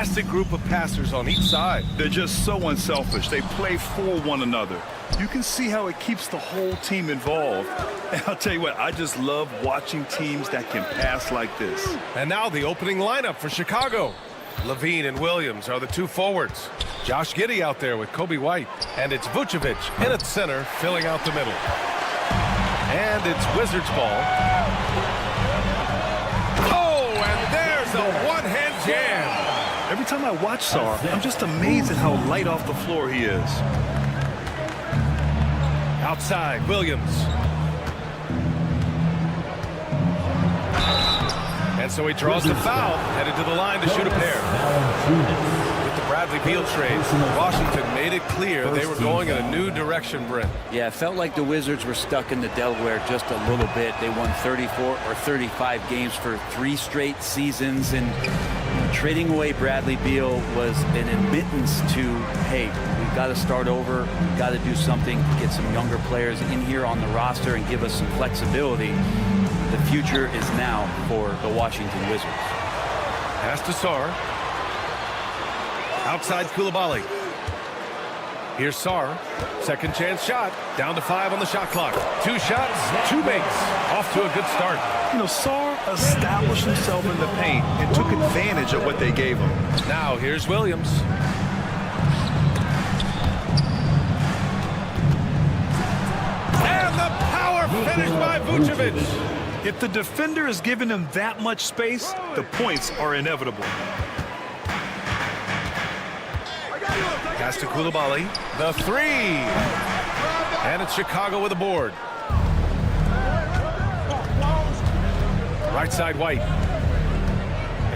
fantastic group of passers on each side. They're just so unselfish. They play for one another. You can see how it keeps the whole team involved. And I'll tell you what, I just love watching teams that can pass like this. And now the opening lineup for Chicago. Levine and Williams are the two forwards. Josh Giddey out there with Kobe White. And it's Vucevic in at center, filling out the middle. And it's Wizards ball. Oh, and there's a one-hand jam. Every time I watch Sarr, I'm just amazed at how light off the floor he is. Outside, Williams. And so he draws the foul, headed to the line to shoot a pair. With the Bradley Beal trade, Washington made it clear they were going in a new direction, Brent. Yeah, it felt like the Wizards were stuck in the Delaware just a little bit. They won 34 or 35 games for 3 straight seasons, and trading away Bradley Beal was an admittance to, hey, we've got to start over, we've got to do something, get some younger players in here on the roster and give us some flexibility. The future is now for the Washington Wizards. Pass to Sarr. Outside Coulibaly. Here's Sarr. Second chance shot. Down to 5 on the shot clock. 2 shots, 2 makes. Off to a good start. You know, Sarr established himself in the paint and took advantage of what they gave him. Now here's Williams. And the power finish by Vucevic. If the defender is giving him that much space, the points are inevitable. Pass to Coulibaly. The 3. And it's Chicago with a board. Right side White.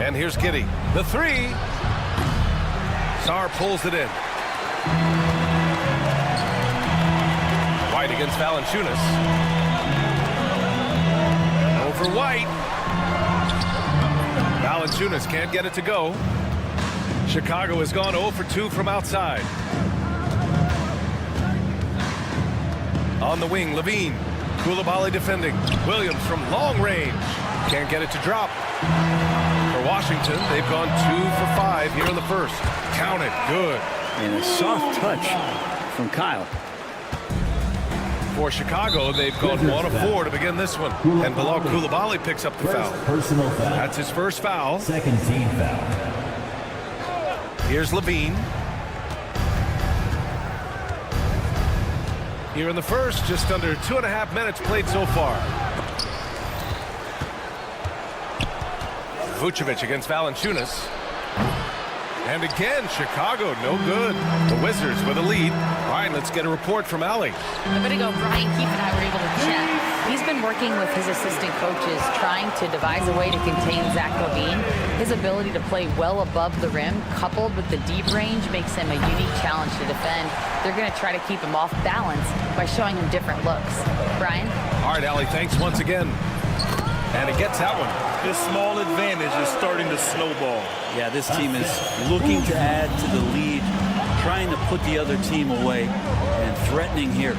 And here's Giddey. The 3. Sarr pulls it in. White against Valanciunas. Over White. Valanciunas can't get it to go. Chicago has gone 0 for 2 from outside. On the wing, Levine. Coulibaly defending. Williams from long range. Can't get it to drop. For Washington, they've gone 2 for 5 here in the first. Count it. Good. And a soft touch from Kyle. For Chicago, they've gone 1 of 4 to begin this one. And Bilal Coulibaly picks up the foul. Personal foul. That's his first foul. Second team foul. Here's Levine. Here in the first, just under 2.5 minutes played so far. Vucevic against Valanciunas. And again, Chicago, no good. The Wizards with a lead. All right, let's get a report from Allie. A bit ago, Brian Keefe and I were able to chat. He's been working with his assistant coaches, trying to devise a way to contain Zach LaVine. His ability to play well above the rim, coupled with the deep range, makes him a unique challenge to defend. They're going to try to keep him off balance by showing him different looks. Brian? All right, Allie, thanks once again. And he gets that one. This small advantage is starting to snowball. Yeah, this team is looking to add to the lead, trying to put the other team away, and threatening here.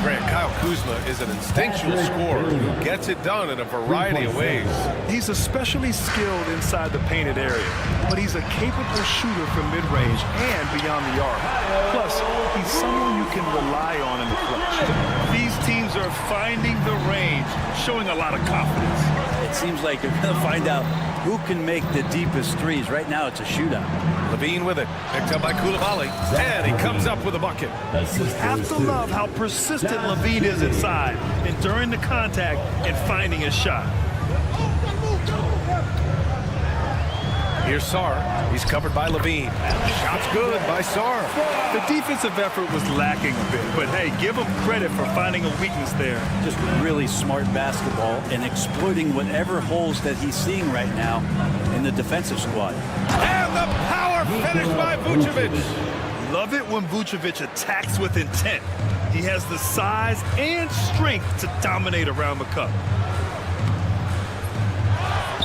Grant, Kyle Kuzma is an instinctual scorer who gets it done in a variety of ways. He's especially skilled inside the painted area, but he's a capable shooter from mid-range and beyond the arc. Plus, he's someone you can rely on in the clutch. These teams are finding the range, showing a lot of confidence. It seems like they're going to find out who can make the deepest threes. Right now, it's a shootout. Levine with it, picked up by Coulibaly, and he comes up with a bucket. You have to love how persistent Levine is inside, enduring the contact and finding a shot. Here's Sarr. He's covered by Levine. Shot's good by Sarr. The defensive effort was lacking a bit, but hey, give him credit for finding a weakness there. Just really smart basketball and exploiting whatever holes that he's seeing right now in the defensive squad. And the power finish by Vucevic. Love it when Vucevic attacks with intent. He has the size and strength to dominate around the cup.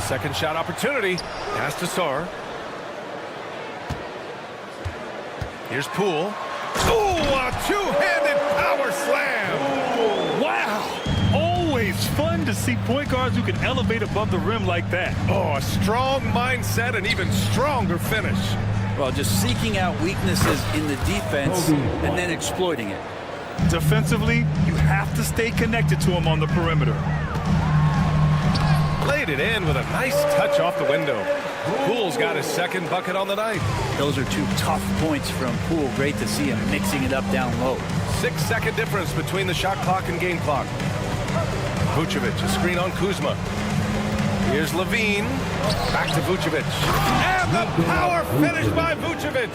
Second shot opportunity. Pass to Sarr. Here's Poole. Ooh, a two-handed power slam. Wow. Always fun to to see point guards who can elevate above the rim like that. Oh, a strong mindset and even stronger finish. Well, just seeking out weaknesses in the defense and then exploiting it. Defensively, you have to stay connected to him on the perimeter. Laid it in with a nice touch off the window. Poole's got his second bucket on the night. Those are two tough points from Poole. Great to see him mixing it up down low. 6-second difference between the shot clock and game clock. Vucevic, a screen on Kuzma. Here's Levine. Back to Vucevic. And the power finish by Vucevic.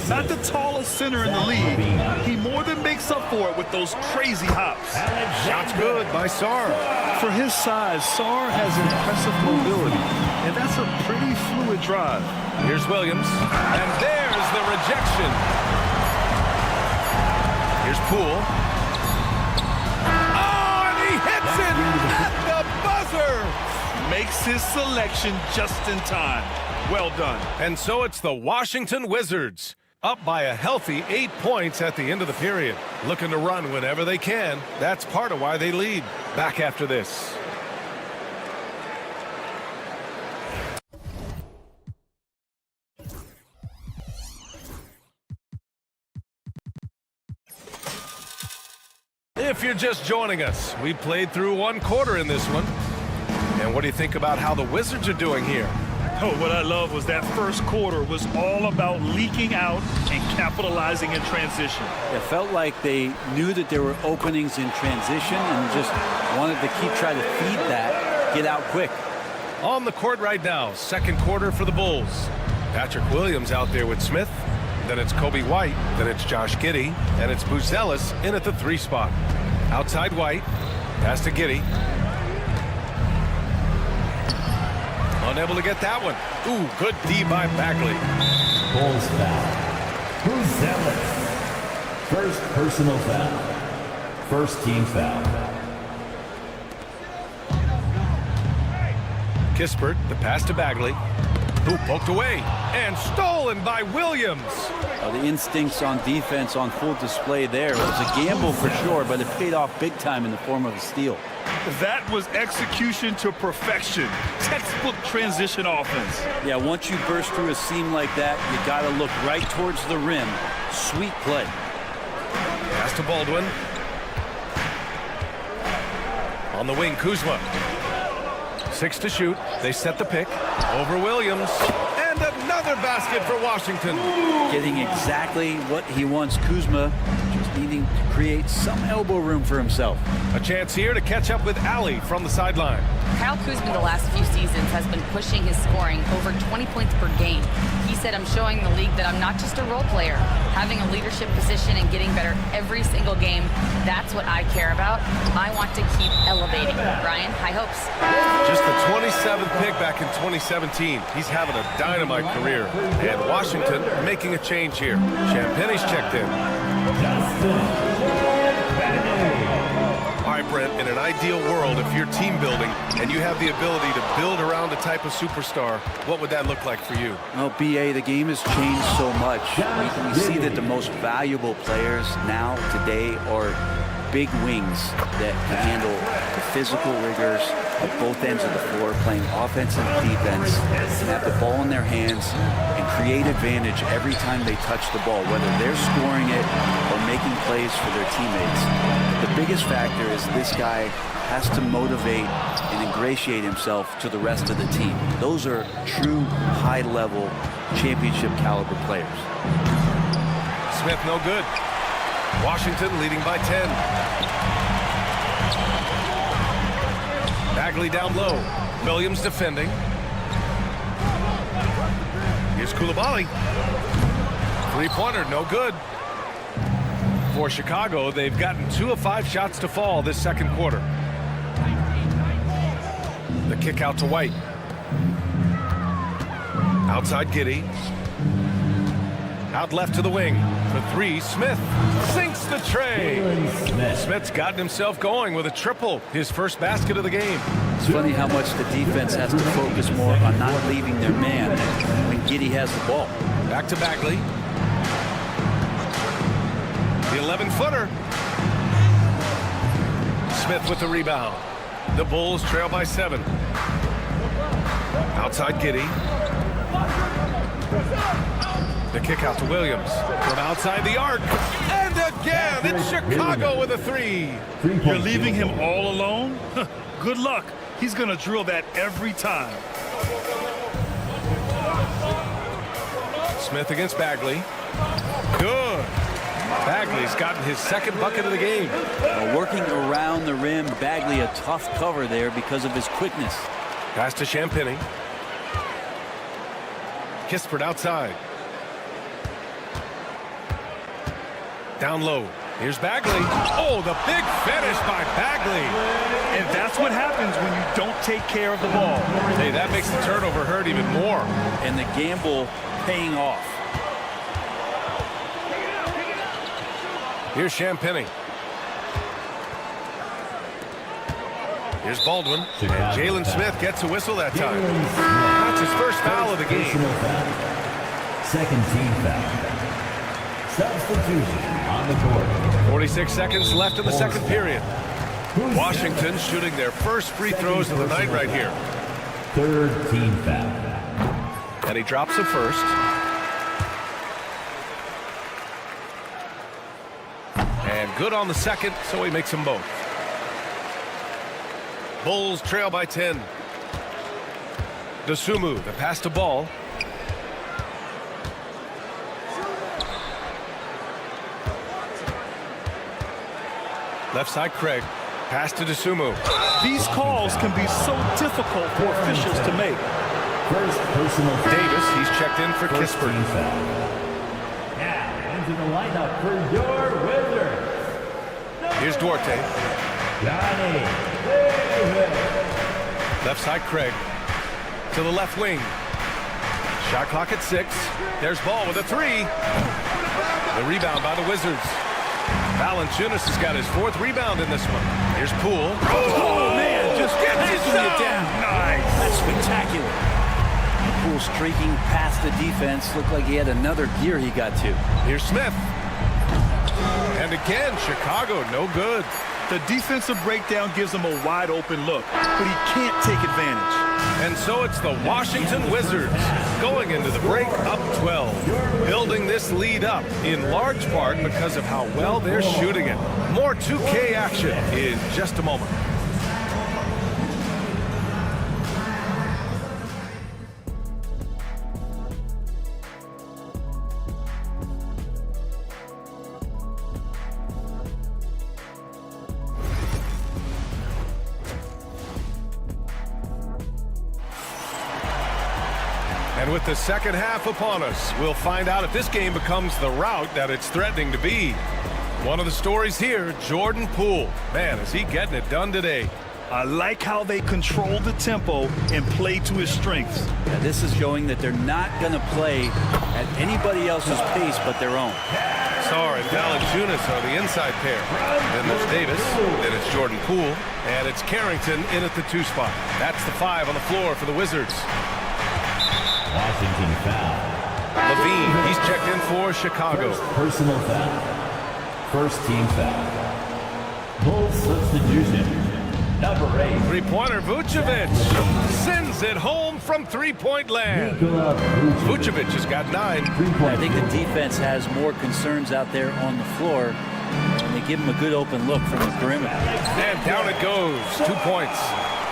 Not the tallest center in the league. He more than makes up for it with those crazy hops. Shot's good by Sarr. For his size, Sarr has impressive mobility, and that's a pretty fluid drive. Here's Williams. And there's the rejection. Here's Poole. Oh, and he hits it at the buzzer. Makes his selection just in time. Well done. And so it's the Washington Wizards, up by a healthy 8 points at the end of the period. Looking to run whenever they can. That's part of why they lead. Back after this. If you're just joining us, we played through one quarter in this one. And what do you think about how the Wizards are doing here? Oh, what I love was that first quarter was all about leaking out and capitalizing in transition. It felt like they knew that there were openings in transition and just wanted to keep trying to feed that, get out quick. On the court right now, second quarter for the Bulls. Patrick Williams out there with Smith. Then it's Kobe White. Then it's Josh Giddey. And it's Buzelis in at the 3 spot. Outside White. Pass to Giddey. Unable to get that one. Ooh, good D by Bagley. Bulls foul. Buzelis. First personal foul. First team foul. Kispert, the pass to Bagley. Who poked away and stolen by Williams. The instincts on defense on full display there. It was a gamble for sure, but it paid off big time in the form of a steal. That was execution to perfection. Textbook transition offense. Yeah, once you burst through a seam like that, you got to look right towards the rim. Sweet play. Pass to Baldwin. On the wing, Kuzma. 6 to shoot. They set the pick. Over Williams. And another basket for Washington. Getting exactly what he wants. Kuzma just needing to create some elbow room for himself. A chance here to catch up with Allie from the sideline. Kyle Kuzma the last few seasons has been pushing his scoring over 20 points per game. He said, I'm showing the league that I'm not just a role player. Having a leadership position and getting better every single game, that's what I care about. I want to keep elevating. Brian, high hopes. Just the 27th pick back in 2017. He's having a dynamite career. And Washington making a change here. Champagne's checked in. All right, Brent, in an ideal world, if you're team building and you have the ability to build around a type of superstar, what would that look like for you? Well, BA, the game has changed so much. We see that the most valuable players now, today, are big wings that can handle the physical rigors at both ends of the floor, playing offense and defense, and have the ball in their hands and create advantage every time they touch the ball, whether they're scoring it or making plays for their teammates. The biggest factor is this guy has to motivate and ingratiate himself to the rest of the team. Those are true high-level championship caliber players. Smith no good. Washington leading by 10. Bagley down low. Williams defending. Here's Coulibaly. Three-pointer, no good. For Chicago, they've gotten 2 of 5 shots to fall this second quarter. The kick out to White. Outside Giddey. Out left to the wing. For 3, Smith sinks the tray. Smith's gotten himself going with a triple, his first basket of the game. It's funny how much the defense has to focus more on not leaving their man when Giddey has the ball. Back to Bagley. The 11-footer. Smith with the rebound. The Bulls trail by 7. Outside Giddey. The kick out to Williams from outside the arc. And again, it's Chicago with a 3. You're leaving him all alone? Good luck. He's going to drill that every time. Smith against Bagley. Good. Bagley's gotten his second bucket of the game. Working around the rim, Bagley a tough cover there because of his quickness. Pass to Champagny. Kispert outside. Down low. Here's Bagley. Oh, the big finish by Bagley. And that's what happens when you don't take care of the ball. Hey, that makes the turnover hurt even more. And the gamble paying off. Here's Champagny. Here's Baldwin. And Jalen Smith gets a whistle that time. That's his first foul of the game. Second team foul. Substitution on the court. 46 seconds left in the second period. Washington shooting their first free throws of the night right here. Third team foul. And he drops it first. And good on the second, so he makes them both. Bulls trail by 10. Dosunmu, the pass to Ball. Left side, Craig. Pass to Dosunmu. These calls can be so difficult for officials to make. First personal foul. Davis, he's checked in for First Kispert. team foul. Now into the lineup for your Wizards. Here's Duarte. Johnny Davis. Left side, Craig. To the left wing. Shot clock at 6. There's Ball with a 3. The rebound by the Wizards. Valanciunas has got his 4th rebound in this one. Here's Poole. Oh, man, just gets it it down. Nice. That's spectacular. Poole streaking past the defense. Looked like he had another gear he got to. Here's Smith. And again, Chicago, no good. The defensive breakdown gives him a wide open look, but he can't take advantage. And so it's the Washington Wizards going into the break up 12. Building this lead up in large part because of how well they're shooting it. More 2K action in just a moment. And with the second half upon us, we'll find out if this game becomes the rout that it's threatening to be. One of the stories here, Jordan Poole. Man, is he getting it done today. I like how they control the tempo and play to his strengths. Now, this is showing that they're not going to play at anybody else's pace but their own. Sarr and Valanciunas are the inside pair. Then there's Davis, then it's Jordan Poole, and it's Carrington in at the 2 spot. That's the 5 on the floor for the Wizards. Washington foul. Levine, he's checked in for Chicago. First personal foul. First team foul. Bulls substitution. Number 8. Three-pointer, Vucevic sends it home from three-point land. Nikola Vucevic has got 9. I think the defense has more concerns out there on the floor, and they give him a good open look from the perimeter. And down it goes. 2 points.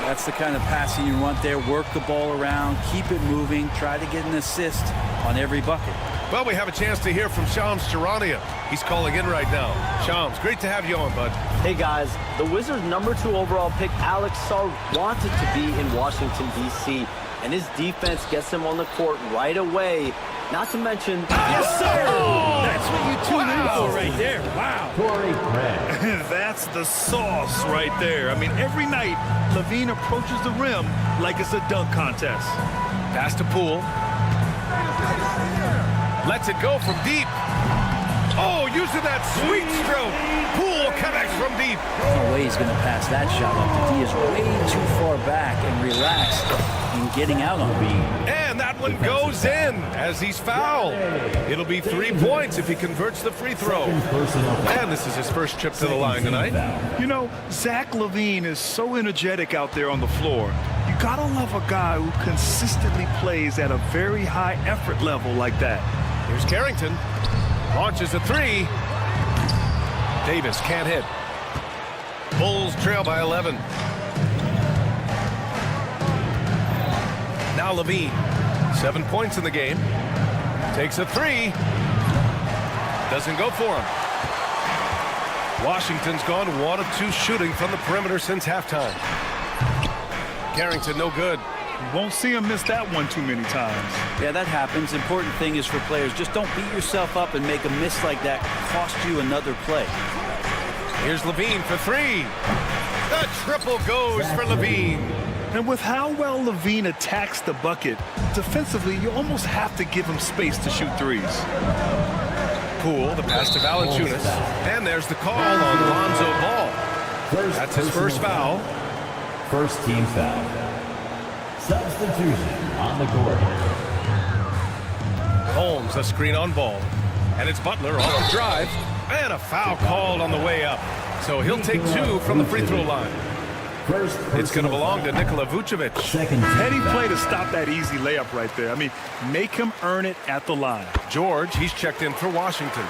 That's the kind of passing you want there. Work the ball around, keep it moving, try to get an assist on every bucket. Well, we have a chance to hear from Shams Charania. He's calling in right now. Shams, great to have you on, bud. Hey guys, the Wizards' number 2 overall pick, Alex Sarr, wanted to be in Washington, D.C., and his defense gets him on the court right away. Not to mention... Yes, sir! That's what you tune in for right there. Wow. Torrey Craig. That's the sauce right there. I mean, every night, Levine approaches the rim like it's a dunk contest. Pass to Poole. Lets it go from deep. Oh, uses to that sweet stroke. Poole connects from deep. No way he's going to pass that shot up. The D is way too far back and relaxed in getting out on him. And that one goes in as he's fouled. It'll be 3 points if he converts the free throw. And this is his first trip to the line tonight. You know, Zach LaVine is so energetic out there on the floor. You gotta love a guy who consistently plays at a very high effort level like that. Here's Carrington. Launches a three. Davis can't hit. Bulls trail by 11. Now Levine. 7 points in the game. Takes a three. Doesn't go for him. Washington's gone 1 of 2 shooting from the perimeter since halftime. Carrington no good. You won't see him miss that one too many times. Yeah, that happens. Important thing is for players, just don't beat yourself up and make a miss like that cost you another play. Here's Levine for three. The triple goes for Levine. And with how well LaVine attacks the bucket, defensively, you almost have to give him space to shoot threes. Poole, the pass to Valanciunas. And there's the call on Lonzo Ball. That's his first foul. First team foul. Substitution on the court. Holmes, a screen on Ball. And it's Butler off the drive. And a foul called on the way up. So he'll take 2 from the free throw line. It's going to belong to Nikola Vucevic. Heady play to stop that easy layup right there. I mean, make him earn it at the line. George, he's checked in for Washington.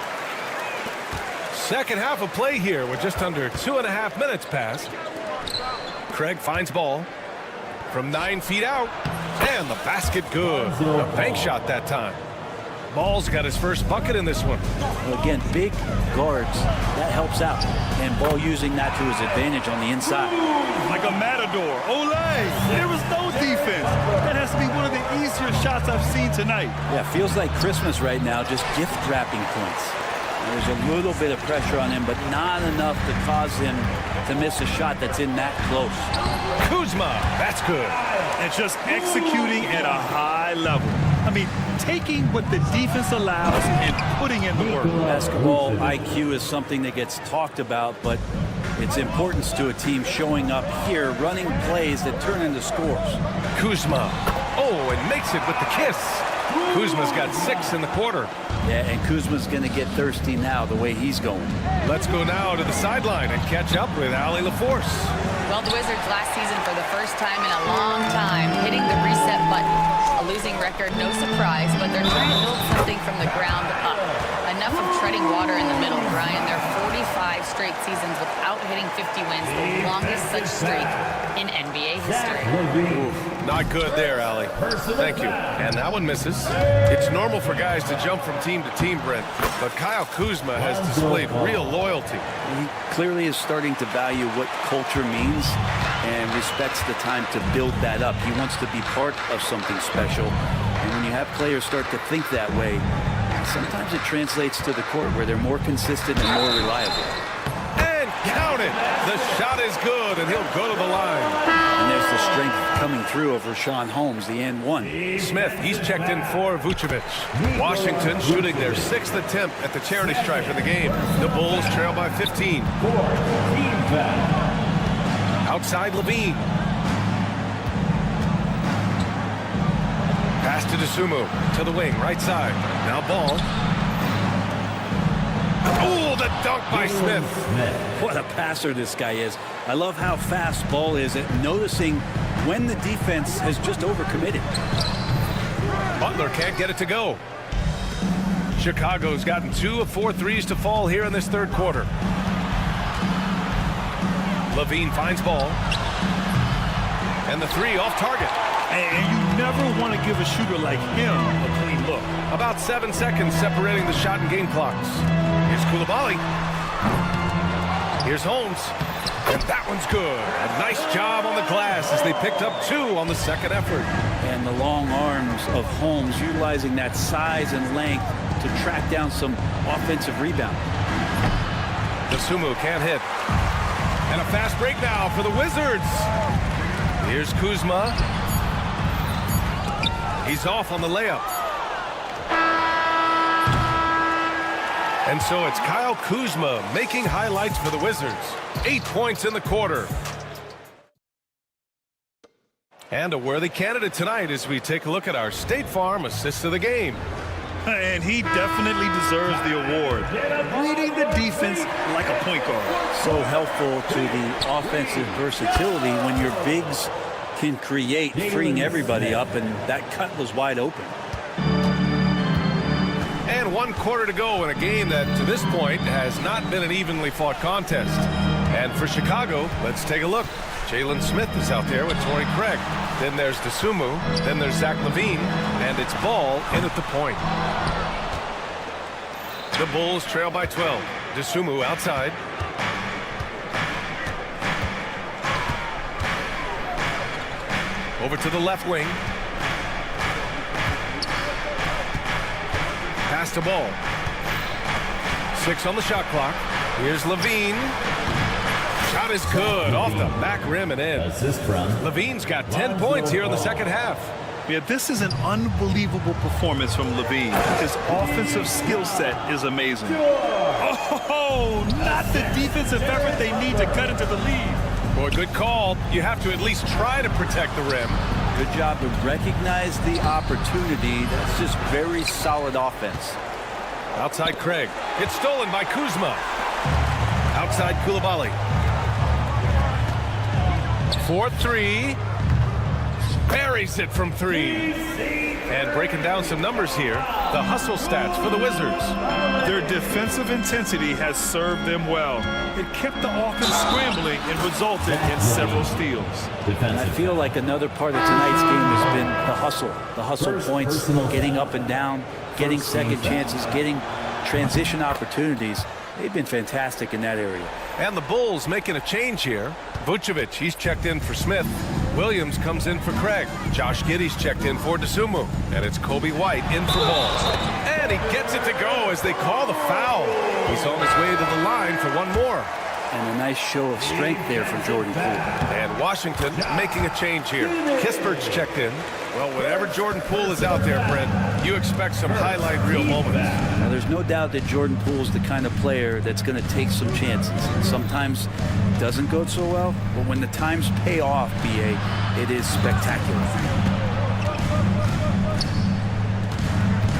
Second half of play here with just under 2.5 minutes passed. Craig finds Ball from 9 feet out. And the basket good. A bank shot that time. Ball's got his first bucket in this one. Well, again, big guards, that helps out. And Ball using that to his advantage on the inside. Like a matador. Olay! There was no defense. That has to be one of the easier shots I've seen tonight. Yeah, feels like Christmas right now, just gift wrapping points. There's a little bit of pressure on him, but not enough to cause him to miss a shot that's in that close. Kuzma, that's good. And just executing at a high level. I mean, taking what the defense allows and putting in the work. Basketball IQ is something that gets talked about, but its importance to a team showing up here, running plays that turn into scores. Kuzma. Oh, and makes it with the kiss. Kuzma's got 6 in the quarter. Yeah, and Kuzma's going to get thirsty now the way he's going. Let's go now to the sideline and catch up with Allie LaForce. Well, the Wizards last season for the first time in a long time hitting the reset button. A losing record, no surprise, but they're trying to build something from the ground up. Enough of treading water in the middle, Brian. They're 45 straight seasons without hitting 50 wins, the longest such streak in NBA history. Ooh, not good there, Allie. Thank you. And that one misses. It's normal for guys to jump from team to team, Brent, but Kyle Kuzma has displayed real loyalty. He clearly is starting to value what culture means and respects the time to build that up. He wants to be part of something special. And when you have players start to think that way, sometimes it translates to the court where they're more consistent and more reliable. And count it! The shot is good, and he'll go to the line. And there's the strength coming through over Sean Holmes, the and one. Smith, he's checked in for Vucevic. Washington shooting their 6th attempt at the charity stripe of the game. The Bulls trail by 15. Outside Levine. Pass to DeSumo, to the wing, right side. Now Ball. Oh, the dunk by Smith. What a passer this guy is. I love how fast Ball is at noticing when the defense has just overcommitted. Butler can't get it to go. Chicago's gotten 2 of 4 threes to fall here in this third quarter. Levine finds Ball. And the 3 off target. And you never want to give a shooter like him a clean look. About 7 seconds separating the shot and game clocks. Here's Coulibaly. Here's Holmes. And that one's good. A nice job on the glass as they picked up 2 on the second effort. And the long arms of Holmes utilizing that size and length to track down some offensive rebound. DeSumo can't hit. And a fast break now for the Wizards. Here's Kuzma. He's off on the layup. And so it's Kyle Kuzma making highlights for the Wizards. 8 points in the quarter. And a worthy candidate tonight as we take a look at our State Farm Assist of the Game. And he definitely deserves the award. Reading the defense like a point guard. So helpful to the offensive versatility when your bigs can create, freeing everybody up, and that cut was wide open. And 1 quarter to go in a game that, to this point, has not been an evenly fought contest. And for Chicago, let's take a look. Jalen Smith is out there with Torrey Craig. Then there's Dosunmu. Then there's Zach LaVine. And it's Ball in at the point. The Bulls trail by 12. Dosunmu outside. Over to the left wing. Pass to Ball. 6 on the shot clock. Here's LaVine. Shot is good off the back rim and in. Assist from LaVine's got 10 points here in the second half. Yeah, this is an unbelievable performance from LaVine. His offensive skill set is amazing. Oh, not the defensive effort they need to cut into the lead. Boy, good call. You have to at least try to protect the rim. Good job to recognize the opportunity. That's just very solid offense. Outside Craig. It's stolen by Kuzma. Outside Coulibaly. 4-3. Buries it from 3. And breaking down some numbers here, the hustle stats for the Wizards. Their defensive intensity has served them well. It kept the offense scrambling and resulted in several steals. And I feel like another part of tonight's game has been the hustle points, getting up and down, getting second chances, getting transition opportunities. They've been fantastic in that area. And the Bulls making a change here. Vucevic, he's checked in for Smith. Williams comes in for Craig. Josh Giddey's checked in for Dosunmu. And it's Kobe White in for Ball. And he gets it to go as they call the foul. He's on his way to the line for one more. And a nice show of strength there from Jordan Poole. And Washington making a change here. Kispert's checked in. Well, whenever Jordan Poole is out there, Brent, you expect some highlight reel moments. Now, there's no doubt that Jordan Poole's the kind of player that's going to take some chances. Sometimes it doesn't go so well, but when the times pay off, BA, it is spectacular.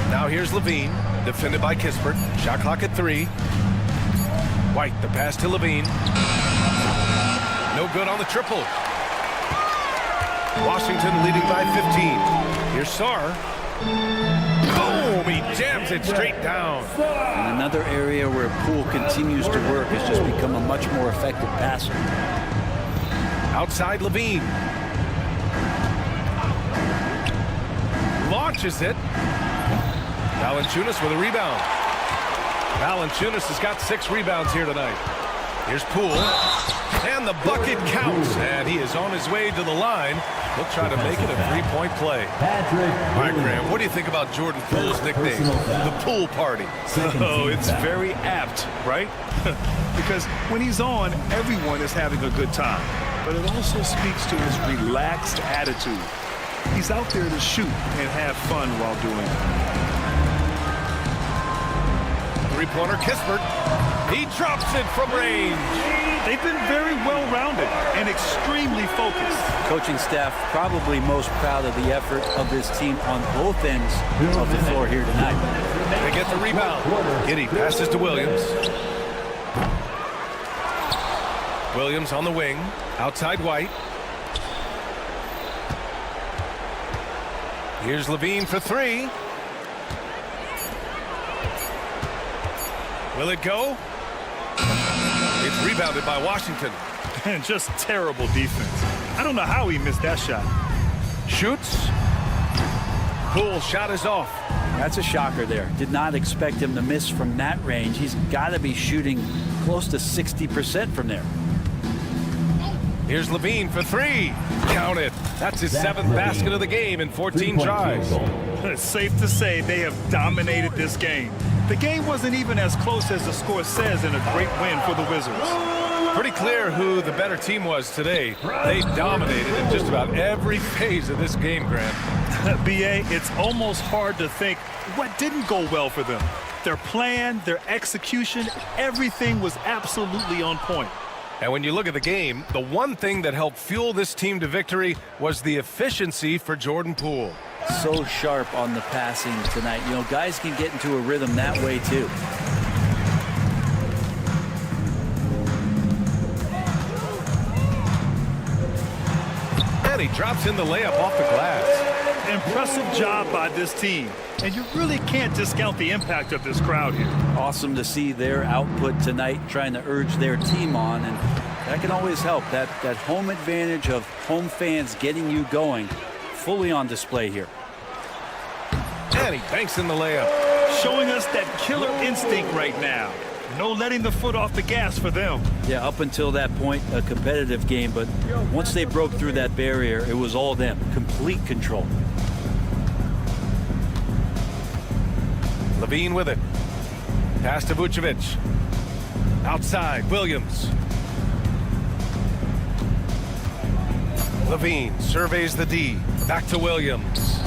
Now here's LaVine, defended by Kispert. Shot clock at 3. White, the pass to LaVine. No good on the triple. Washington leading by 15. Here's Sarr. Boom! He jams it straight down. And another area where Poole continues to work has just become a much more effective passer. Outside LaVine. Launches it. Valanciunas with a rebound. Valanciunas has got 6 rebounds here tonight. Here's Poole. And the bucket counts. And he is on his way to the line. He'll try to make it a 3-point play. All right, Graham, what do you think about Jordan Poole's nickname, the Pool Party? Oh, it's very apt, right? Because when he's on, everyone is having a good time. But it also speaks to his relaxed attitude. He's out there to shoot and have fun while doing it. Three-pointer, Kispert. He drops it from range. They've been very well-rounded and extremely focused. Coaching staff probably most proud of the effort of this team on both ends of the floor here tonight. They get the rebound. Giddey passes to Williams. Williams on the wing. Outside White. Here's LaVine for 3. Will it go? It's rebounded by Washington. And just terrible defense. I don't know how he missed that shot. Shoots. Poole's shot is off. That's a shocker there. Did not expect him to miss from that range. He's got to be shooting close to 60% from there. Here's LaVine for 3. Count it. That's his 7th basket of the game in 14 tries. It's safe to say they have dominated this game. The game wasn't even as close as the score says in a great win for the Wizards. Pretty clear who the better team was today. They dominated in just about every phase of this game, Grant. BA, it's almost hard to think what didn't go well for them. Their plan, their execution, everything was absolutely on point. And when you look at the game, the one thing that helped fuel this team to victory was the efficiency for Jordan Poole. So sharp on the passing tonight. You know, guys can get into a rhythm that way too. And he drops in the layup off the glass. Impressive job by this team. And you really can't discount the impact of this crowd here. Awesome to see their output tonight, trying to urge their team on, and that can always help. That home advantage of home fans getting you going, fully on display here. And he banks in the layup. Showing us that killer instinct right now. No letting the foot off the gas for them. Yeah, up until that point, a competitive game, but once they broke through that barrier, it was all them. Complete control. Levine with it. Pass to Vucevic. Outside, Williams. Levine surveys the D. Back to Williams.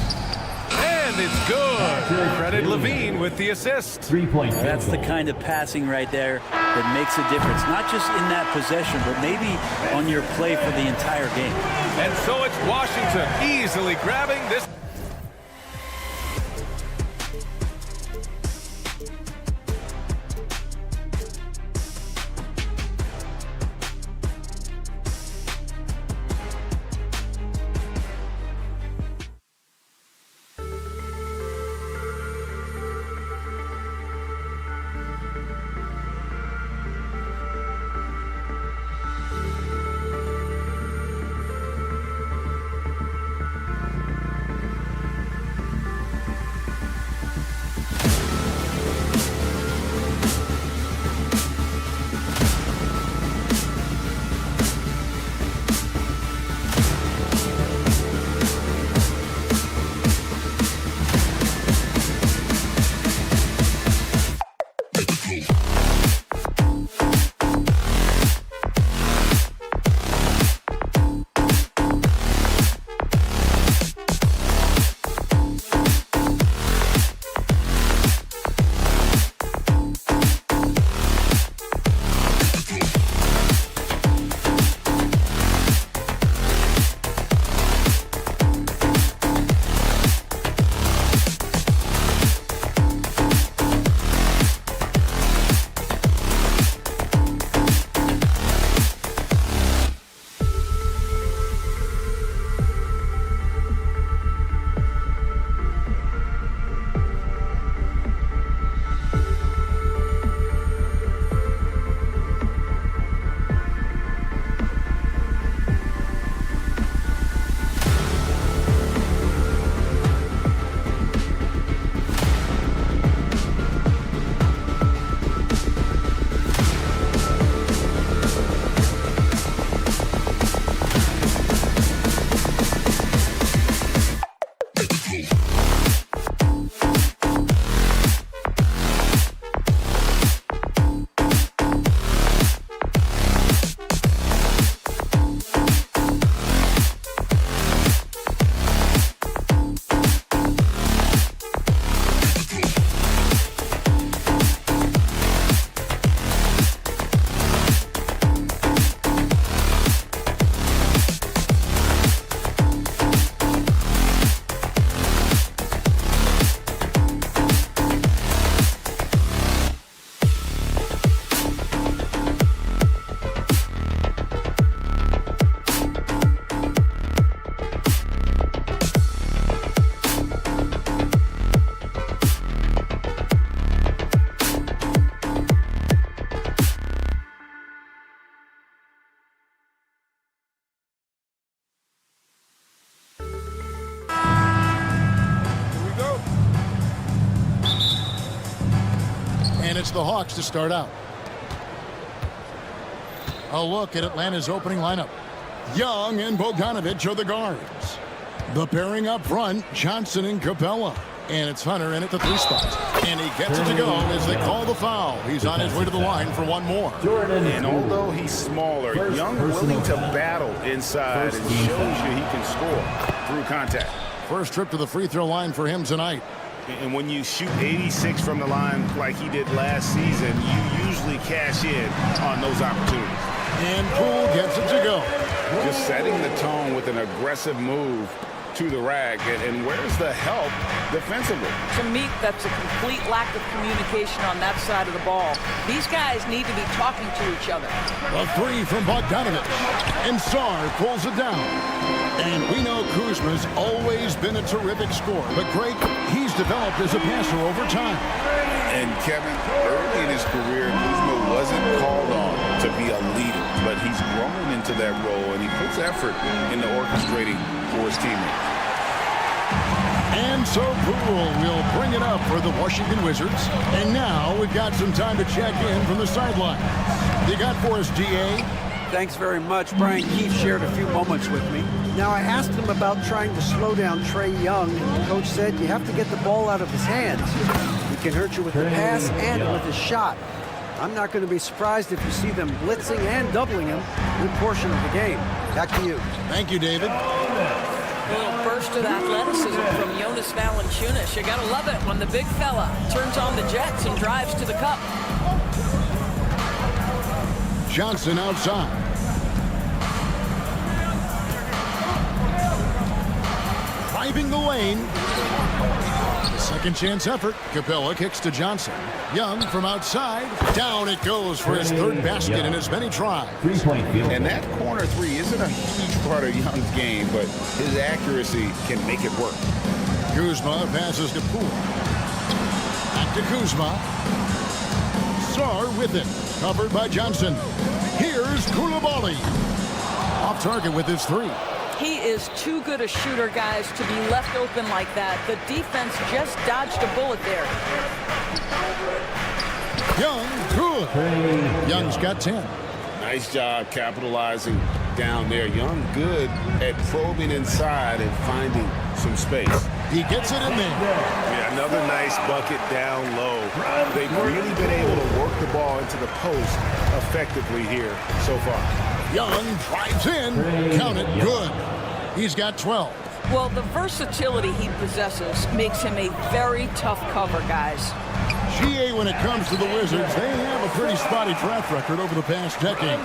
And it's good. Credit Levine with the assist. 3-point. That's the kind of passing right there that makes a difference. Not just in that possession, but maybe on your play for the entire game. And so it's Washington easily grabbing this. And it's the Hawks to start out. A look at Atlanta's opening lineup. Young and Bogdanovic are the guards. The pairing up front, Johnson and Capella. And it's Hunter in at the 3 spots. And he gets it to go as they call the foul. He's on his way to the line for one more. And although he's smaller, Young willing to battle inside and shows you he can score through contact. First trip to the free throw line for him tonight. And when you shoot 86 from the line like he did last season, you usually cash in on those opportunities. And Poole gets it to go. Just setting the tone with an aggressive move to the rack. And where's the help defensively? To me, that's a complete lack of communication on that side of the ball. These guys need to be talking to each other. A three from Bogdanovich. And Sarr pulls it down. And we know Kuzma's always been a terrific scorer. But Greg, he's developed as a passer over time. And Kevin, early in his career, Kuzma wasn't called on to be a leader, but he's grown into that role, and he puts effort into orchestrating for his teammates. And so Poole will bring it up for the Washington Wizards. And now we've got some time to check in from the sideline. You got for us, DA? Thanks very much. Brian Keefe shared a few moments with me. Now, I asked him about trying to slow down Trae Young, and the coach said you have to get the ball out of his hands. He can hurt you with the pass and with his shot. I'm not going to be surprised if you see them blitzing and doubling him a good portion of the game. Back to you. Thank you, David. A little burst of athleticism from Jonas Valanciunas. You got to love it when the big fella turns on the jets and drives to the cup. Johnson outside. Driving the lane. The second chance effort. Capella kicks to Johnson. Young from outside. Down it goes for his third basket in as many tries. And that corner three isn't a huge part of Young's game, but his accuracy can make it work. Kuzma passes to Poole. Back to Kuzma. Sarr with it. Covered by Johnson. Here's Koulibaly. Off target with his three. He is too good a shooter, guys, to be left open like that. The defense just dodged a bullet there. Young, good. Young's got 10. Nice job capitalizing down there. Young good at probing inside and finding some space. He gets it in there. Yeah, another nice bucket down low. They've really been able to work the ball into the post effectively here so far. Young drives in. Count it. Good. He's got 12. Well, the versatility he possesses makes him a very tough cover, guys. GA, when it comes to the Wizards, they have a pretty spotty track record over the past decade.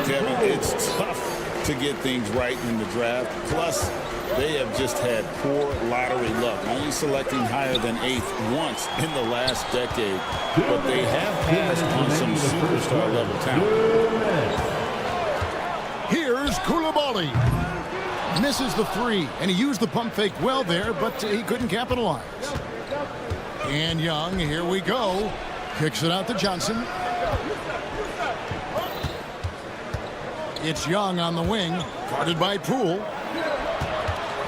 Kevin, it's tough to get things right in the draft. Plus, they have just had poor lottery luck, only selecting higher than 8th once in the last decade. But they have passed on some superstar-level talent. Here's Koulibaly. Misses the three, and he used the pump fake well there, but he couldn't capitalize. And Young, here we go. Kicks it out to Johnson. It's Young on the wing, guarded by Poole.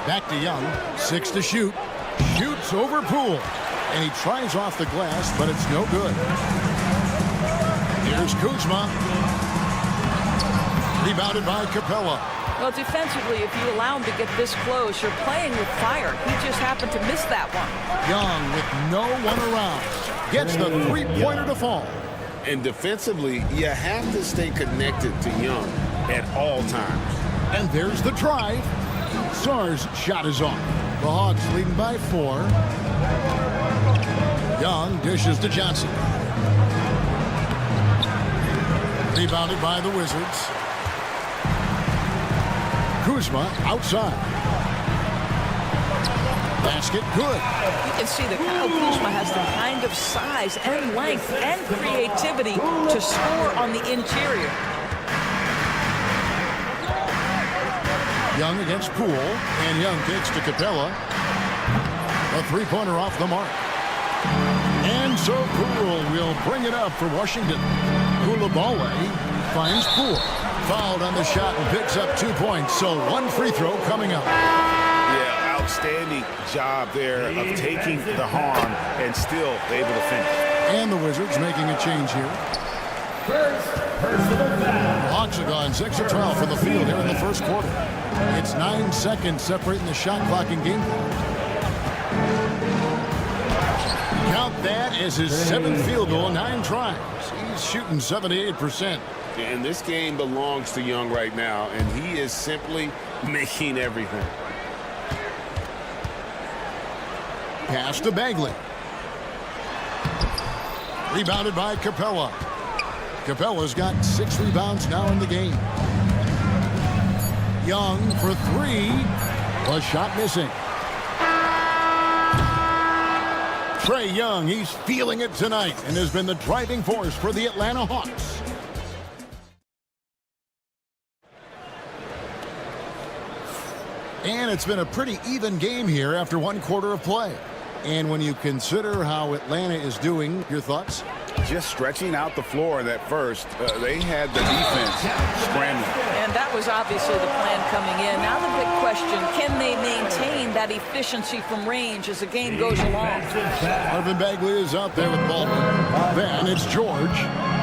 Back to Young, 6 to shoot. Shoots over Poole, and he tries off the glass, but it's no good. Here's Kuzma. Rebounded by Capella. Well, defensively, if you allow him to get this close, you're playing with fire. He just happened to miss that one. Young with no one around. Gets the three-pointer to fall. And defensively, you have to stay connected to Young at all times. And there's the drive. Sarr's shot is off. The Hawks leading by 4. Young dishes to Johnson. Rebounded by the Wizards. Kuzma outside. Basket good. You can see that Kyle Kuzma has the kind of size and length and creativity to score on the interior. Young against Poole, and Young kicks to Capella. A three-pointer off the mark. And so Poole will bring it up for Washington. Koulibaly finds Poole. Fouled on the shot and picks up 2 points. So one free throw coming up. Yeah, outstanding job there of taking the harm and still able to finish. And the Wizards making a change here. The Hawks have gone 6 of 12 from the field here in the first quarter. It's 9 seconds separating the shot clock and game clock. Count that as his 7th field goal, 9 tries. He's shooting 78%. And this game belongs to Young right now, and he is simply making everything. Pass to Bagley. Rebounded by Capella. Capella's got 6 rebounds now in the game. Young for 3. A shot missing. Trae Young, he's feeling it tonight and has been the driving force for the Atlanta Hawks. And it's been a pretty even game here after 1 quarter of play. And when you consider how Atlanta is doing, your thoughts? Just stretching out the floor in that first. They had the defense scrambling. And that was obviously the plan coming in. Now the big question, can they maintain that efficiency from range as the game goes along? Marvin Bagley is out there with Baldwin. Then it's George.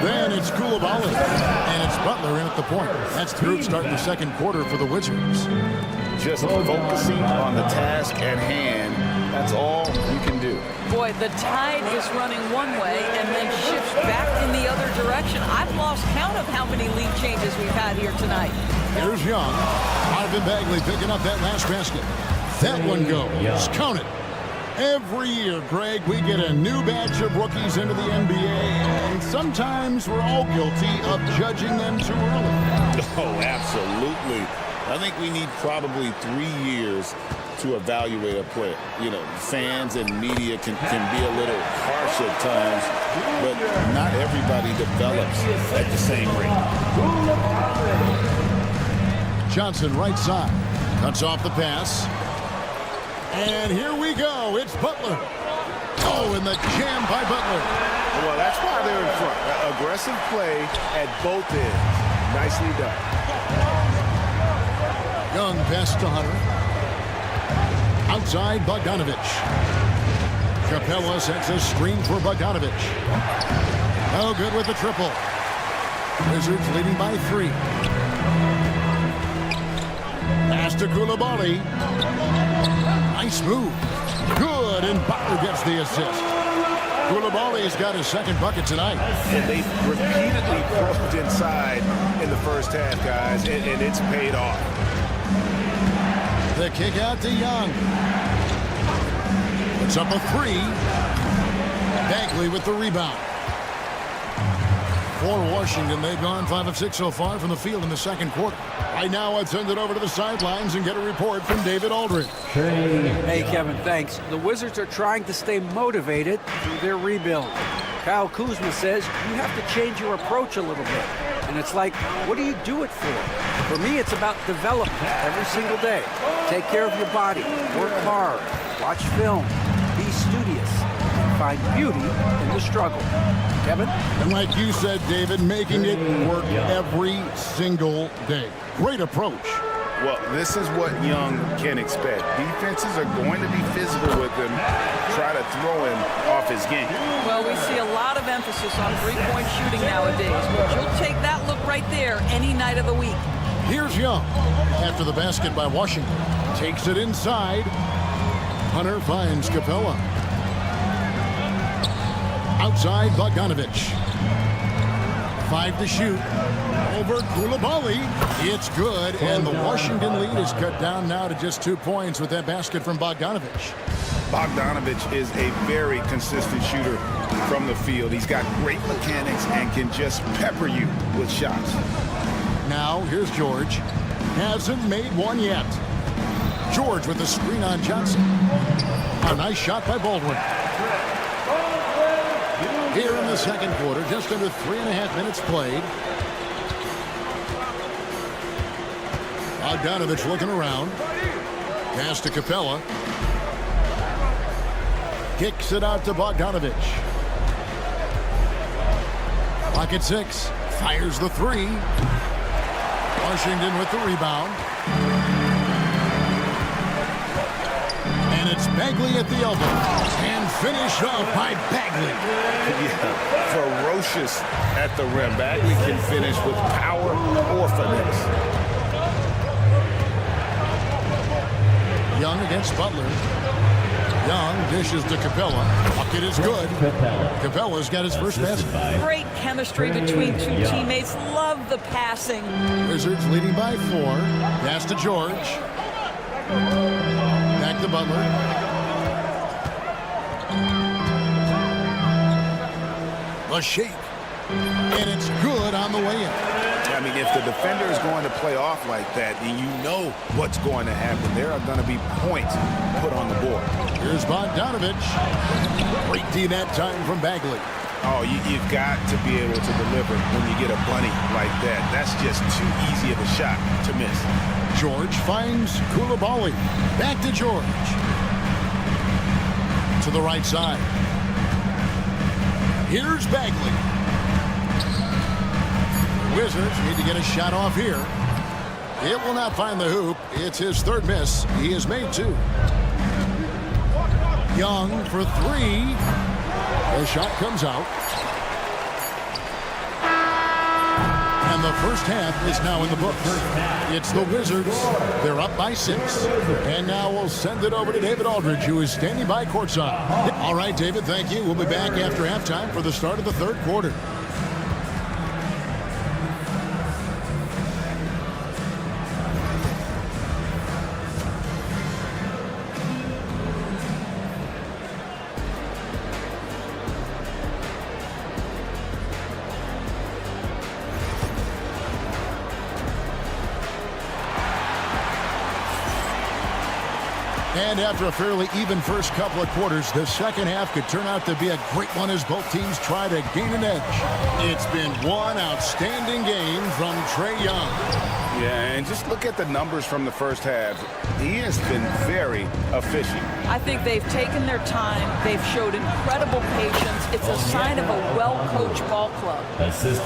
Then it's Koulibaly. And it's Butler in at the point. That's the group starting the second quarter for the Wizards. Just focusing on the task at hand. That's all you can do. Boy, the tide is running one way and then shifts back in the other direction. I've lost count of how many lead changes we've had here tonight. Here's Young. Marvin Bagley picking up that last basket. That one goes. Count it. Every year, Greg, we get a new batch of rookies into the NBA, and sometimes we're all guilty of judging them too early. Oh, absolutely. I think we need probably 3 years to evaluate a player. You know, fans and media can be a little harsh at times, but not everybody develops at the same rate. Johnson right side. Cuts off the pass. And here we go. It's Butler. Oh, and the jam by Butler. Well, that's why they're in front. Aggressive play at both ends. Nicely done. Young pass to Hunter. Outside Bogdanovich. Capella sets a screen for Bogdanovich. No good with the triple. Wizards leading by 3. Pass to Koulibaly. Nice move. Good, and Butler gets the assist. Koulibaly's got his second bucket tonight. And they've repeatedly probed inside in the first half, guys, and it's paid off. The kick out to Young. It's up a 3. Bagley with the rebound. For Washington, they've gone 5 of 6 so far from the field in the second quarter. Right now, let's send it over to the sidelines and get a report from David Aldridge. Hey, Kevin, thanks. The Wizards are trying to stay motivated through their rebuild. Kyle Kuzma says you have to change your approach a little bit. And it's like, what do you do it for? For me, it's about development every single day. Take care of your body, work hard, watch film, be studious, and find beauty in the struggle. Kevin? And like you said, David, making it work every single day. Great approach. Well, this is what Young can expect. Defenses are going to be physical with him, try to throw him off his game. Well, we see a lot of emphasis on three-point shooting nowadays, but you'll take that look right there any night of the week. Here's Young. After the basket by Washington. Takes it inside. Hunter finds Capella. Outside Bogdanovich. 5 to shoot. Over Koulibaly. It's good, and the Washington lead is cut down now to just 2 points with that basket from Bogdanovich. Bogdanovich is a very consistent shooter from the field. He's got great mechanics and can just pepper you with shots. Now, here's George. Hasn't made one yet. George with the screen on Johnson. A nice shot by Baldwin. Here in the second quarter, just under 3.5 minutes played. Bogdanovich looking around. Pass to Capella. Kicks it out to Bogdanovich. Pocket 6. Fires the 3. Washington with the rebound. And it's Bagley at the elbow. And finished off by Bagley. Yeah, ferocious at the rim. Bagley can finish with power or finesse. Young against Butler. Young dishes to Capella. Bucket is good. Capella's got his first basket. Great chemistry between two teammates. Love the passing. Wizards leading by 4. Pass to George. Back to Butler. A shake. And it's good on the way in. I mean, if the defender is going to play off like that, then you know what's going to happen. There are going to be points put on the board. Here's Bogdanovich. Great D that time from Bagley. Oh, you've got to be able to deliver when you get a bunny like that. That's just too easy of a shot to miss. George finds Koulibaly. Back to George. To the right side. Here's Bagley. Wizards need to get a shot off here. It will not find the hoop. It's his third miss. He has made 2. Young for 3. The shot comes out. And the first half is now in the books. It's the Wizards. They're up by 6. And now we'll send it over to David Aldridge, who is standing by courtside. All right, David, thank you. We'll be back after halftime for the start of the third quarter. And after a fairly even first couple of quarters, the second half could turn out to be a great one as both teams try to gain an edge. It's been one outstanding game from Trae Young. Yeah, and just look at the numbers from the first half. He has been very efficient. I think they've taken their time. They've showed incredible patience. It's a sign of a well-coached ball club.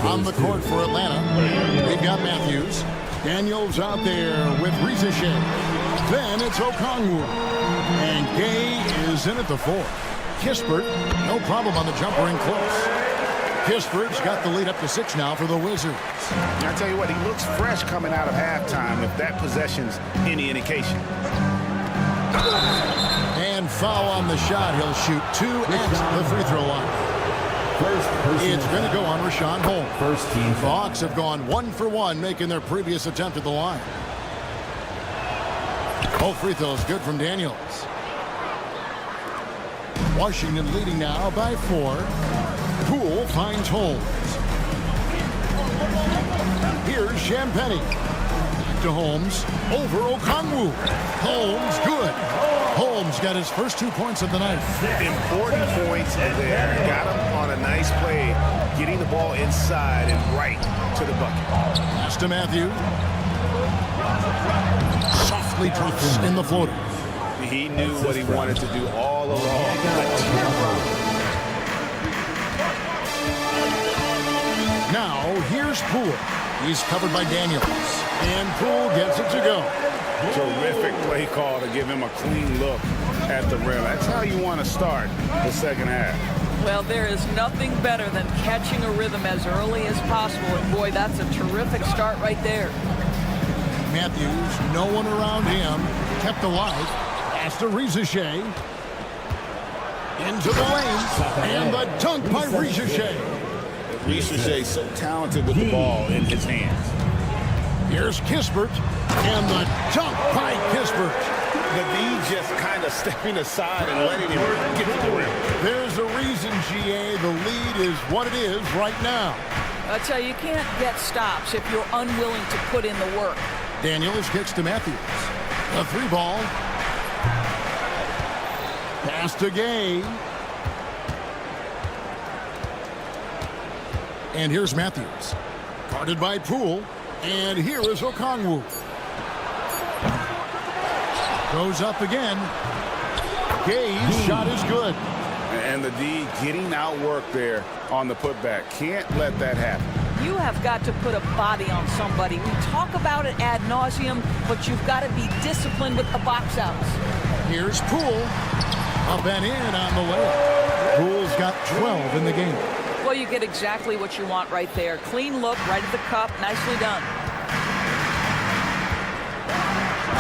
On the court for Atlanta, we've got Matthews. Daniels out there with Rizeshe. Then it's Okongwu. And Gay is in at the 4. Kispert, no problem on the jumper in close. Kispert's got the lead up to 6 now for the Wizards. I tell you what, he looks fresh coming out of halftime, if that possession's any indication. And foul on the shot. He'll shoot 2 at the free throw line. It's going to go on Rashawn Holmes. First team. The Hawks have gone 1 for 1, making their previous attempt at the line. Both free throws good from Daniels. Washington leading now by 4. Poole finds Holmes. Here's Champagnie. To Holmes. Over Okongwu. Holmes good. Holmes got his first 2 points of the night. Important points there. Got him on a nice play, getting the ball inside and right to the bucket. Pass to Matthew. Softly drops in the floater. He knew what he wanted to do all along. Now, here's Poole. He's covered by Daniels. And Poole gets it to go. Terrific play call to give him a clean look at the rim. That's how you want to start the second half. Well, there is nothing better than catching a rhythm as early as possible. And, boy, that's a terrific start right there. Matthews, no one around him, kept alive. Pass to Rizeshe. Into the lane. And the dunk by Rizeshe. Rizeshe so talented with the ball in his hands. Here's Kispert. And the dunk by Kispert. The D just kind of stepping aside and letting him get to the rim. There's a reason, GA, the lead is what it is right now. I tell you, you can't get stops if you're unwilling to put in the work. Daniels kicks to Matthews. A 3 ball. Pass to Gay. And here's Matthews. Guarded by Poole. And here is Okongwu. Goes up again. Gay's shot is good. And the D getting outworked there on the putback. Can't let that happen. You have got to put a body on somebody. We talk about it ad nauseum, but you've got to be disciplined with the box outs. Here's Poole. Up and in on the way. Poole's got 12 in the game. Well, you get exactly what you want right there. Clean look, right at the cup. Nicely done.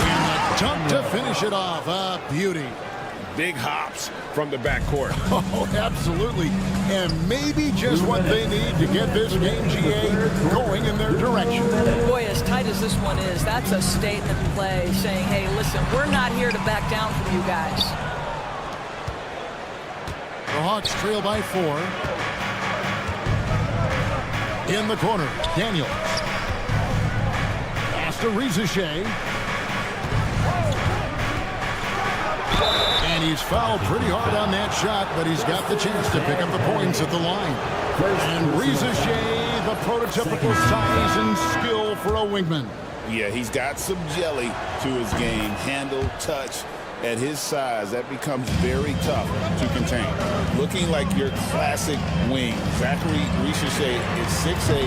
And the dunk to finish it off. A beauty. Big hops from the backcourt. Oh, absolutely. And maybe just what they need to get this game, GA, going in their direction. Boy, as tight as this one is, that's a statement play saying, hey, listen, we're not here to back down from you guys. The Hawks trail by 4. In the corner, Daniels. Pass to Rizachet. And he's fouled pretty hard on that shot, but he's got the chance to pick up the points at the line. And Rizachet, the prototypical size and skill for a wingman. Yeah, he's got some jelly to his game. Handle, touch. At his size, that becomes very tough to contain. Looking like your classic wing. Zachary Rizachet is 6'8",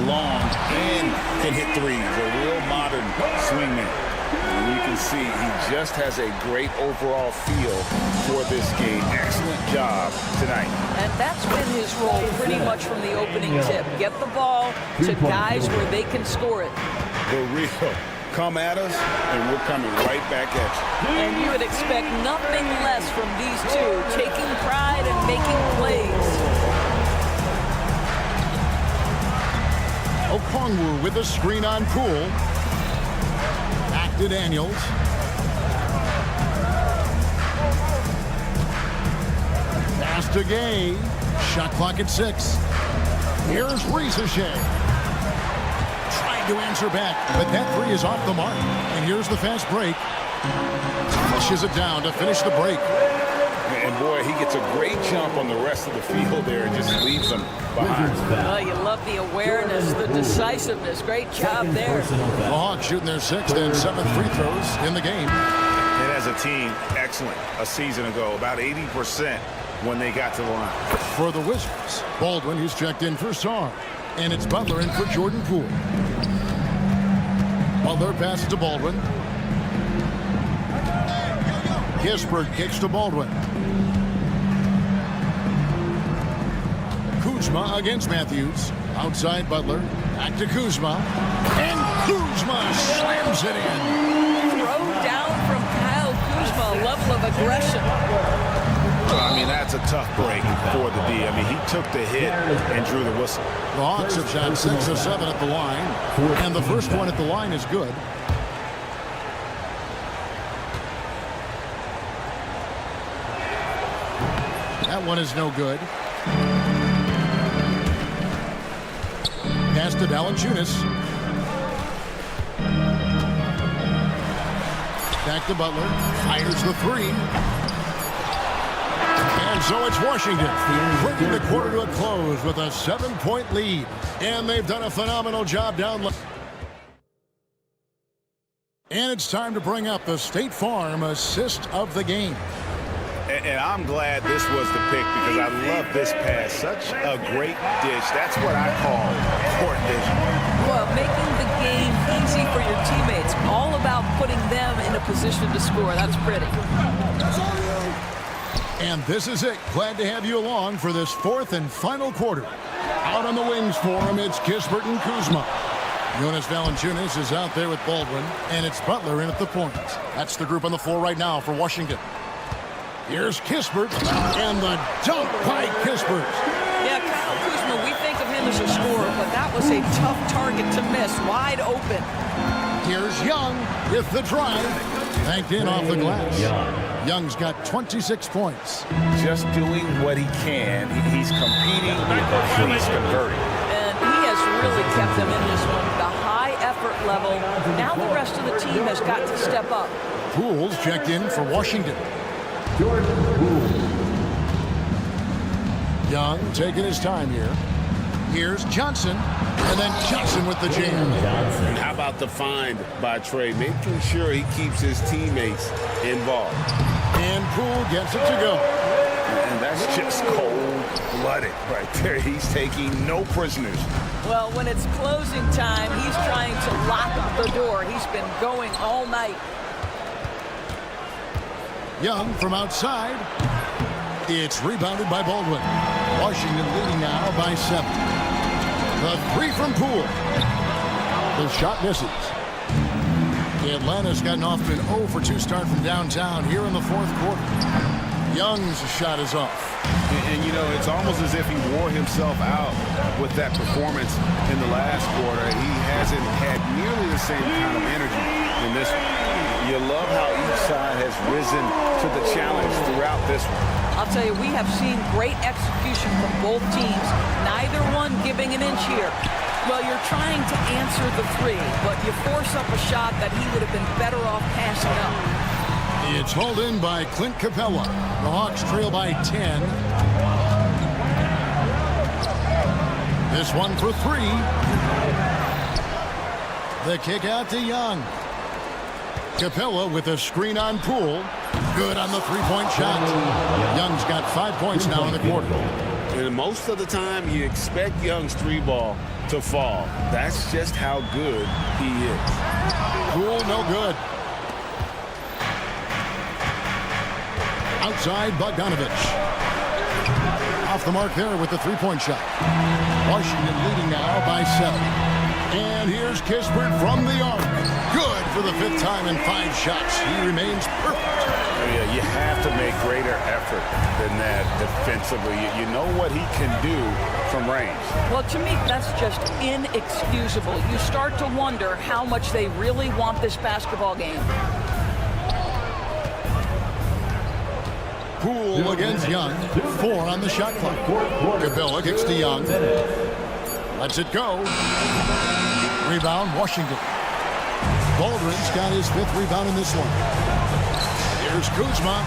long, and can hit threes. A real modern swingman. And you can see he just has a great overall feel for this game. Excellent job tonight. And that's been his role pretty much from the opening tip. Get the ball to guys where they can score it. The real come at us, and we're coming right back at you. And you would expect nothing less from these two, taking pride and making plays. Okongwu with a screen on Poole. Back to Daniels. Pass to Gay. Shot clock at 6. Here's Rizachet. To answer back, but that three is off the mark. And here's the fast break. Pushes it down to finish the break. And boy, he gets a great jump on the rest of the field there and just leaves them behind. Well, you love the awareness, the decisiveness. Great job there. The Hawks shooting their 6th and 7th free throws in the game. And as a team, excellent. A season ago, about 80% when they got to the line. For the Wizards, Baldwin, who's checked in for Sarr. And it's Butler in for Jordan Poole. Butler passes to Baldwin. Kispert kicks to Baldwin. Kuzma against Matthews. Outside Butler. Back to Kuzma. And Kuzma slams it in. Throw down from Kyle Kuzma. A level of aggression. I mean, that's a tough break for the D. I mean, he took the hit and drew the whistle. The Hawks have shot 6 of 7 at the line. And the first one at the line is good. That one is no good. Pass to Valanciunas. Back to Butler. Fires the 3. And so it's Washington bringing the quarter to a close with a 7-point lead. And they've done a phenomenal job down low. And it's time to bring up the State Farm assist of the game. And I'm glad this was the pick because I love this pass. Such a great dish. That's what I call court vision. Well, making the game easy for your teammates. All about putting them in a position to score. That's pretty. And this is it. Glad to have you along for this 4th and final quarter. Out on the wings for him, it's Kispert and Kuzma. Jonas Valanciunas is out there with Baldwin, and it's Butler in at the point. That's the group on the floor right now for Washington. Here's Kispert, and the dunk by Kispert. Yeah, Kyle Kuzma, we think of him as a scorer, but that was a tough target to miss, wide open. Here's Young with the drive. Banked in off the glass. Young's got 26 points. Just doing what he can. He's competing, he's converting. And he has really kept them in this one. The high effort level. Now the rest of the team has got to step up. Poole's checked in for Washington. Young taking his time here. Here's Johnson. And then Johnson with the jam. And how about the find by Trey? Making sure he keeps his teammates involved. And Poole gets it to go. And that's just cold-blooded right there. He's taking no prisoners. Well, when it's closing time, he's trying to lock up the door. He's been going all night. Young from outside. It's rebounded by Baldwin. Washington leading now by 7. The 3 from Poole. The shot misses. Atlanta's gotten off to an 0 for 2 start from downtown here in the 4th quarter. Young's shot is off. And you know, it's almost as if he wore himself out with that performance in the last quarter. He hasn't had nearly the same kind of energy in this one. You love how each side has risen to the challenge throughout this one. I'll tell you, we have seen great execution from both teams, neither one giving an inch here. Well, you're trying to answer the three, but you force up a shot that he would have been better off passing up. It's hauled in by Clint Capella. The Hawks trail by 10. This one for three. The kick out to Young. Capella with a screen on Poole. Good on the three-point shot. Young's got 5 points now in the quarter. And most of the time, you expect Young's three ball to fall. That's just how good he is. Poole, no good. Outside, Bogdanovich. Off the mark there with the three-point shot. Washington leading now by 7. And here's Kispert from the arc. Good for the 5th time in 5 shots. He remains perfect. Yeah, you have to make greater effort than that defensively. You know what he can do from range. Well, to me, that's just inexcusable. You start to wonder how much they really want this basketball game. Poole against Young. 4 on the shot clock. Capella kicks to Young. Lets it go. Rebound, Washington. Baldwin's got his 5th rebound in this one. Here's Kuzma.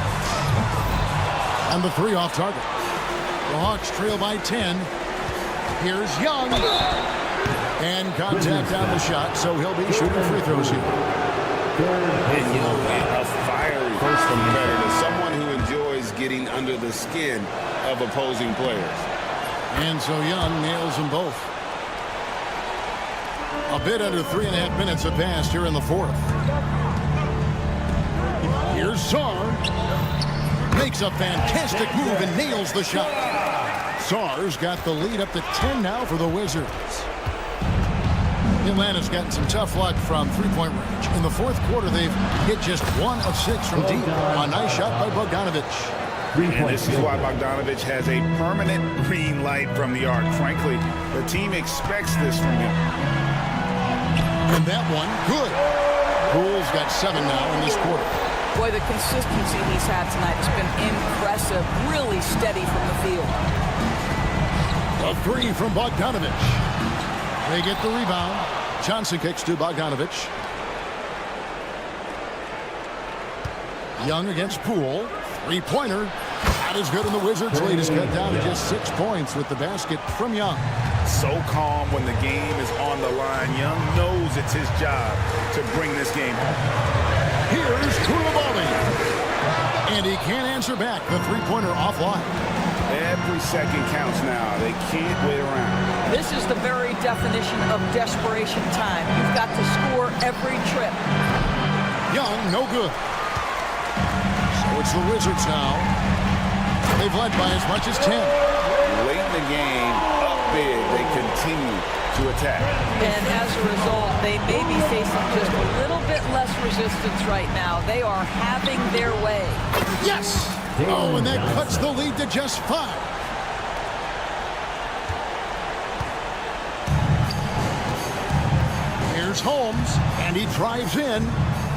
And the 3 off target. The Hawks trail by 10. Here's Young. And contact on the shot, so he'll be shooting free throws here. And Young, a fiery competitor, someone who enjoys getting under the skin of opposing players. And so Young nails them both. A bit under 3.5 minutes have passed here in the 4th. Here's Sarr. Makes a fantastic move and nails the shot. Sarr's got the lead up to 10 now for the Wizards. Atlanta's gotten some tough luck from three-point range. In the 4th quarter, they've hit just 1 of 6 from deep. A nice shot by Bogdanovich. And this is why Bogdanovich has a permanent green light from the arc. Frankly, the team expects this from him. And that one, good. Poole's got 7 now in this quarter. Boy, the consistency he's had tonight has been impressive. Really steady from the field. A 3 from Bogdanovich. They get the rebound. Johnson kicks to Bogdanovich. Young against Poole. Three-pointer. Not as good, and the Wizards' lead is cut down to just 6 points with the basket from Young. So calm when the game is on the line. Young knows it's his job to bring this game home. Here's Koulibaly. And he can't answer back. The three-pointer offline. Every second counts now. They can't wait around. This is the very definition of desperation time. You've got to score every trip. Young, no good. So it's the Wizards now. They've led by as much as 10. Late in the game, up big, they continue to attack. And as a result, they may be facing just a little bit less resistance right now. They are having their way. Yes! Oh, and that cuts the lead to just 5. Here's Holmes, and he drives in.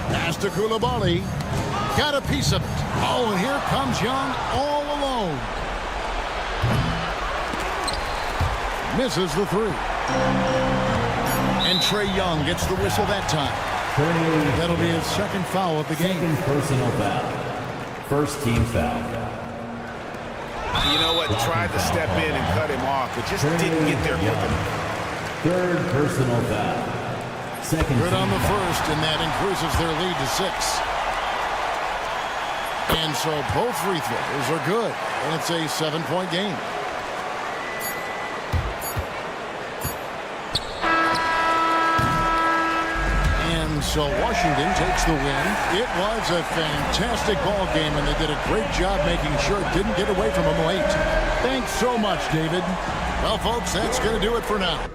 Pass to Koulibaly. Got a piece of it. Oh, and here comes Young all alone. Misses the 3. And Trae Young gets the whistle that time. That'll be his 2nd foul of the game. Second personal foul. First team foul. You know what? Tried to step in and cut him off, but just didn't get there quick enough. 3rd personal foul. Second Good on the foul. first, and that increases their lead to 6. And so both free throws are good, and it's a 7-point game. And so Washington takes the win. It was a fantastic ball game, and they did a great job making sure it didn't get away from them late. Thanks so much, David. Well, folks, that's going to do it for now.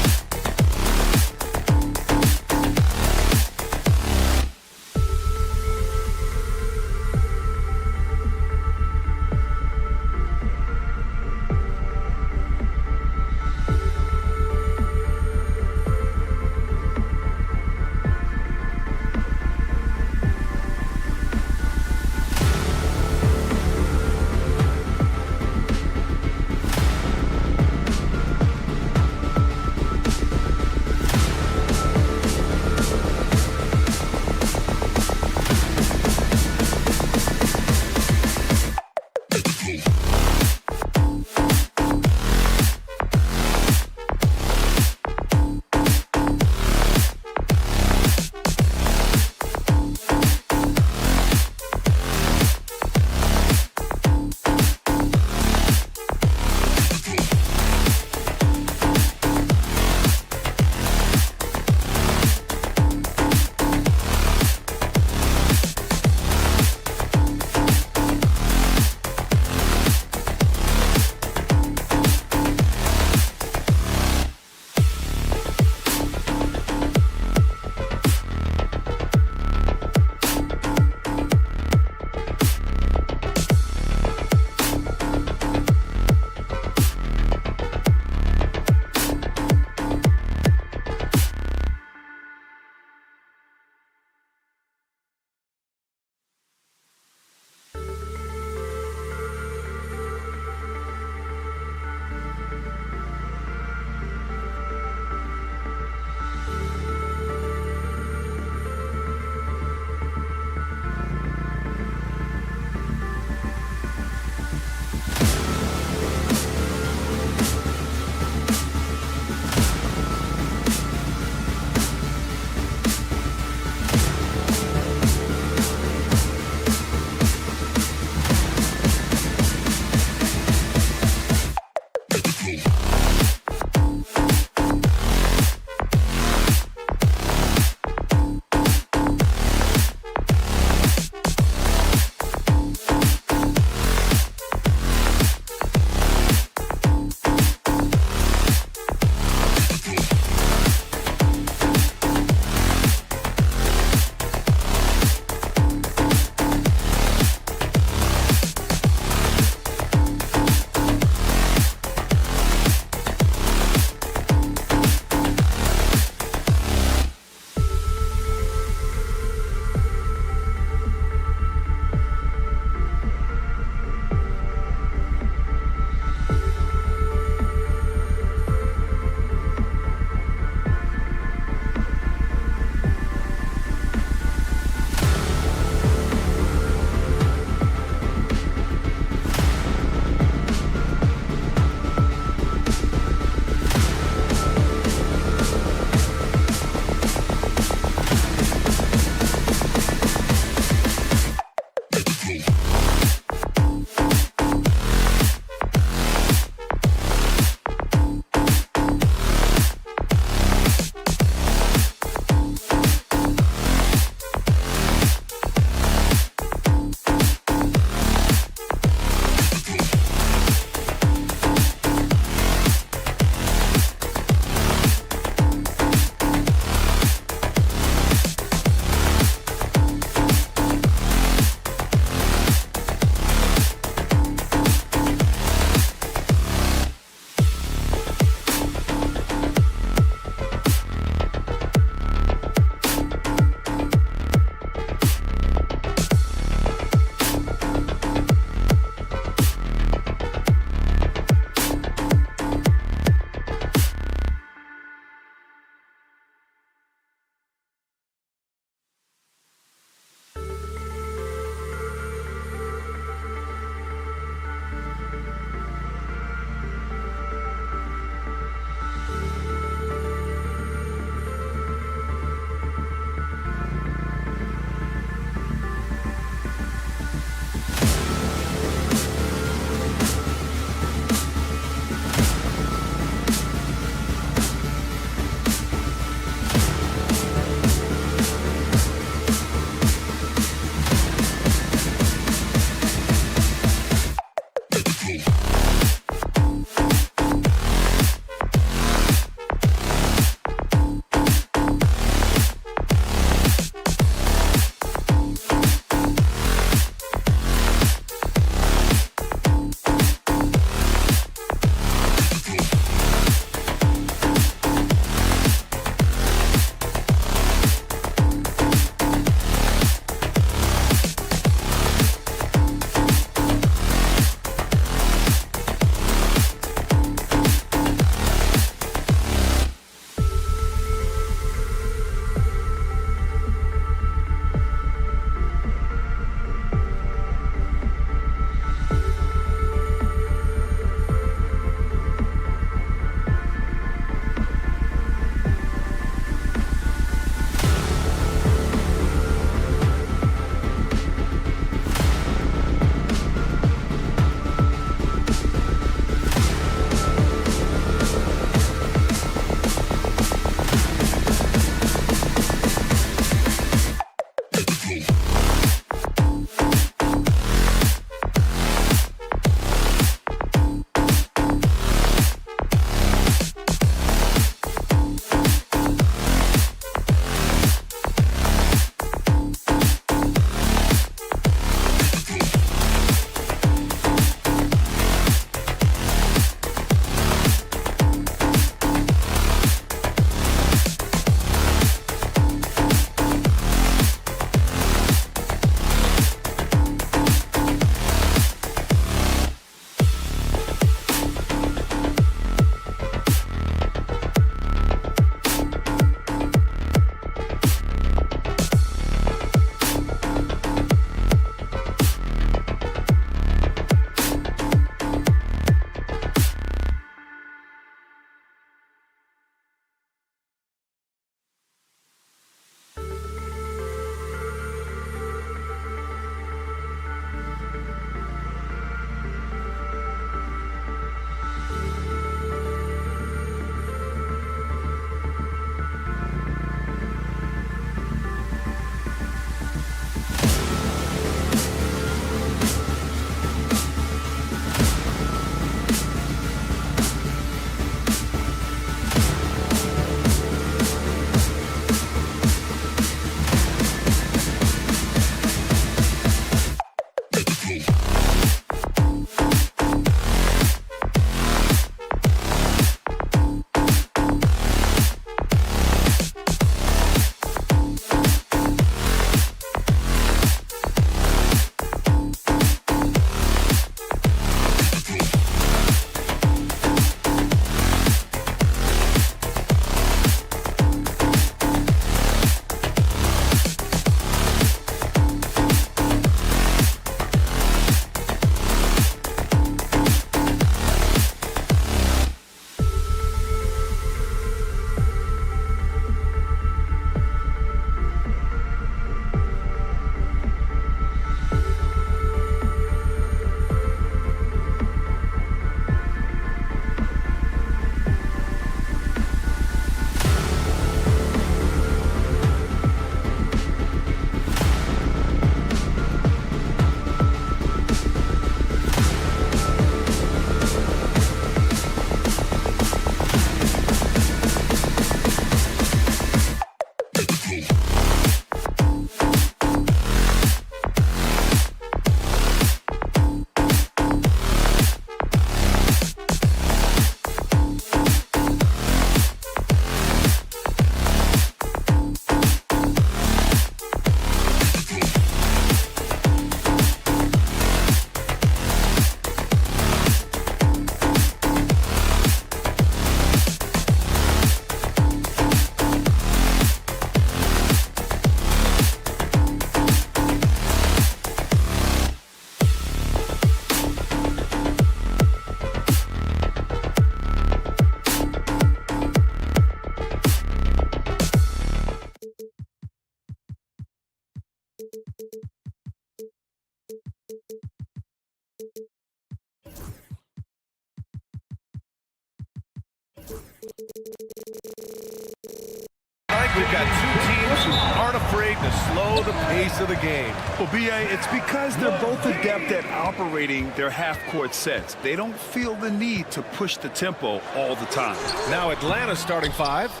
We've got two teams who aren't afraid to slow the pace of the game. Well, B.A., it's because they're both adept at operating their half-court sets. They don't feel the need to push the tempo all the time. Now Atlanta's starting five.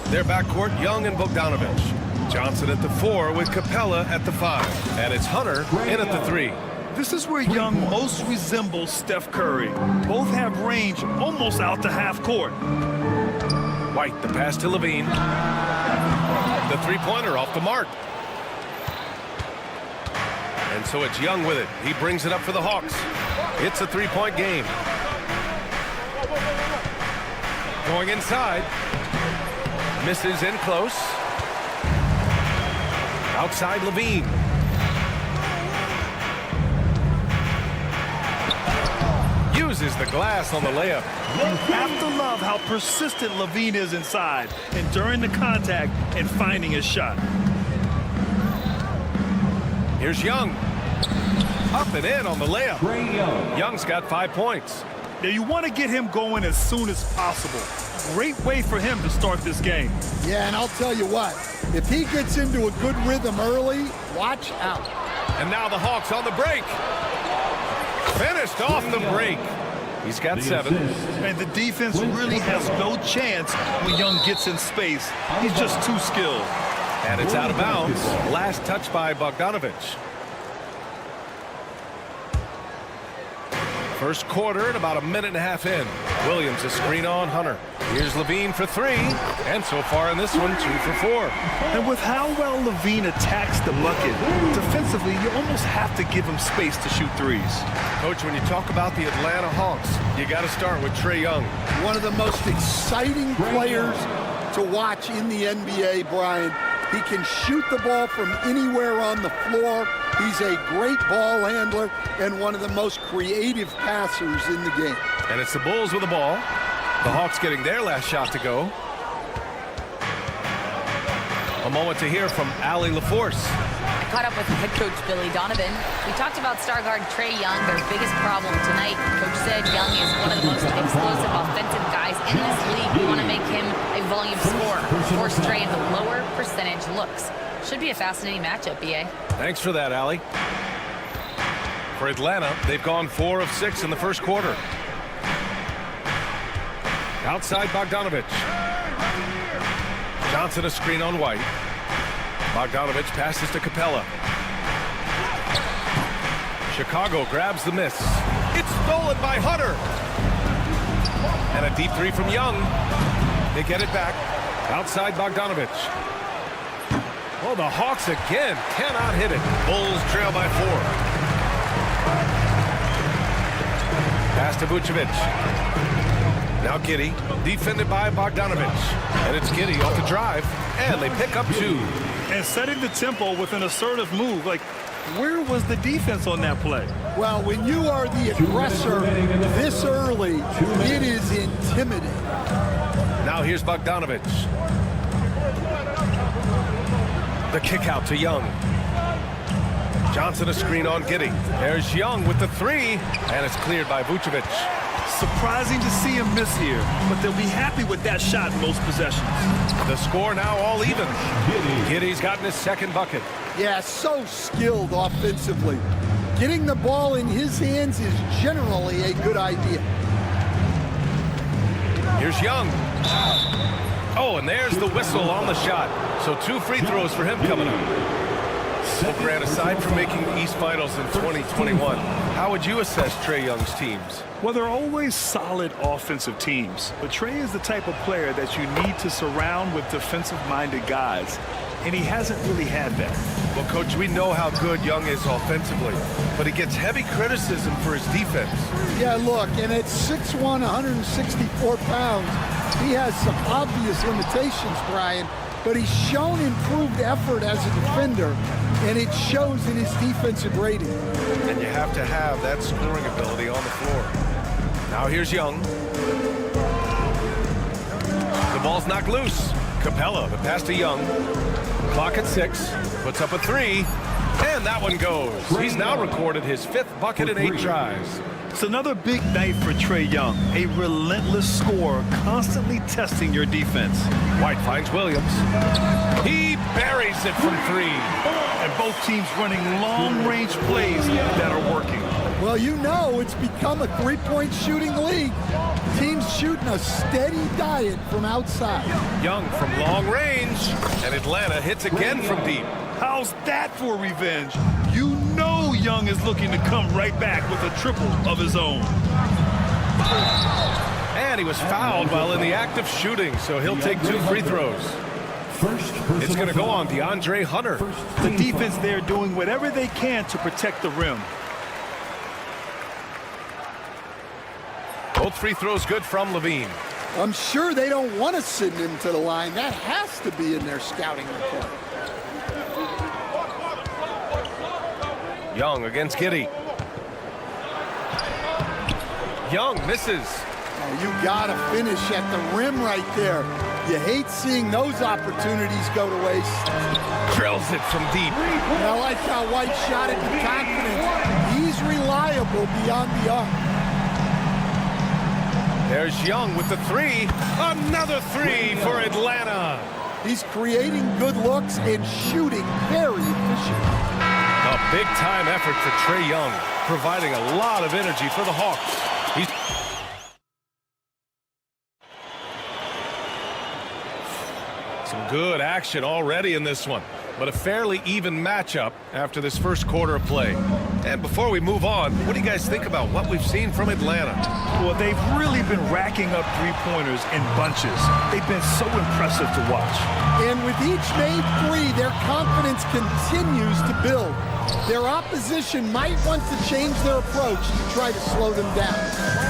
Their backcourt, Young and Bogdanovich. Johnson at the 4 with Capella at the 5. And it's Hunter in at the 3. This is where Young most resembles Steph Curry. Both have range almost out to half court. White, the pass to Levine. The three-pointer off the mark. And so it's Young with it. He brings it up for the Hawks. It's a three-point game. Going inside. Misses in close. Outside Levine. Uses the glass on the layup. You have to love how persistent Levine is inside, enduring the contact and finding his shot. Here's Young. Up and in on the layup. Young's got 5 points. Now you want to get him going as soon as possible. Great way for him to start this game. Yeah, and I'll tell you what, if he gets into a good rhythm early, watch out. And now the Hawks on the break. Finished off the break. He's got 7. And the defense really has no chance when Young gets in space. He's just too skilled. And it's out of bounds. Last touch by Bogdanovich. First quarter and about a minute and a half in. Williams a screen on Hunter. Here's Levine for 3. And so far in this one, 2 for 4. And with how well Levine attacks the bucket, defensively, you almost have to give him space to shoot threes. Coach, when you talk about the Atlanta Hawks, you got to start with Trae Young. One of the most exciting players to watch in the NBA, Brian. He can shoot the ball from anywhere on the floor. He's a great ball handler and one of the most creative passers in the game. And it's the Bulls with the ball. The Hawks getting their last shot to go. A moment to hear from Allie LaForce. I caught up with head coach Billy Donovan. We talked about star guard Trae Young, their biggest problem tonight. Coach said Young is one of the most explosive offensive guys in this league. We want to make him a volume scorer. Force Trae into lower percentage looks. Should be a fascinating matchup, B.A. Thanks for that, Allie. For Atlanta, they've gone 4 of 6 in the first quarter. Outside Bogdanovich. Johnson a screen on White. Bogdanovich passes to Capella. Chicago grabs the miss. It's stolen by Hunter. And a deep 3 from Young. They get it back. Outside Bogdanovich. Oh, the Hawks again cannot hit it. Bulls trail by 4. Pass to Vucevic. Now Giddey, defended by Bogdanovich. And it's Giddey off the drive, and they pick up 2. And setting the tempo with an assertive move. Like, where was the defense on that play? Well, when you are the aggressor this early, it is intimidating. Now here's Bogdanovich. The kick out to Young. Johnson a screen on Giddey. There's Young with the 3, and it's cleared by Vucevic. Surprising to see him miss here, but they'll be happy with that shot most possessions. The score now all even. Giddey's gotten his second bucket. Yeah, so skilled offensively. Getting the ball in his hands is generally a good idea. Here's Young. Oh, and there's the whistle on the shot. So 2 free throws for him coming up. Well, Grant, aside from making the East Finals in 2021, how would you assess Trae Young's teams? Well, they're always solid offensive teams, but Trae is the type of player that you need to surround with defensive-minded guys, and he hasn't really had that. Well, Coach, we know how good Young is offensively, but he gets heavy criticism for his defense. Yeah, look, and at 6'1", 164 pounds, he has some obvious limitations, Brian, but he's shown improved effort as a defender, and it shows in his defensive rating. And you have to have that scoring ability on the floor. Now here's Young. The ball's knocked loose. Capella, the pass to Young. Clock at 6. puts up a three, and that one goes. He's now recorded his 5th bucket in 8 tries. It's another big night for Trae Young, a relentless scorer, constantly testing your defense. White finds Williams. He buries it from 3. And both teams running long-range plays that are working. Well, you know it's become a three-point shooting league. Teams shooting a steady diet from outside. Young from long range, and Atlanta hits again from deep. How's that for revenge? You know Young is looking to come right back with a triple of his own. And he was fouled while in the act of shooting, so he'll take 2 free throws. It's going to go on DeAndre Hunter. The defense there doing whatever they can to protect the rim. Both free throws good from Levine. I'm sure they don't want to send him to the line. That has to be in their scouting report. Young against Giddey. Young misses. Oh, you got to finish at the rim right there. You hate seeing those opportunities go to waste. Drills it from deep. And I like how White shot it with confidence. He's reliable beyond the arc. There's Young with the 3. Another 3 for Atlanta. He's creating good looks and shooting very efficient. A big-time effort for Trae Young, providing a lot of energy for the Hawks. Some good action already in this one, but a fairly even matchup after this first quarter of play. And before we move on, what do you guys think about what we've seen from Atlanta? Well, they've really been racking up three-pointers in bunches. They've been so impressive to watch. And with each made 3, their confidence continues to build. Their opposition might want to change their approach to try to slow them down.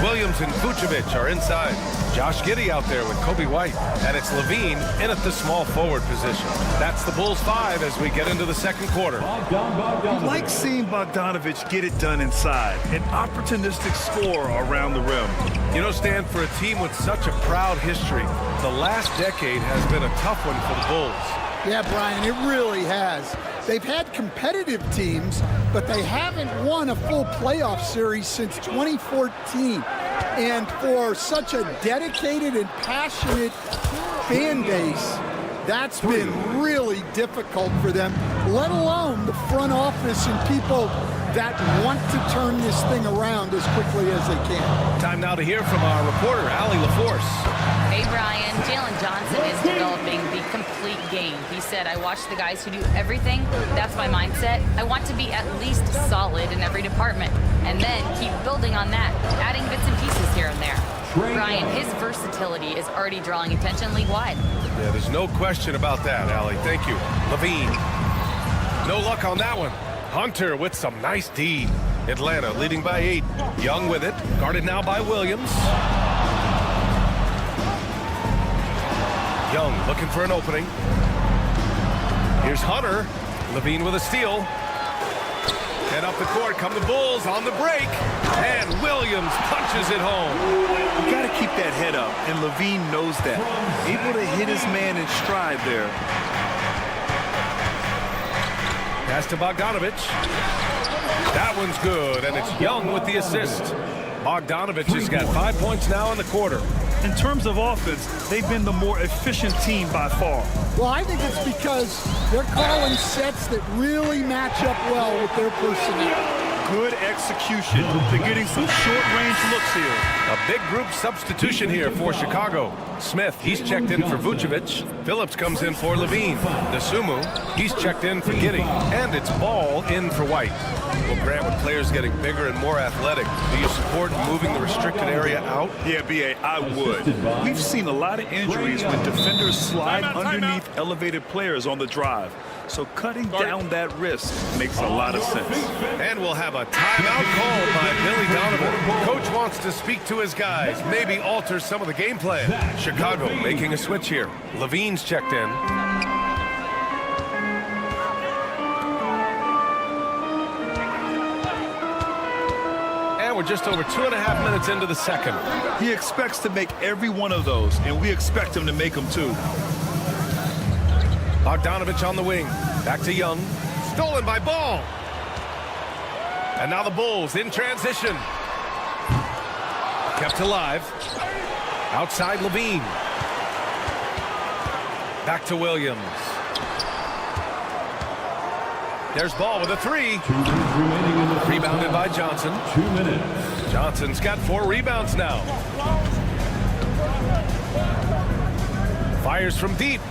Williams and Vucevic are inside. Josh Giddey out there with Kobe White. And it's Levine in at the small forward position. That's the Bulls 5 as we get into the second quarter. You like seeing Bogdanovich get it done inside. An opportunistic scorer around the rim. You know, Stan, for a team with such a proud history, the last decade has been a tough one for the Bulls. Yeah, Brian, it really has. They've had competitive teams, but they haven't won a full playoff series since 2014. And for such a dedicated and passionate fan base, that's been really difficult for them, let alone the front office and people that want to turn this thing around as quickly as they can. Time now to hear from our reporter, Allie LaForce. Hey, Brian. Jalen Johnson is developing the complete game. He said, I watch the guys who do everything. That's my mindset. I want to be at least solid in every department and then keep building on that, adding bits and pieces here and there. Brian, his versatility is already drawing attention league-wide. Yeah, there's no question about that, Allie. Thank you. Levine. No luck on that one. Hunter with some nice D. Atlanta leading by 8. Young with it. Guarded now by Williams. Young looking for an opening. Here's Hunter. Levine with a steal. And up the court come the Bulls on the break. And Williams punches it home. You got to keep that head up, and Levine knows that. Able to hit his man in stride there. Pass to Bogdanovich. That one's good, and it's Young with the assist. Bogdanovich has got 5 points now in the quarter. In terms of offense, they've been the more efficient team by far. Well, I think it's because they're calling sets that really match up well with their personnel. Good execution. They're getting some short-range looks here. A big group substitution here for Chicago. Smith, he's checked in for Vucevic. Phillips comes in for Levine. Desumu, he's checked in for Giddey. And it's Ball in for White. Well, Grant, with players getting bigger and more athletic, do you support moving the restricted area out? Yeah, B.A., I would. We've seen a lot of injuries when defenders slide underneath elevated players on the drive. So cutting down that risk makes a lot of sense. And we'll have a timeout called by Billy Donovan. Coach wants to speak to his guys, maybe alter some of the game plan. Chicago making a switch here. Levine's checked in. And we're just over 2.5 minutes into the second. He expects to make every one of those, and we expect him to make them too. Bogdanovich on the wing. Back to Young. Stolen by Ball. And now the Bulls in transition. Kept alive. Outside Levine. Back to Williams. There's Ball with a three. Rebounded by Johnson. 2 minutes. Johnson's got 4 rebounds now. Fires from deep.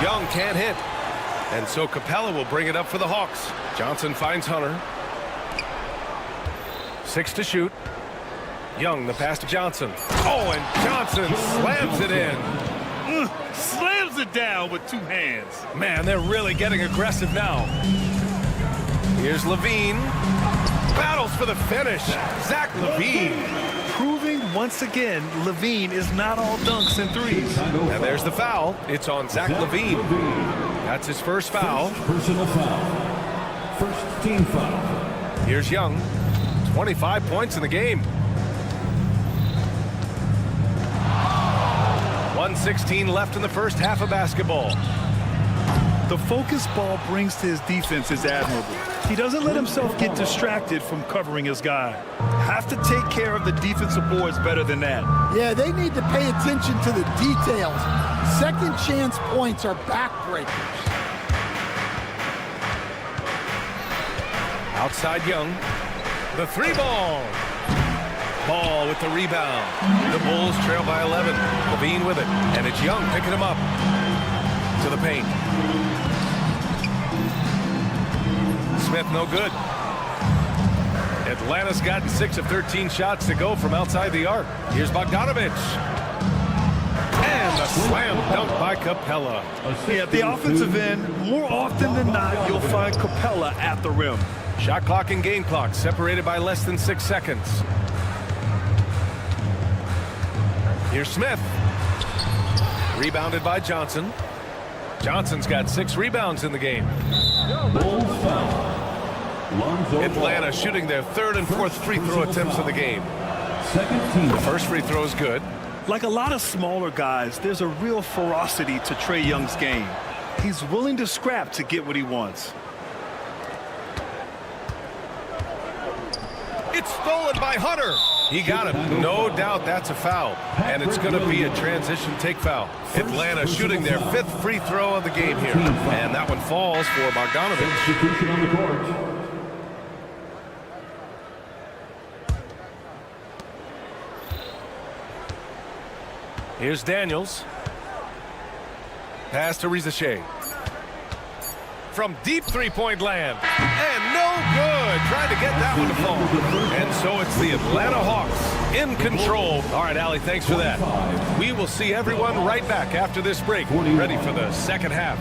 Young can't hit. And so Capella will bring it up for the Hawks. Johnson finds Hunter. 6 to shoot. Young, the pass to Johnson. Oh, and Johnson slams it in. Slams it down with 2 hands. Man, they're really getting aggressive now. Here's Levine. Battles for the finish. Zach Levine. Proving once again, Levine is not all dunks and threes. And there's the foul. It's on Zach Levine. That's his first foul. Personal foul. First team foul. Here's Young. 25 points in the game. 1:16 left in the first half of basketball. The focus Ball brings to his defense is admirable. He doesn't let himself get distracted from covering his guy. Have to take care of the defensive boards better than that. Yeah, they need to pay attention to the details. Second chance points are backbreakers. Outside Young. The 3-ball. Ball with the rebound. The Bulls trail by 11. Levine with it. And it's Young picking him up. To the paint. Smith no good. Atlanta's gotten 6 of 13 shots to go from outside the arc. Here's Bogdanovich. And a slam dunk by Capella. Yeah, at the offensive end, more often than not, you'll find Capella at the rim. Shot clock and game clock separated by less than 6 seconds. Here's Smith. Rebounded by Johnson. Johnson's got 6 rebounds in the game. Bulls foul. Lonzo Atlanta Ball. shooting their 3rd and 4th free throw attempts of the game. Second team. The first free throw is good. Like a lot of smaller guys, there's a real ferocity to Trae Young's game. He's willing to scrap to get what he wants. It's stolen by Hunter. He got him. No doubt that's a foul. And it's going to be a transition take foul. Atlanta shooting their 5th free throw of the game here. And that one falls for Bogdanovich. Substitution on the court. Here's Daniels. Pass to Rizachet. From deep 3-point land. And no good. Trying to get that one to fall. And so it's the Atlanta Hawks in control. All right, Allie, thanks for that. We will see everyone right back after this break. Ready for the second half.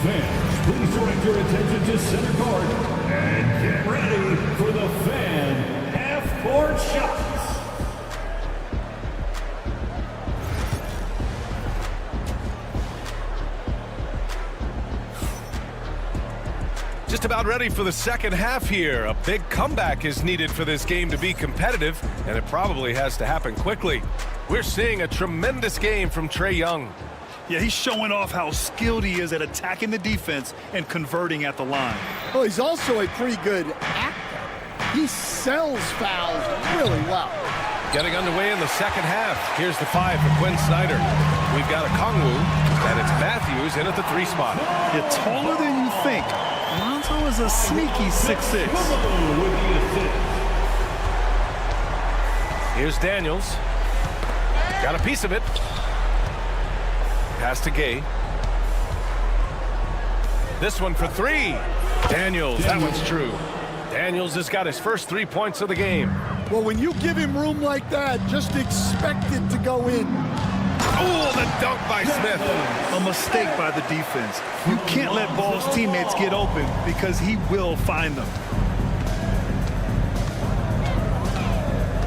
Fans, please direct your attention to center court and get ready for the fan half-court shots. Just about ready for the second half here. A big comeback is needed for this game to be competitive, and it probably has to happen quickly. We're seeing a tremendous game from Trae Young. Yeah, he's showing off how skilled he is at attacking the defense and converting at the line. Well, he's also a pretty good actor. He sells fouls really well. Getting underway in the second half. Here's the 5 for Quinn Snyder. We've got a Kongwu, and it's Matthews in at the 3 spot. You're taller than you think. Lonzo is a sneaky 6'6". Here's Daniels. Got a piece of it. Pass to Gay. This one for 3. Daniels, that one's true. Daniels has got his first 3 points of the game. Well, when you give him room like that, just expect it to go in. Oh, the dunk by Smith. A mistake by the defense. You can't let Ball's teammates get open because he will find them.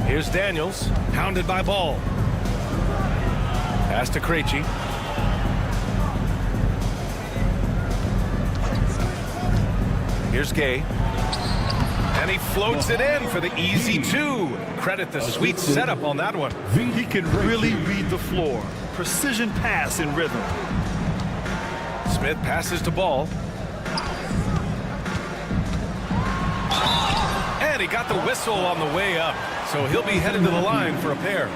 Here's Daniels, hounded by Ball. Pass to Krejci. Here's Gay. And he floats it in for the easy 2. Credit the sweet setup on that one. He can really read the floor. Precision pass in rhythm. Smith passes to Ball. And he got the whistle on the way up. So he'll be headed to the line for a pair.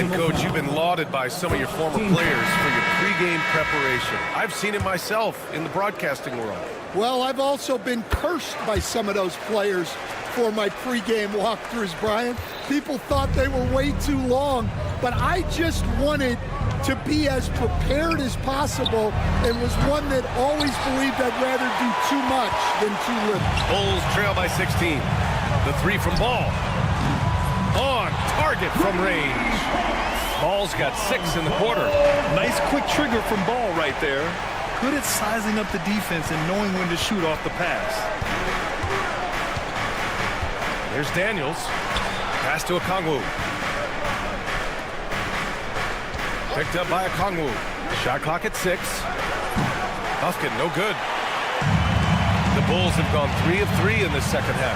And Coach, you've been lauded by some of your former players for your pregame preparation. I've seen it myself in the broadcasting world. Well, I've also been cursed by some of those players for my pregame walkthroughs, Brian. People thought they were way too long, but I just wanted to be as prepared as possible and was one that always believed I'd rather do too much than too little. Bulls trail by 16. The three from Ball. On target from range. Ball's got 6 in the quarter. Nice quick trigger from Ball right there. Good at sizing up the defense and knowing when to shoot off the pass. Here's Daniels. Pass to Okongwu. Picked up by Okongwu. Shot clock at 6. Buffkin, no good. The Bulls have gone 3 of 3 in the second half.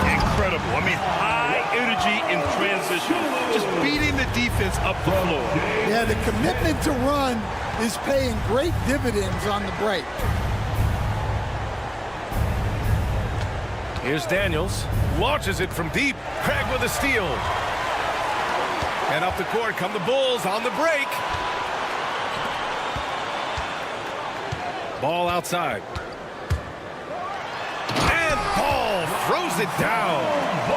Incredible. I mean, high energy in transition. Just beating the defense up the floor. Yeah, the commitment to run is paying great dividends on the break. Here's Daniels. Launches it from deep. Craig with a steal. And up the court come the Bulls on the break. Ball outside. And Ball throws it down.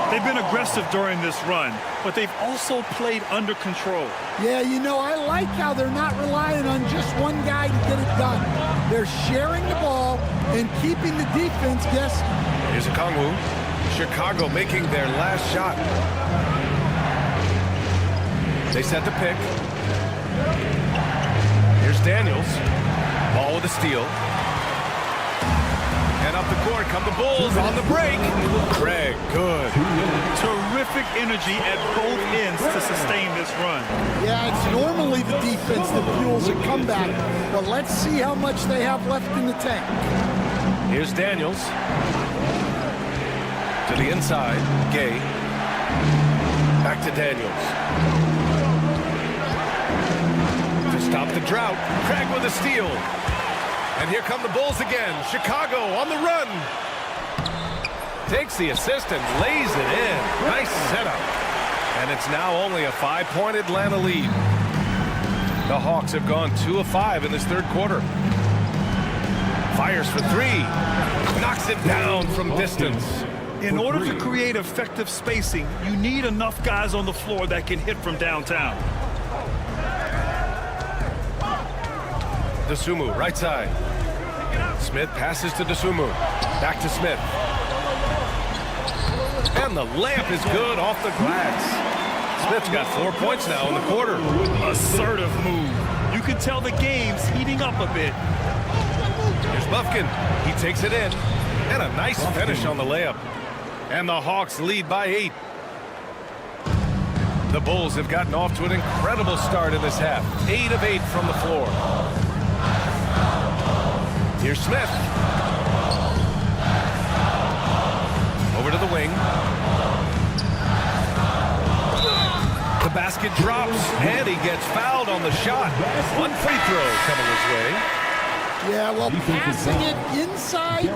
They've been aggressive during this run, but they've also played under control. Yeah, you know, I like how they're not relying on just one guy to get it done. They're sharing the ball and keeping the defense guessing. Here's Okongwu. Chicago making their last shot. They set the pick. Here's Daniels. Ball with a steal. And up the court come the Bulls on the break. Craig, good. Terrific energy at both ends to sustain this run. Yeah, it's normally the defense that fuels a comeback, but let's see how much they have left in the tank. Here's Daniels. To the inside, Gay. Back to Daniels. To stop the drought, Craig with a steal. And here come the Bulls again. Chicago on the run. Takes the assist and lays it in. Nice setup. And it's now only a 5-point Atlanta lead. The Hawks have gone 2 of 5 in this third quarter. Fires for 3. Knocks it down from distance. In order to create effective spacing, you need enough guys on the floor that can hit from downtown. Dosunmu, right side. Smith passes to Dosunmu. Back to Smith. And the layup is good off the glass. Smith's got 4 points now in the quarter. Assertive move. You can tell the game's heating up a bit. Here's Buffkin. He takes it in. And a nice finish on the layup. And the Hawks lead by 8. The Bulls have gotten off to an incredible start in this half. 8 of 8 from the floor. Here's Smith. Over to the wing. The basket drops, and he gets fouled on the shot. 1 free throw coming his way. Yeah, well, passing it inside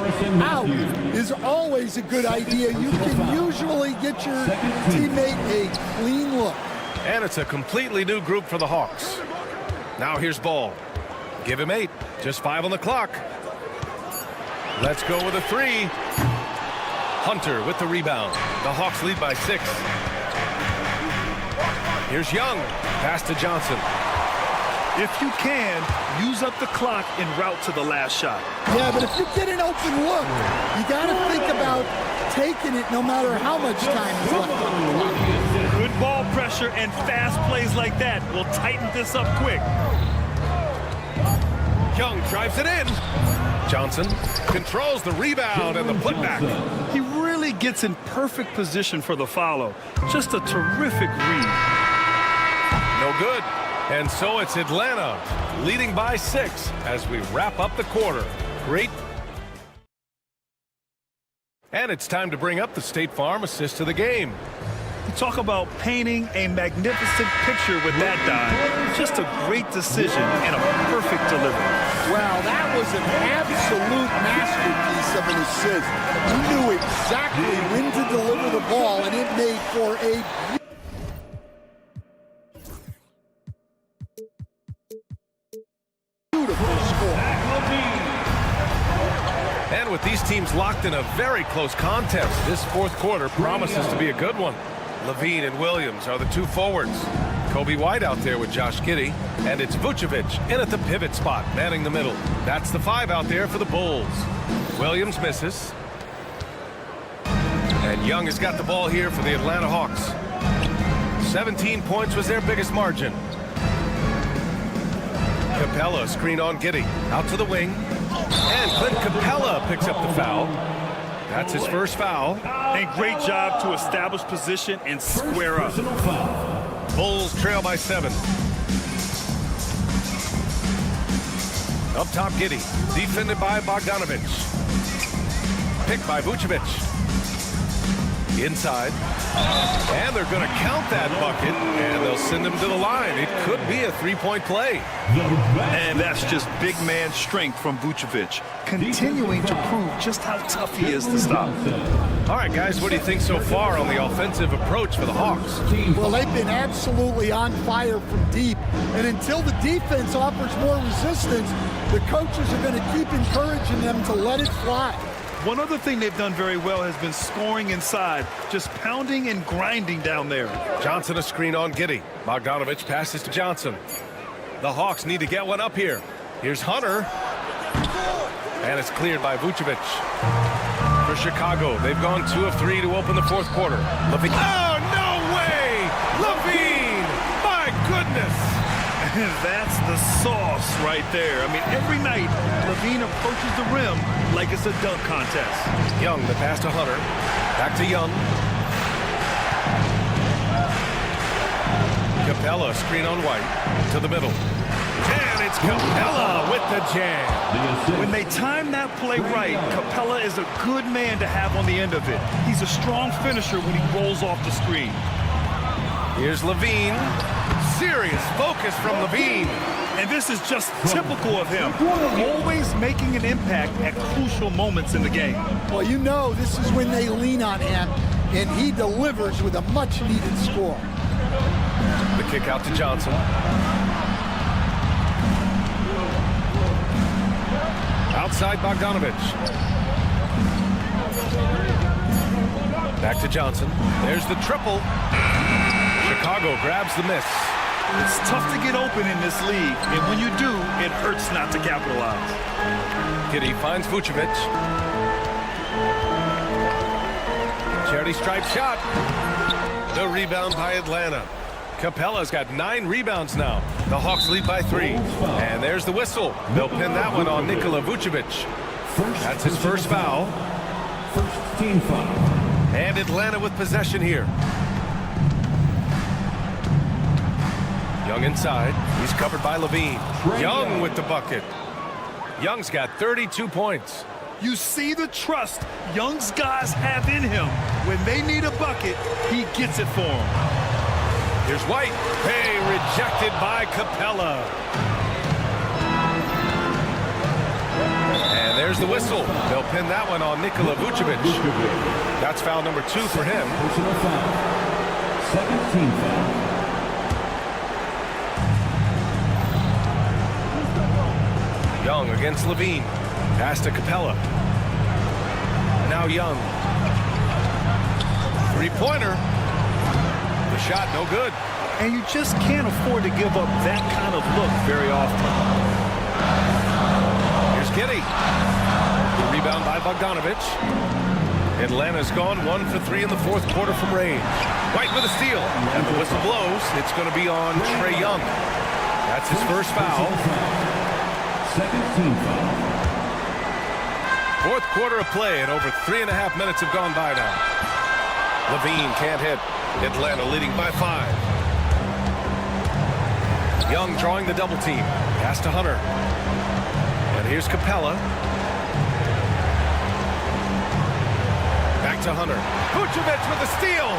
out is always a good idea. You can usually get your teammate a clean look. And it's a completely new group for the Hawks. Now here's Ball. Give him 8. Just 5 on the clock. Let's go with a 3. Hunter with the rebound. The Hawks lead by 6. Here's Young. Pass to Johnson. If you can, use up the clock en route to the last shot. Yeah, but if you get an open look, you got to think about taking it no matter how much time is left on the clock. Good ball pressure and fast plays like that will tighten this up quick. Young drives it in. Johnson controls the rebound and the putback. He really gets in perfect position for the follow. Just a terrific read. No good. And so it's Atlanta leading by 6 as we wrap up the quarter. Great. And it's time to bring up the State Farm assist to the game. Talk about painting a magnificent picture with that dive. Just a great decision and a perfect delivery. Wow, that was an absolute masterpiece of an assist. He knew exactly when to deliver the ball, and it made for a beautiful score. And with these teams locked in a very close contest, this fourth quarter promises to be a good one. Levine and Williams are the two forwards. Kobe White out there with Josh Giddey, and it's Vucevic in at the pivot spot, manning the middle. That's the 5 out there for the Bulls. Williams misses. And Young has got the ball here for the Atlanta Hawks. 17 points was their biggest margin. Capella screen on Giddey, out to the wing. And Clint Capella picks up the foul. That's his first foul. And great job to establish position and square up. Bulls trail by 7. Up top, Giddey. Defended by Bogdanovic. Picked by Vucevic. Inside. And they're going to count that bucket, and they'll send him to the line. It could be a three-point play. And that's just big man strength from Vucevic, continuing to prove just how tough he is to stop. All right, guys, what do you think so far on the offensive approach for the Hawks? Well, they've been absolutely on fire from deep. And until the defense offers more resistance, the coaches are going to keep encouraging them to let it fly. One other thing they've done very well has been scoring inside, just pounding and grinding down there. Johnson a screen on Giddey. Bogdanovic passes to Johnson. The Hawks need to get one up here. Here's Hunter. And it's cleared by Vucevic. For Chicago, they've gone 2 of 3 to open the fourth quarter. Levine. Oh, no way! Levine! My goodness! And that's the sauce right there. I mean, every night, Levine approaches the rim like it's a dunk contest. Young, the pass to Hunter. Back to Young. Capella, screen on White. To the middle. And it's Capella with the jam. When they time that play right, Capella is a good man to have on the end of it. He's a strong finisher when he rolls off the screen. Here's Levine. Serious focus from Levine. And this is just typical of him. Always making an impact at crucial moments in the game. Well, you know this is when they lean on him, and he delivers with a much-needed score. The kick out to Johnson. Outside Bogdanovic. Back to Johnson. There's the triple. Chicago grabs the miss. It's tough to get open in this league, and when you do, it hurts not to capitalize. Giddey finds Vucevic. Charity stripe shot. The rebound by Atlanta. Capella's got 9 rebounds now. The Hawks lead by 3. And there's the whistle. They'll pin that one on Nikola Vucevic. That's his first foul. First team foul. And Atlanta with possession here. Young inside. He's covered by Levine. Young with the bucket. Young's got 32 points. You see the trust Young's guys have in him. When they need a bucket, he gets it for them. Here's White. Hey, rejected by Capella. And there's the whistle. They'll pin that one on Nikola Vucevic. That's foul number 2 for him. Personal foul. Second team foul. Young against Levine. Pass to Capella. Now Young. Three-pointer. The shot no good. And you just can't afford to give up that kind of look very often. Here's Giddey. The rebound by Bogdanovic. Atlanta's gone 1 for 3 in the fourth quarter from range. White with a steal. And the whistle blows. It's going to be on Trae Young. That's his first foul. Second team foul. Fourth quarter of play, and over 3.5 minutes have gone by now. Levine can't hit. Atlanta leading by 5. Young drawing the double team. Pass to Hunter. And here's Capella. Back to Hunter. Vucevic with a steal.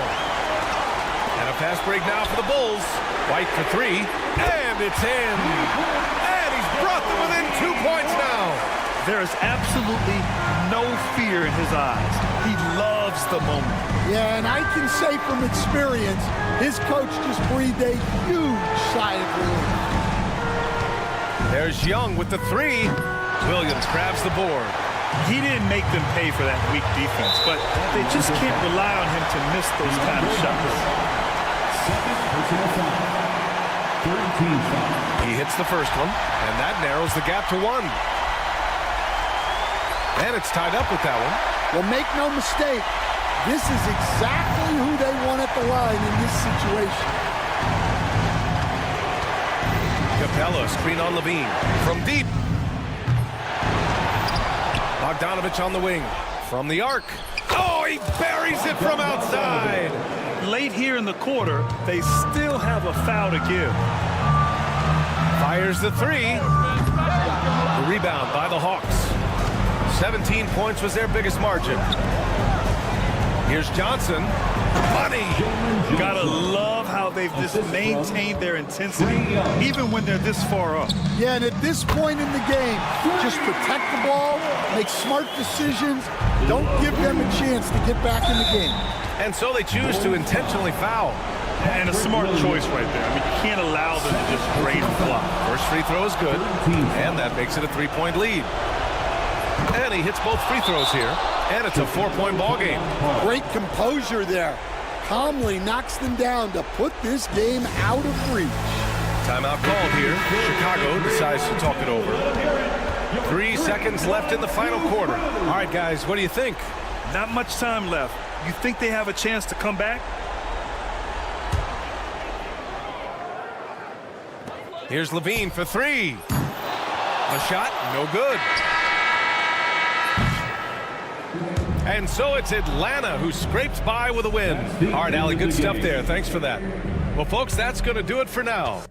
And a fast break now for the Bulls. White for 3. And it's in. And he's brought them within 2 points now. There is absolutely no fear in his eyes. He loves the moment. Yeah, and I can say from experience, his coach just breathed a huge sigh of relief. There's Young with the three. Williams grabs the board. He didn't make them pay for that weak defense, but they just can't rely on him to miss those kind of shots. Second personal foul. Third team foul. He hits the first one, and that narrows the gap to 1. And it's tied up with that one. Well, make no mistake, this is exactly who they want at the line in this situation. Capella, screen on Levine. From deep. Bogdanovich on the wing. From the arc. Oh, he buries it from outside. Late here in the quarter, they still have a foul to give. Fires the three. The rebound by the Hawks. 17 points was their biggest margin. Here's Johnson. Money. Gotta love how they've just maintained their intensity, even when they're this far up. Yeah, and at this point in the game, just protect the ball, make smart decisions, don't give them a chance to get back in the game. And so they choose to intentionally foul. And a smart choice right there. I mean, you can't allow them to just grade and flop. First free throw is good, and that makes it a 3-point lead. And he hits both free throws here, and it's a 4-point ball game. Great composure there. Calmly knocks them down to put this game out of reach. Timeout called here. Chicago decides to talk it over. 3 seconds left in the final quarter. All right, guys, what do you think? Not much time left. You think they have a chance to come back? Here's Levine for three. A shot, no good. And so it's Atlanta who scrapes by with a win. All right, Allie, good stuff there. Thanks for that. Well, folks, that's going to do it for now.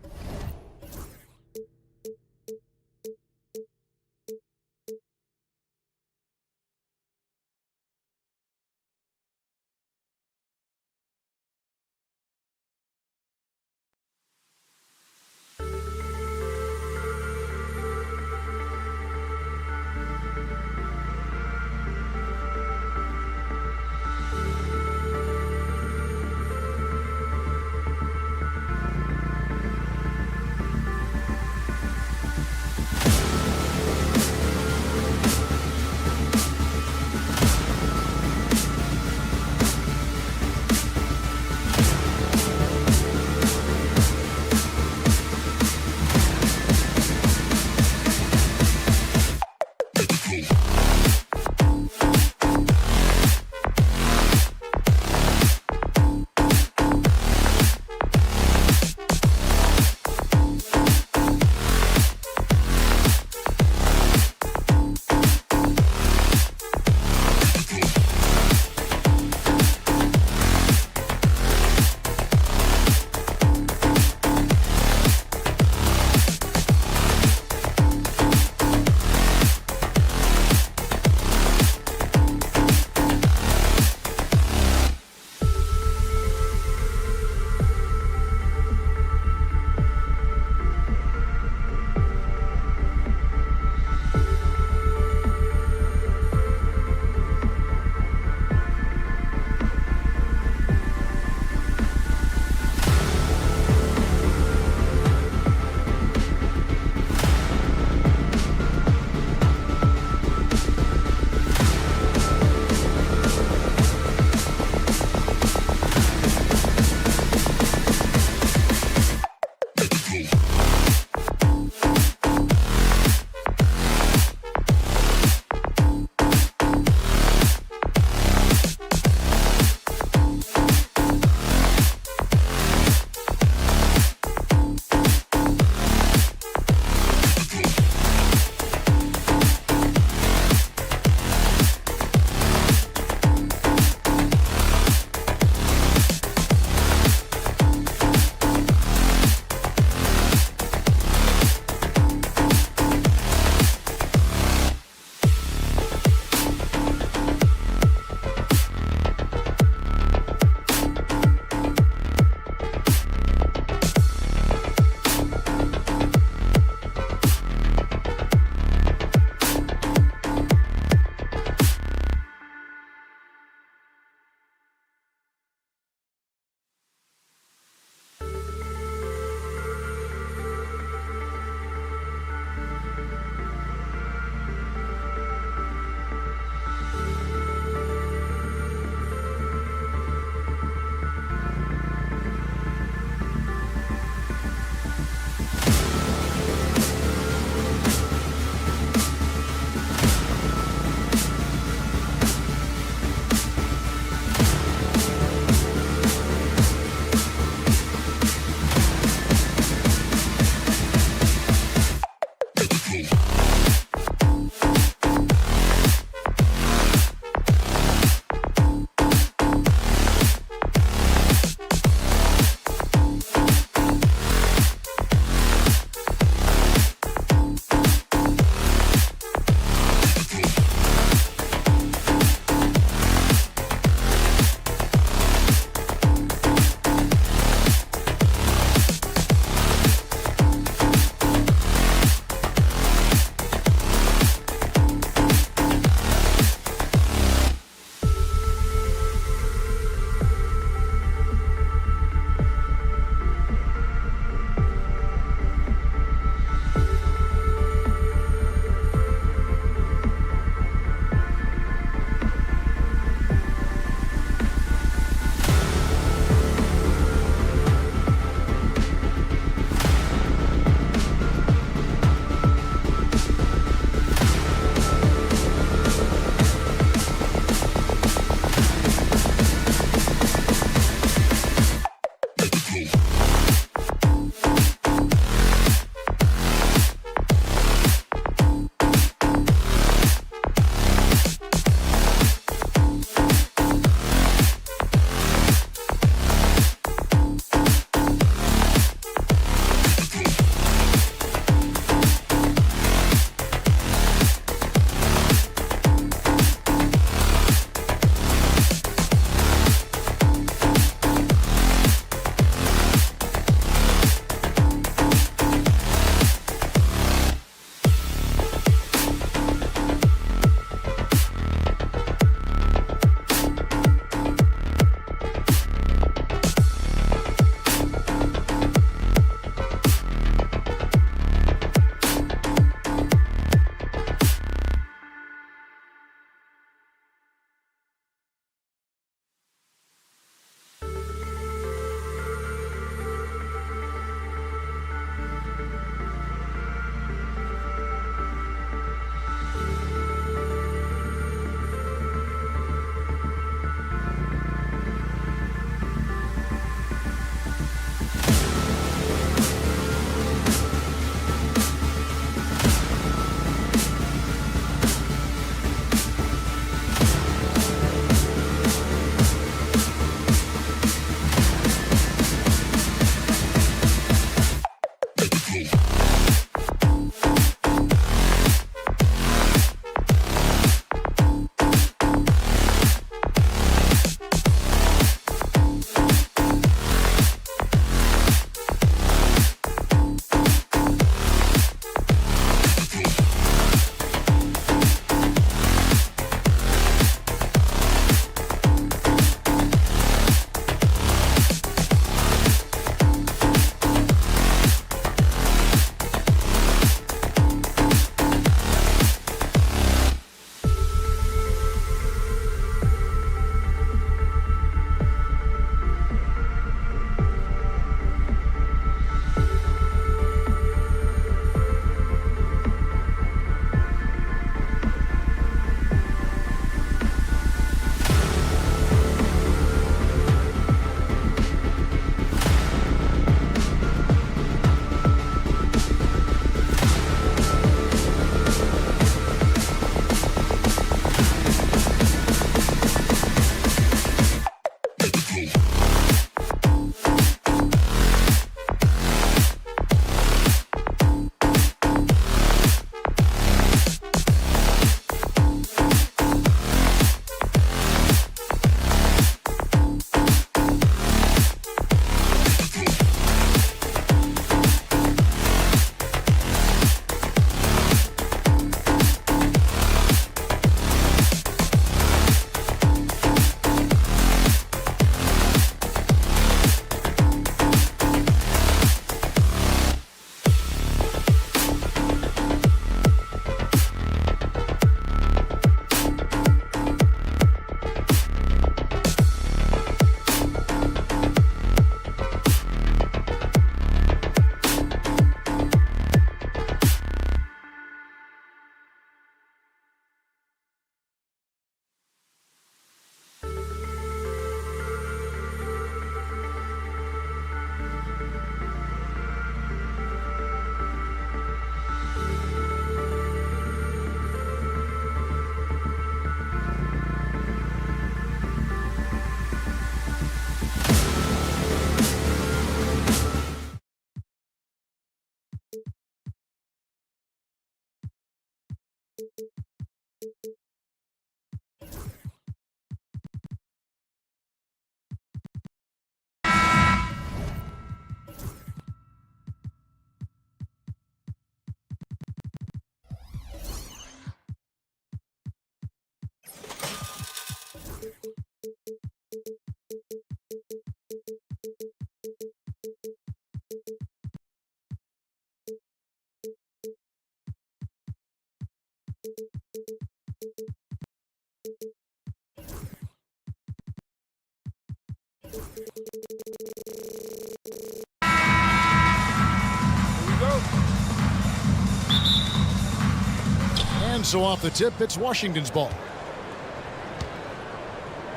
So off the tip, it's Washington's ball.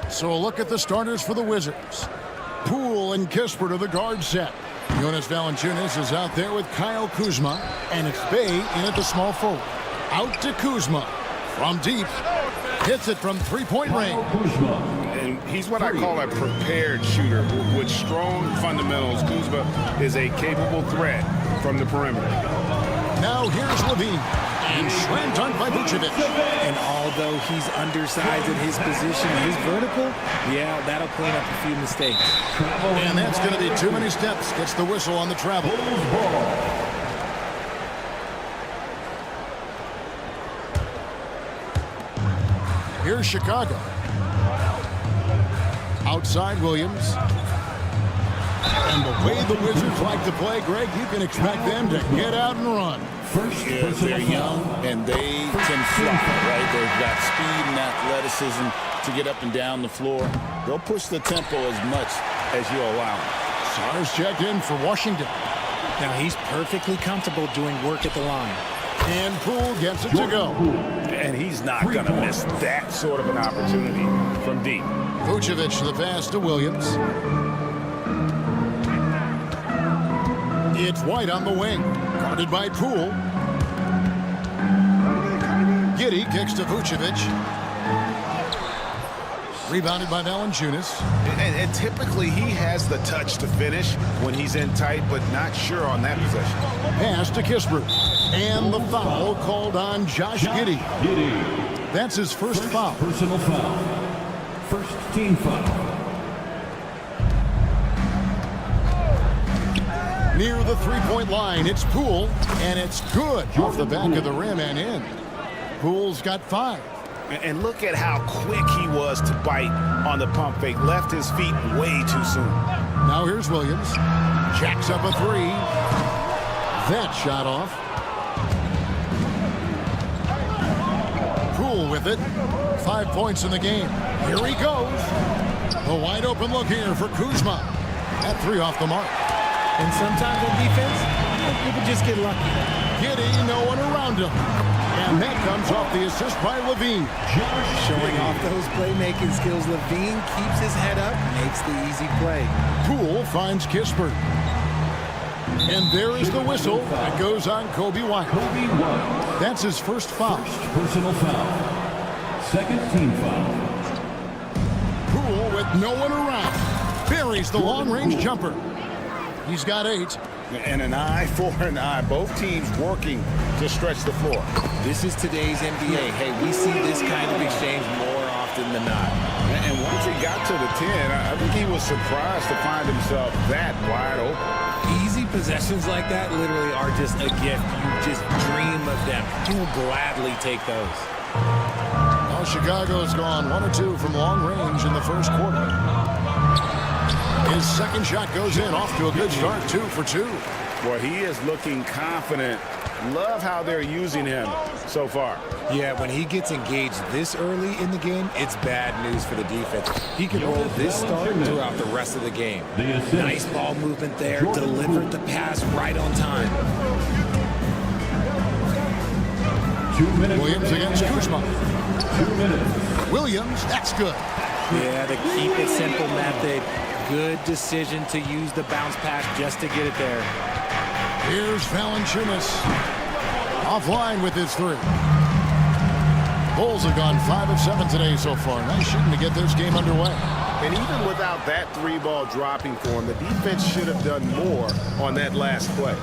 So a look at the starters for the Wizards. Poole and Kispert are the guard set. Jonas Valanciunas is out there with Kyle Kuzma, and it's Bay in at the small forward. Out to Kuzma from deep. Hits it from three-point range. And he's what I call a prepared shooter with strong fundamentals. Kuzma is a capable threat from the perimeter. Now here's Levine. And slammed dunk by Vucevic. And although he's undersized at his position, his vertical, yeah, that'll clean up a few mistakes. And that's going to be too many steps. Gets the whistle on the travel. Here's Chicago. Outside Williams. And the way the Wizards like to play, Greg, you can expect them to get out and run. Yeah, they're young and they can fly, right? They've got speed and athleticism to get up and down the floor. They'll push the tempo as much as you allow them. Sarge checked in for Washington. Now he's perfectly comfortable doing work at the line. And Poole gets it to go. And he's not going to miss that sort of an opportunity from deep. Vucevic the pass to Williams. It's White on the wing. Guarded by Poole. Giddey kicks to Vucevic. Rebounded by Valanciunas. And typically he has the touch to finish when he's in tight, but not sure on that possession. Pass to Kispert. And the foul called on Josh Giddey. That's his first foul. Personal foul. First team foul. Near the three-point line, it's Poole, and it's good off the back of the rim and in. Poole's got 5. And look at how quick he was to bite on the pump fake. Left his feet way too soon. Now here's Williams. Jacks up a 3. That shot off. Poole with it. 5 points in the game. Here he goes. A wide open look here for Kuzma. That 3 off the mark. And sometimes on defense, people just get lucky. Giddey, no one around him. And that comes off the assist by Levine. Showing off those playmaking skills, Levine keeps his head up, makes the easy play. Poole finds Kispert. And there is the whistle that goes on Kobe White. That's his first foul. First personal foul. Second team foul. Poole with no one around. Buries the long-range jumper. He's got 8. And an eye for an eye. Both teams working to stretch the floor. This is today's NBA. Hey, we see this kind of exchange more often than not. And once he got to the 10, I think he was surprised to find himself that wide open. Easy possessions like that literally are just a gift. You just dream of them. You will gladly take those. Well, Chicago's gone 1 or 2 from long range in the first quarter. His second shot goes in, off to a good start, 2 for 2. Boy, he is looking confident. Love how they're using him so far. Yeah, when he gets engaged this early in the game, it's bad news for the defense. He can roll this start throughout the rest of the game. Nice ball movement there, delivered the pass right on time. 2 minutes. Williams against Kuzma. 2 minutes. Williams, that's good. Yeah, the keep it simple method. Good decision to use the bounce pass just to get it there. Here's Valanciunas. Offline with his 3. Bulls have gone 5 of 7 today so far. Nice shooting to get this game underway. And even without that 3-ball dropping for him, the defense should have done more on that last play.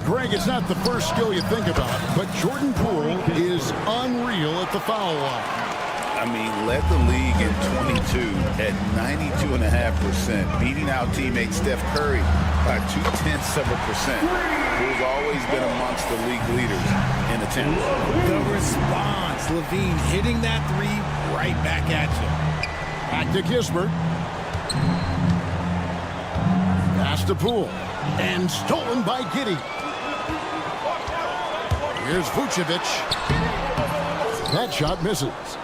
Greg, it's not the first skill you think about, but Jordan Poole is unreal at the foul line. I mean, led the league in 22 at 92.5%, beating out teammate Steph Curry by 0.2%. Who's always been amongst the league leaders in attempts. The response, Levine hitting that 3 right back at you. Back to Kispert. Pass to Poole. And stolen by Giddey. Here's Vucevic. That shot misses.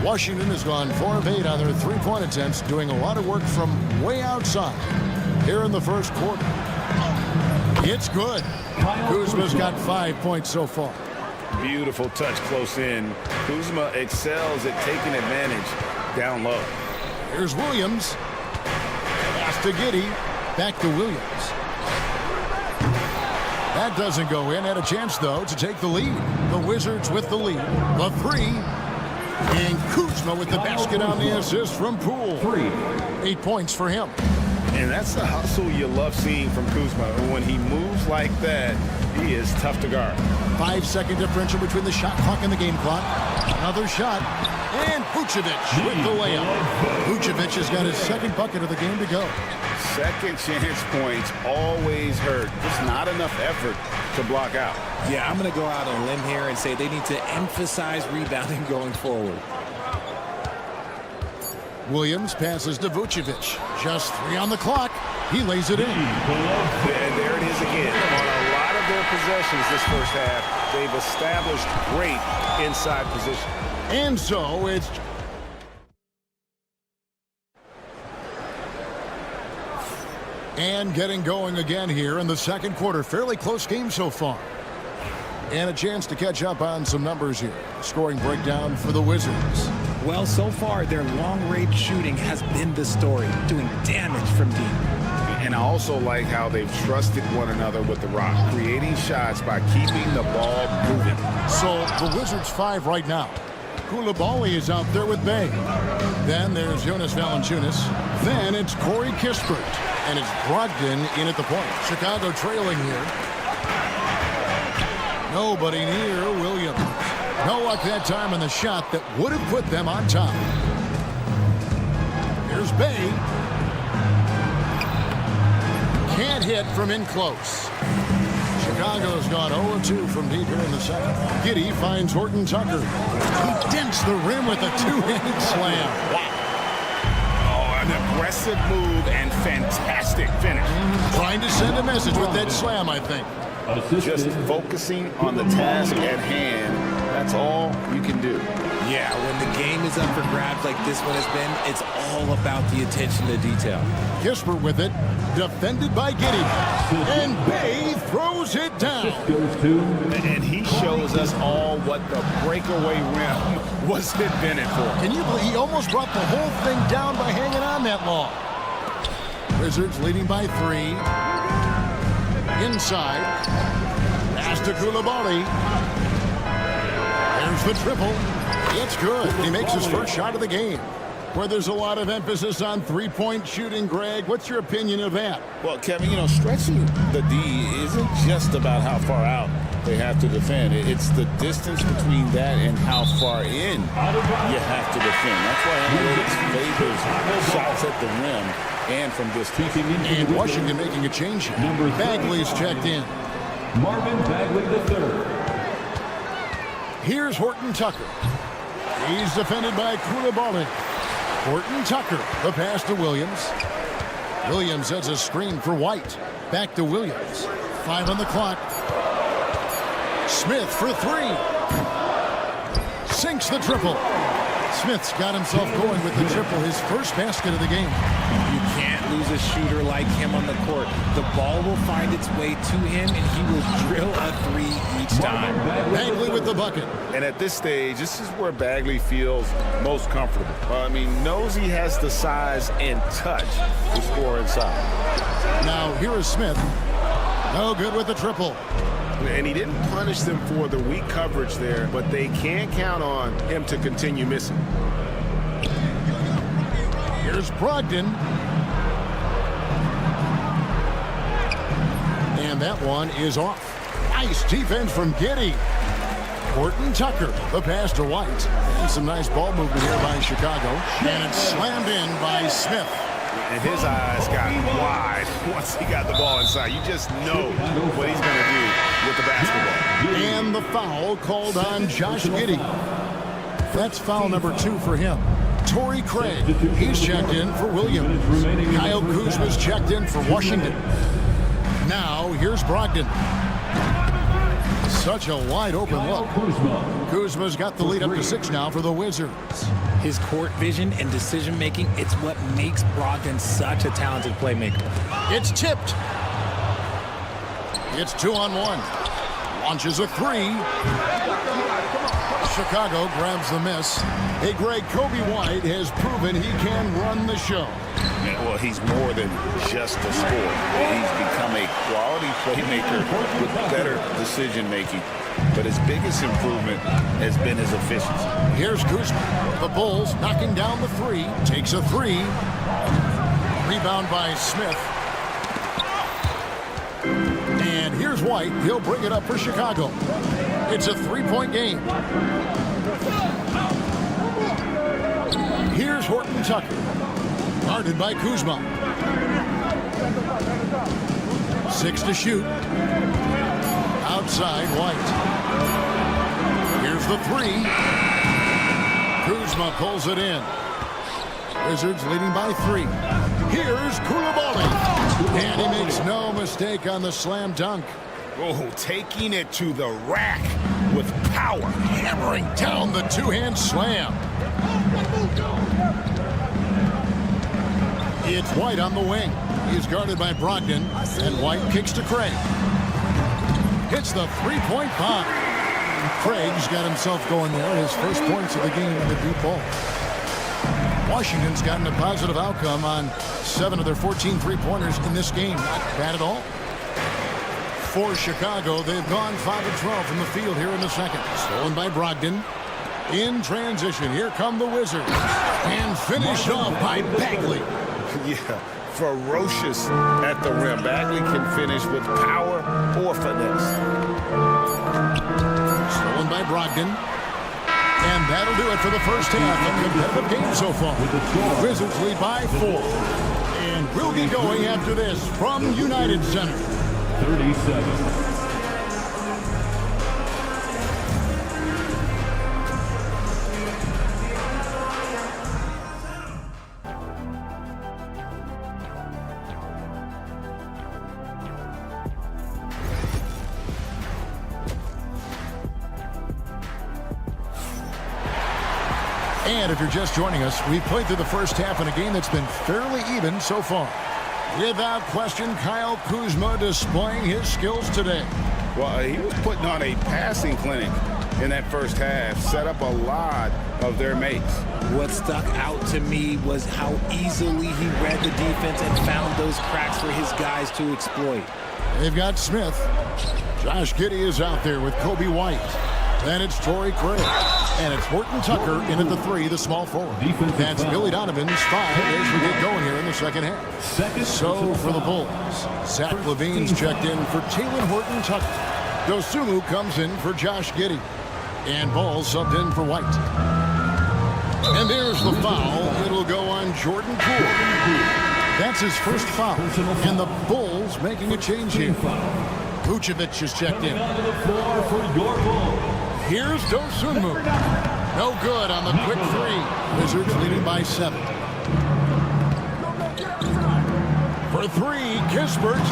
Washington has gone 4 of 8 on their 3-point attempts, doing a lot of work from way outside here in the first quarter. It's good. Kuzma's got 5 points so far. Beautiful touch close in. Kuzma excels at taking advantage down low. Here's Williams. Pass to Giddey. Back to Williams. That doesn't go in. Had a chance, though, to take the lead. The Wizards with the lead. The three. And Kuzma with the basket on the assist from Poole. 8 points for him. And that's the hustle you love seeing from Kuzma. When he moves like that, he is tough to guard. 5-second differential between the shot clock and the game clock. Another shot. And Vucevic with the layup. Vucevic has got his second bucket of the game to go. Second chance points always hurt. Just not enough effort to block out. Yeah, I'm going to go out on a limb here and say they need to emphasize rebounding going forward. Williams passes to Vucevic. Just 3 on the clock. He lays it in. And there it is again. On a lot of their possessions this first half, they've established great inside position. And so it's... And getting going again here in the second quarter. Fairly close game so far. And a chance to catch up on some numbers here. Scoring breakdown for the Wizards. Well, so far, their long-range shooting has been the story, doing damage from deep. And I also like how they've trusted one another with the rock, creating shots by keeping the ball moving. So the Wizards 5 right now. Coulibaly is out there with Bay. Then there's Jonas Valanciunas. Then it's Corey Kispert. And it's Brogdon in at the point. Chicago trailing here. Nobody near Williams. No luck that time on the shot that would have put them on top. Here's Bay. Can't hit from in close. Chicago's gone 0-2 from deep here in the second. Giddey finds Horton Tucker. He dents the rim with a two-handed slam. Wow. Oh, an aggressive move and fantastic finish. Trying to send a message with that slam, I think. Just focusing on the task at hand. That's all you can do. Yeah, when the game is up for grabs like this one has been, it's all about the attention to detail. Kispert with it, defended by Giddey. And Bay throws it down. And he shows us all what the breakaway rim was invented for. Can you believe he almost brought the whole thing down by hanging on that long? Wizards leading by 3. Inside. Pass to Coulibaly. There's the triple. It's good. He makes his first shot of the game. Where there's a lot of emphasis on three-point shooting, Greg. What's your opinion of that? Well, Kevin, stretching the D isn't just about how far out they have to defend. It's the distance between that and how far in you have to defend. That's why analytics favors shots at the rim and from distance. And Washington making a change here. Bagley's checked in. Marvin Bagley III. Here's Horton Tucker. He's defended by Coulibaly. Horton Tucker, the pass to Williams. Williams sets a screen for White. Back to Williams. 5 on the clock. Smith for 3. Sinks the triple. Smith's got himself going with the triple, his first basket of the game. You can't lose a shooter like him on the court. The ball will find its way to him, and he will drill a 3 each time. Bagley with the bucket. And at this stage, this is where Bagley feels most comfortable. Knows he has the size and touch to score inside. Now here is Smith. No good with the triple. And he didn't punish them for the weak coverage there, but they can't count on him to continue missing. Here's Brogdon. And that one is off. Nice defense from Giddey. Horton Tucker, the pass to White. And some nice ball movement here by Chicago. And it's slammed in by Smith. And his eyes got wide once he got the ball inside. You just know what he's going to do with the basketball. And the foul called on Josh Giddey. That's foul number 2 for him. Torrey Craig, he's checked in for Williams. Kyle Kuzma's checked in for Washington. Now, here's Brogdon. Such a wide open look. Kuzma's got the lead up to 6 now for the Wizards. His court vision and decision-making, it's what makes Brogdon such a talented playmaker. It's tipped. It's 2-on-1. Launches a three. Chicago grabs the miss. Hey, Greg, Kobe White has proven he can run the show. Yeah, well, he's more than just a scorer. He's become a quality playmaker with better decision-making. But his biggest improvement has been his efficiency. Here's Kuzma. The Bulls knocking down the three. Takes a three. Rebound by Smith. And here's White. He'll bring it up for Chicago. It's a three-point game. Here's Horton Tucker. Guarded by Kuzma. 6 to shoot. Outside White. Here's the three. Kuzma pulls it in. Wizards leading by 3. Here's Koulibaly. And he makes no mistake on the slam dunk. Oh, taking it to the rack with power. Hammering down the two-hand slam. It's White on the wing. He's guarded by Brogdon. And White kicks to Craig. Hits the three-point bomb. Craig's got himself going there. His first points of the game in the deep ball. Washington's gotten a positive outcome on 7 of their 14 three-pointers in this game. Not bad at all. For Chicago, they've gone 5 of 12 from the field here in the second. Stolen by Brogdon. In transition, here come the Wizards. And finished off by Bagley. Yeah, ferocious at the rim. Bagley can finish with power or finesse. Stolen by Brogdon. And that'll do it for the first half. A competitive game so far. The Wizards lead by 4. And we'll be going after this from United Center. 37. And if you're just joining us, we've played through the first half in a game that's been fairly even so far. Without question, Kyle Kuzma displaying his skills today. Well, he was putting on a passing clinic in that first half, set up a lot of their mates. What stuck out to me was how easily he read the defense and found those cracks for his guys to exploit. They've got Smith. Josh Giddey is out there with Kobe White. Then it's Torrey Craig. And it's Horton Tucker in at the 3, the small forward. That's Billy Donovan's 5 as we get going here in the second half. So for the Bulls, Zach LaVine's checked in for Taylor Horton Tucker. Dosunmu comes in for Josh Giddey. And Ball subbed in for White. And there's the foul. It'll go on Jordan Poole. That's his first foul. And the Bulls making a change here. Vucevic is checked in. Here's Dosunmu. No good on the quick 3. Wizards leading by 7. For 3, Kispert.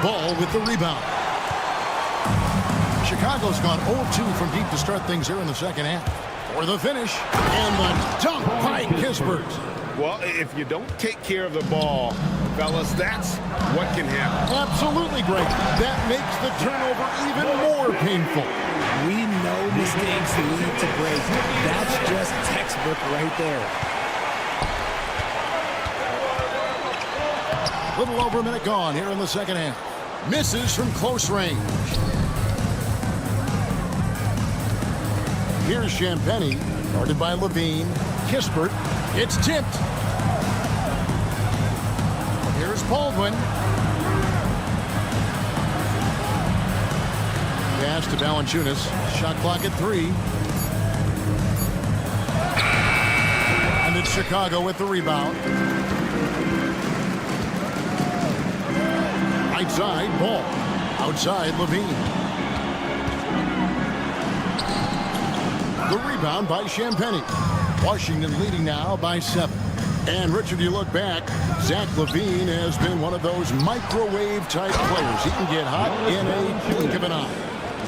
Ball with the rebound. Chicago's gone 0-2 from deep to start things here in the second half. For the finish. And the dunk by Kispert. Well, if you don't take care of the ball, fellas, that's what can happen. Absolutely great. That makes the turnover even more painful. We know mistakes lead to breaks. That's just textbook right there. Little over a minute gone here in the second half. Misses from close range. Here's Champagnie, guarded by Levine. Kispert. It's tipped. Here's Baldwin. Pass to Valanciunas. Shot clock at 3. And it's Chicago with the rebound. Right side, Ball. Outside, Levine. The rebound by Champagnie. Washington leading now by 7. And Richard, you look back, Zach LaVine has been one of those microwave-type players. He can get hot in a blink of an eye.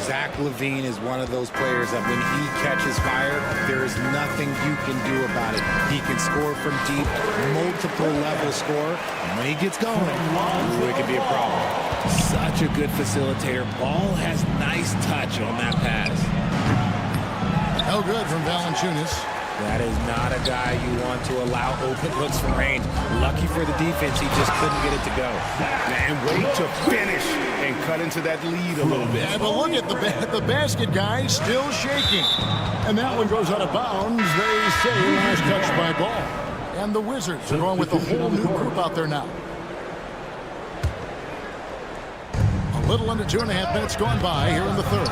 Zach LaVine is one of those players that when he catches fire, there is nothing you can do about it. He can score from deep, multiple level score. And when he gets going, it could be a problem. Such a good facilitator. Ball has nice touch on that pass. No good from Valanciunas. That is not a guy you want to allow open looks from range. Lucky for the defense, he just couldn't get it to go. And wait to finish and cut into that lead a little bit. Yeah, but look at the basket guy still shaking. And that one goes out of bounds. They say last touch by Ball. And the Wizards are going with a whole new group out there now. A little under 2.5 minutes gone by here in the third.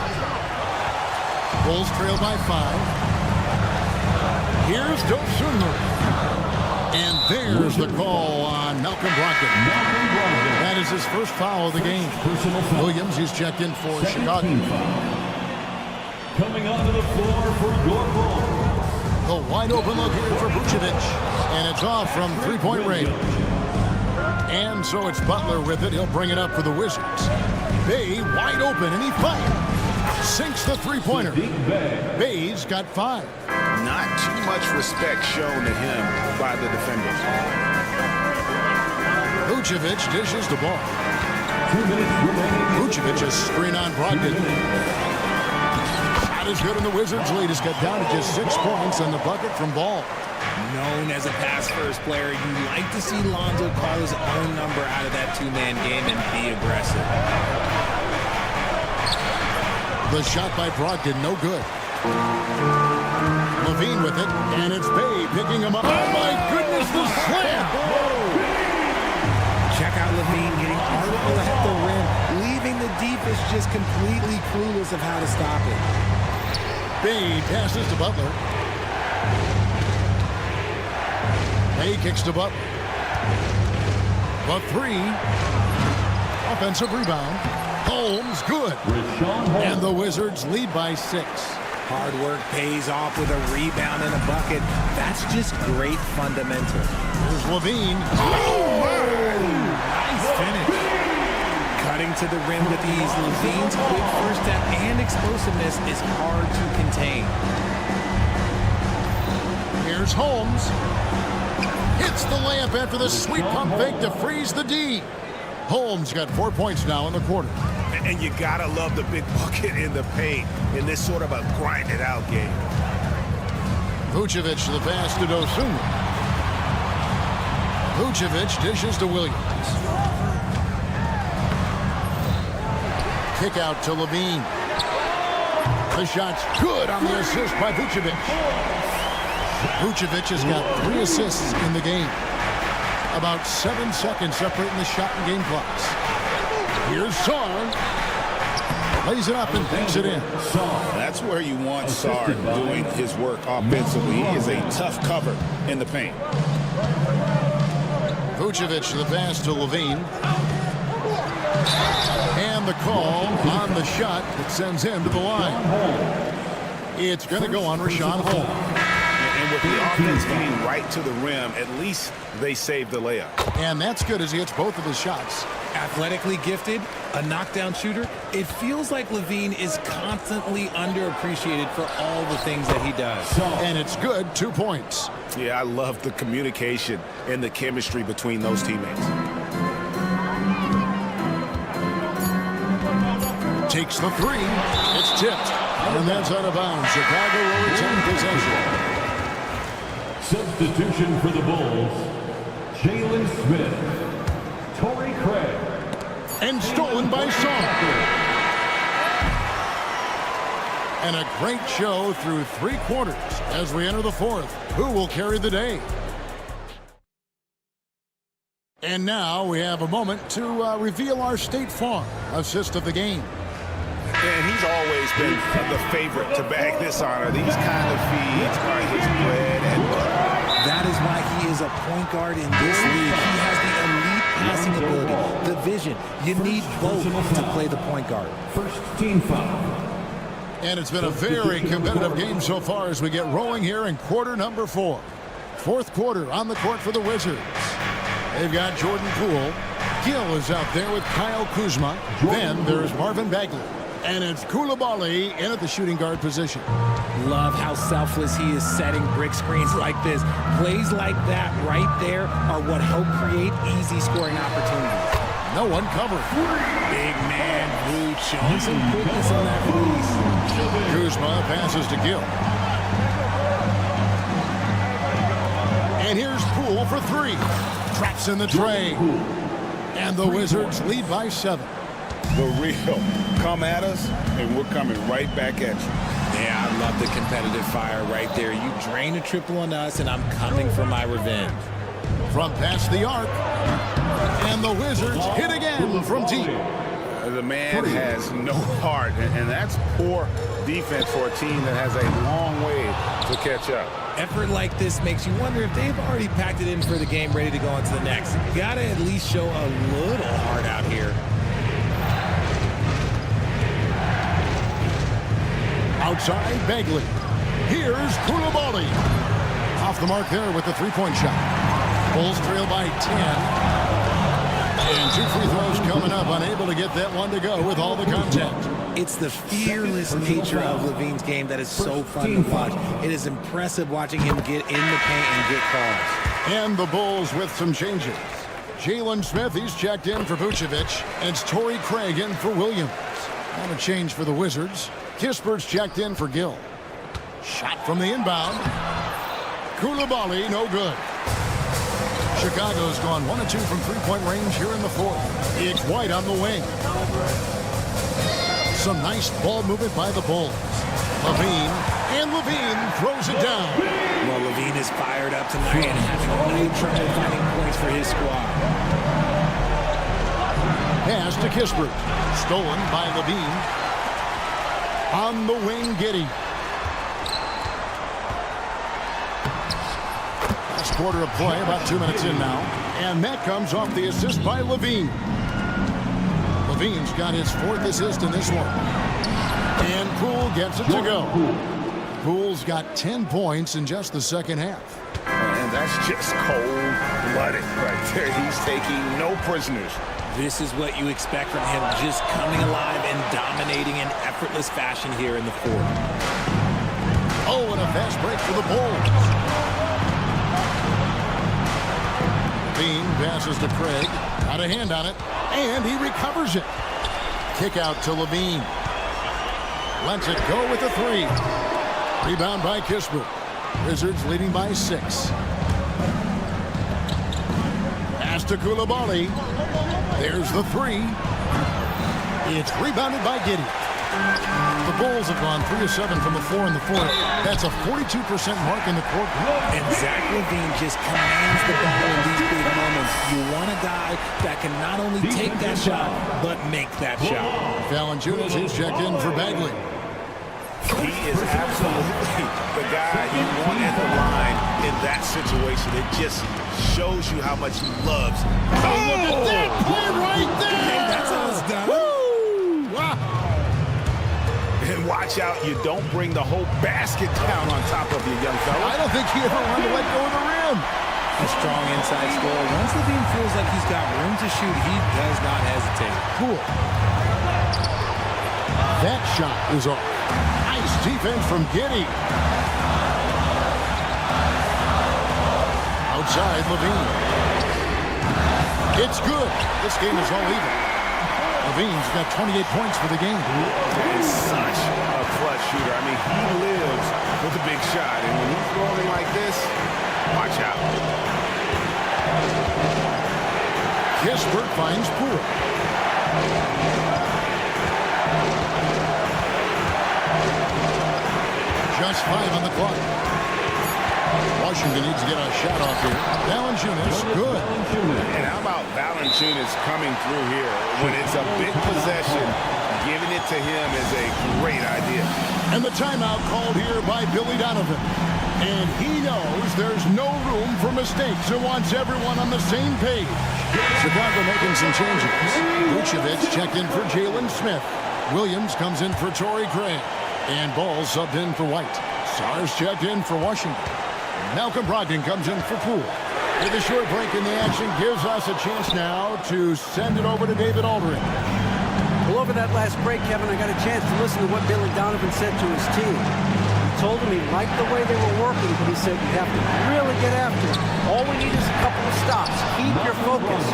Bulls trail by 5. Here's Dosunmu. And there's the call on Malcolm Brogdon. That is his first foul of the game. Williams, who's checked in for Chicago. Coming onto the floor for Gogo. The wide open look here for Vucevic. And it's off from three-point range. And so it's Butler with it. He'll bring it up for the Wizards. Bay wide open, and he fires. Sinks the three-pointer. Bay's got 5. Not too much respect shown to him by the defenders. Vucevic dishes the ball. Vucevic a screen on Brogdon. Shot is good, and the Wizards lead is cut down to just 6 points on the bucket from Ball. Known as a pass-first player, you like to see Lonzo call his own number out of that two-man game and be aggressive. The shot by Brogdon, no good. LaVine with it, and it's Bay picking him up. Oh, my goodness, the slam! Check out LaVine getting artful at the rim, leaving the defense just completely clueless of how to stop it. Bay passes to Butler. Bay kicks to Butler. The 3. Offensive rebound. Holmes, good. And the Wizards lead by 6. Hard work pays off with a rebound and a bucket. That's just great fundamental. Here's LaVine. Nice finish. Cutting to the rim with ease. LaVine's quick first step and explosiveness is hard to contain. Here's Holmes. Hits the layup after the sweet pump fake to freeze the D. Holmes got 4 points now in the quarter. And you gotta love the big bucket in the paint in this sort of a grinded-out game. Vucevic the pass to Dosunmu. Vucevic dishes to Williams. Kick out to LaVine. The shot's good on the assist by Vucevic. Vucevic has got 3 assists in the game. About 7 seconds separating the shot and game clocks. Here's Sarr. Lays it up and thinks it in. That's where you want Sarr doing his work offensively. He is a tough cover in the paint. Vucevic the pass to LaVine. And the call on the shot that sends him to the line. It's going to go on Rashawn Holmes. And with the offense getting right to the rim, at least they saved the layup. And that's good as he hits both of his shots. Athletically gifted, a knockdown shooter. It feels like LaVine is constantly underappreciated for all the things that he does. And it's good, 2 points. Yeah, I love the communication and the chemistry between those teammates. Takes the 3. It's tipped. And that's out of bounds. Chicago will retain possession. Substitution for the Bulls, Jalen Smith, Torrey Craig. And stolen by Sarr. And a great show through 3 quarters as we enter the 4th. Who will carry the day? And now we have a moment to reveal our State Farm assist of the game. And he's always been the favorite to bag this honor. These kind of feeds are his bread and butter. That is why he is a point guard in this league. He has the elite passing ability, the vision. You need both to play the point guard. First team foul. And it's been a very competitive game so far as we get rolling here in quarter number 4. 4th quarter on the court for the Wizards. They've got Jordan Poole. Gill is out there with Kyle Kuzma. Then there's Marvin Bagley. And it's Koulibaly in at the shooting guard position. Love how selfless he is setting brick screens like this. Plays like that right there are what help create easy scoring opportunities. No one covered. Big man, Blue, showing some quickness on that release. Kuzma passes to Gill. And here's Poole for three. Traps in the tray. And the Wizards lead by 7. The real. Come at us, and we're coming right back at you. Yeah, I love the competitive fire right there. You drain a triple on us, and I'm coming for my revenge. From past the arc. And the Wizards hit again from deep. The man has no heart, and that's poor defense for a team that has a long way to catch up. Effort like this makes you wonder if they've already packed it in for the game, ready to go on to the next. You got to at least show a little heart out here. Outside, Bagley. Here's Koulibaly. Off the mark there with the three-point shot. Bulls trail by 10. And 2 free throws coming up. Unable to get that one to go with all the contact. It's the fearless nature of Levine's game that is so fun to watch. It is impressive watching him get in the paint and get calls. And the Bulls with some changes. Jalen Smith, he's checked in for Vucevic. And it's Torrey Craig in for Williams. And a change for the Wizards. Kispert's checked in for Gill. Shot from the inbound. Koulibaly, no good. Chicago's gone 1 of 2 from three-point range here in the fourth. It's White on the wing. Some nice ball movement by the Bulls. Levine, and Levine throws it down. Well, Levine is fired up tonight and having no trouble finding points for his squad. Pass to Kispert. Stolen by Levine. On the wing, Giddey. Last quarter of play, about 2 minutes in now. And that comes off the assist by Levine. Levine's got his 4th assist in this one. And Poole gets it to go. Poole's got 10 points in just the second half. And that's just cold-blooded right there. He's taking no prisoners. This is what you expect from him, just coming alive and dominating in effortless fashion here in the fourth. Oh, and a fast break for the Bulls. Levine passes to Craig. Got a hand on it, and he recovers it. Kick out to Levine. Lets it go with a 3. Rebound by Kispert. Wizards leading by 6. Pass to Koulibaly. There's the 3. It's rebounded by Giddey. The Bulls have gone 3 of 7 from the floor in the fourth. That's a 42% mark in the court. And Zach LaVine just commands the ball in these big moments. You want a guy that can not only take that shot, but make that shot. Valanciunas, he's checked in for Bagley. He is absolutely the guy you want at the line in that situation. It just shows you how much he loves. Oh, that play right there! Hey, that's how it's done. Woo! Wow. And watch out, you don't bring the whole basket down on top of you, young fella. I don't think he ever wanted to let go of the rim. A strong inside score. Once LaVine feels like he's got room to shoot, he does not hesitate. Cool. That shot is off. Nice defense from Giddey. Outside, Levine. It's good. This game is all even. Levine's got 28 points for the game. He's such a clutch shooter. I mean, he lives with a big shot. And when he's rolling like this, watch out. Kispert finds Poole. Just 5 on the clock. Washington needs to get a shot off here. Valanciunas, good. And how about Valanciunas coming through here? When it's a big possession, giving it to him is a great idea. And the timeout called here by Billy Donovan. And he knows there's no room for mistakes and wants everyone on the same page. Chicago making some changes. Vucevic checked in for Jalen Smith. Williams comes in for Torrey Craig. And Ball subbed in for White. Sars checked in for Washington. Malcolm Brogdon comes in for Poole. With a short break in the action gives us a chance now to send it over to David Aldridge. Hello, over that last break, Kevin, I got a chance to listen to what Billy Donovan said to his team. He told them he liked the way they were working, but he said you have to really get after it. All we need is a couple of stops. Keep your focus.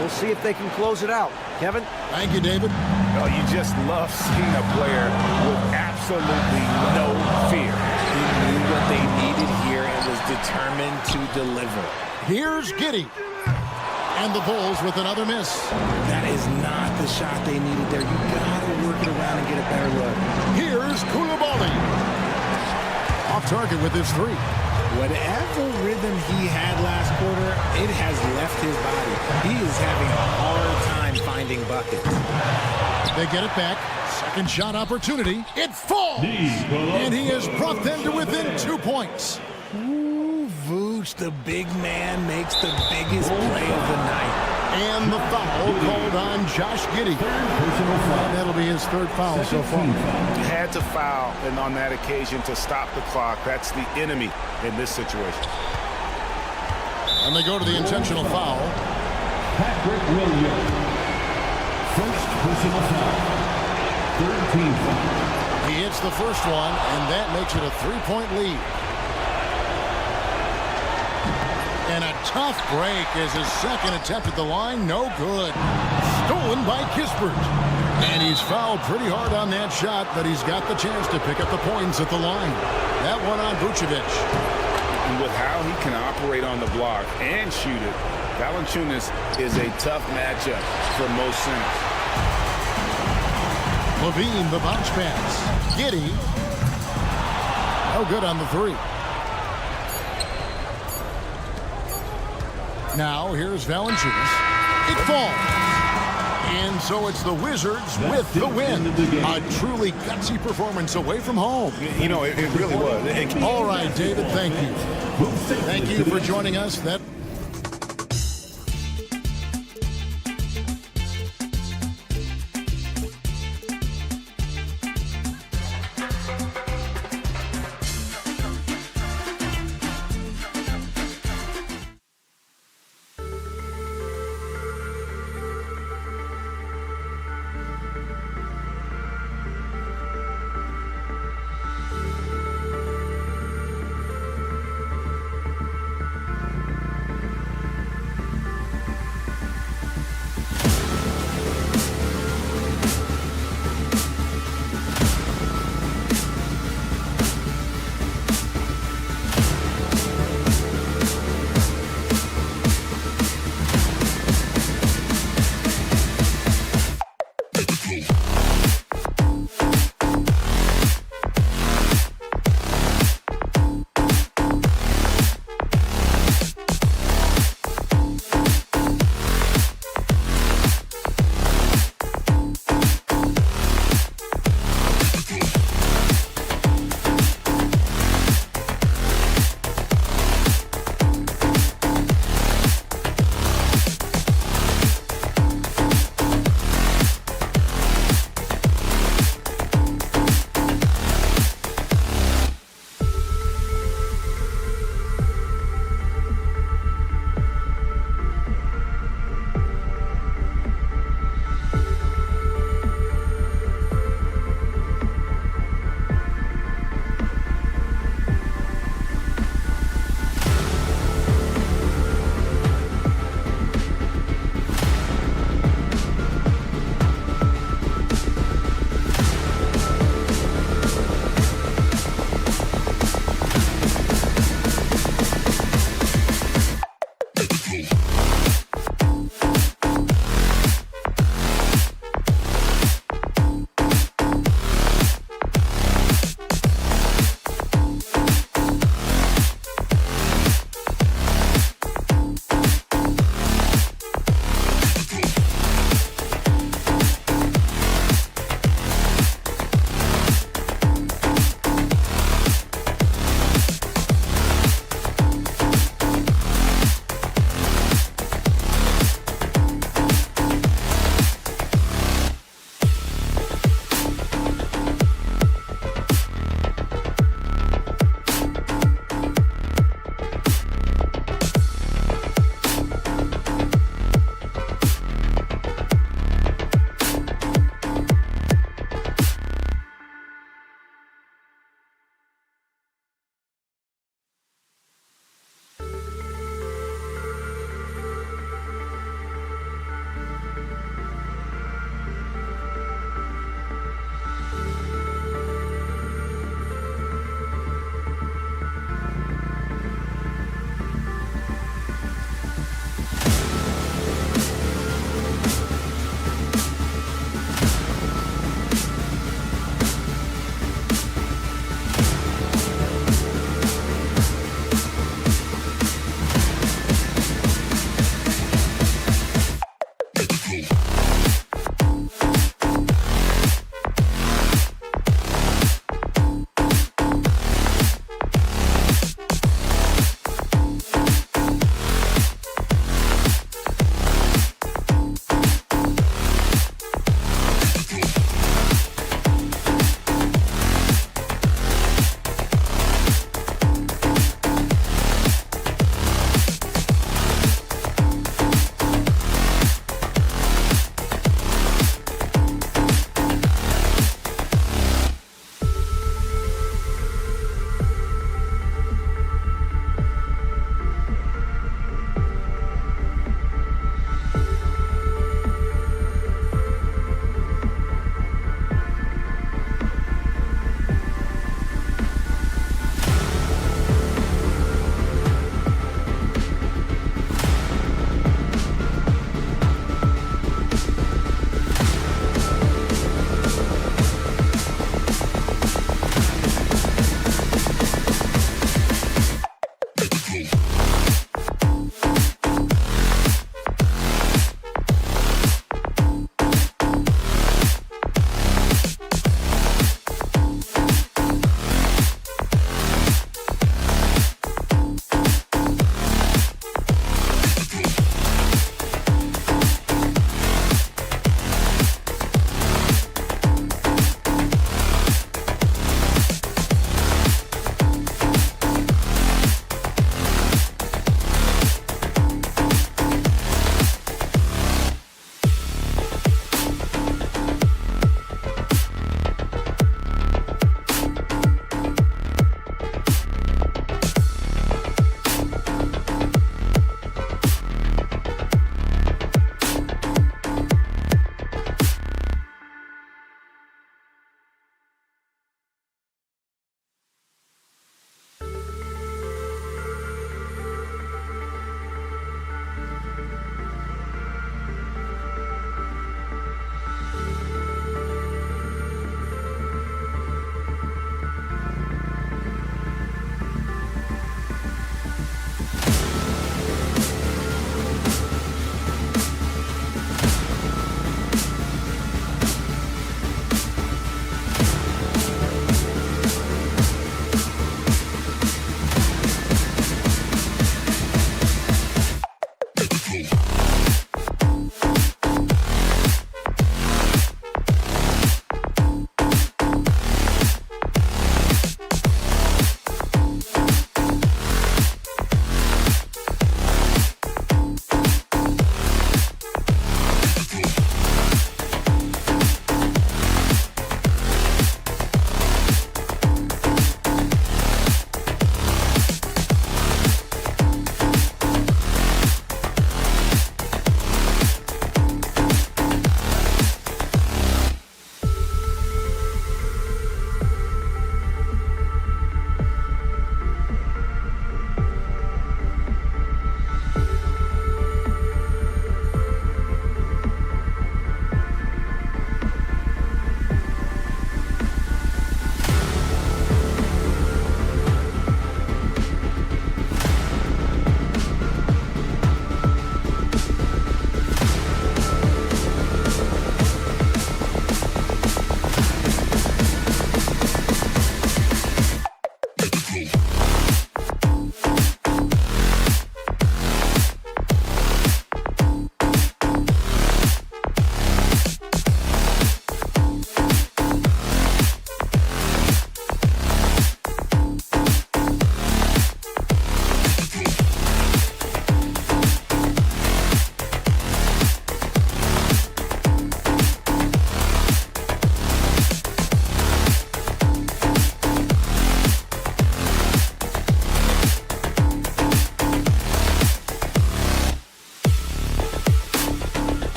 We'll see if they can close it out. Kevin? Thank you, David. Oh, you just love seeing a player with absolutely no fear. He knew what they needed here and was determined to deliver. Here's Giddey. And the Bulls with another miss. That is not the shot they needed there. You gotta work it around and get a better look. Here's Koulibaly. Off target with his three. Whatever rhythm he had last quarter, it has left his body. He is having a hard time finding buckets. They get it back. Second shot opportunity. It falls. And he has brought them to within 2 points. Ooh, Vooch, the big man, makes the biggest play of the night. And the foul called on Josh Giddey. And that'll be his third foul so far. Had to foul, and on that occasion to stop the clock. That's the enemy in this situation. And they go to the intentional foul. Patrick Williams. First personal foul. Third team foul. He hits the first one, and that makes it a 3-point lead. And a tough break is his second attempt at the line. No good. Stolen by Kispert. And he's fouled pretty hard on that shot, but he's got the chance to pick up the points at the line. That one on Vucevic. And with how he can operate on the block and shoot it, Valanciunas is a tough matchup for most centers. Levine, the bounce pass. Giddey. No good on the three. Now, here's Valanciunas. It falls. And so it's the Wizards with the win. A truly gutsy performance away from home. You know, it really was. All right, David, thank you. Thank you for joining us. That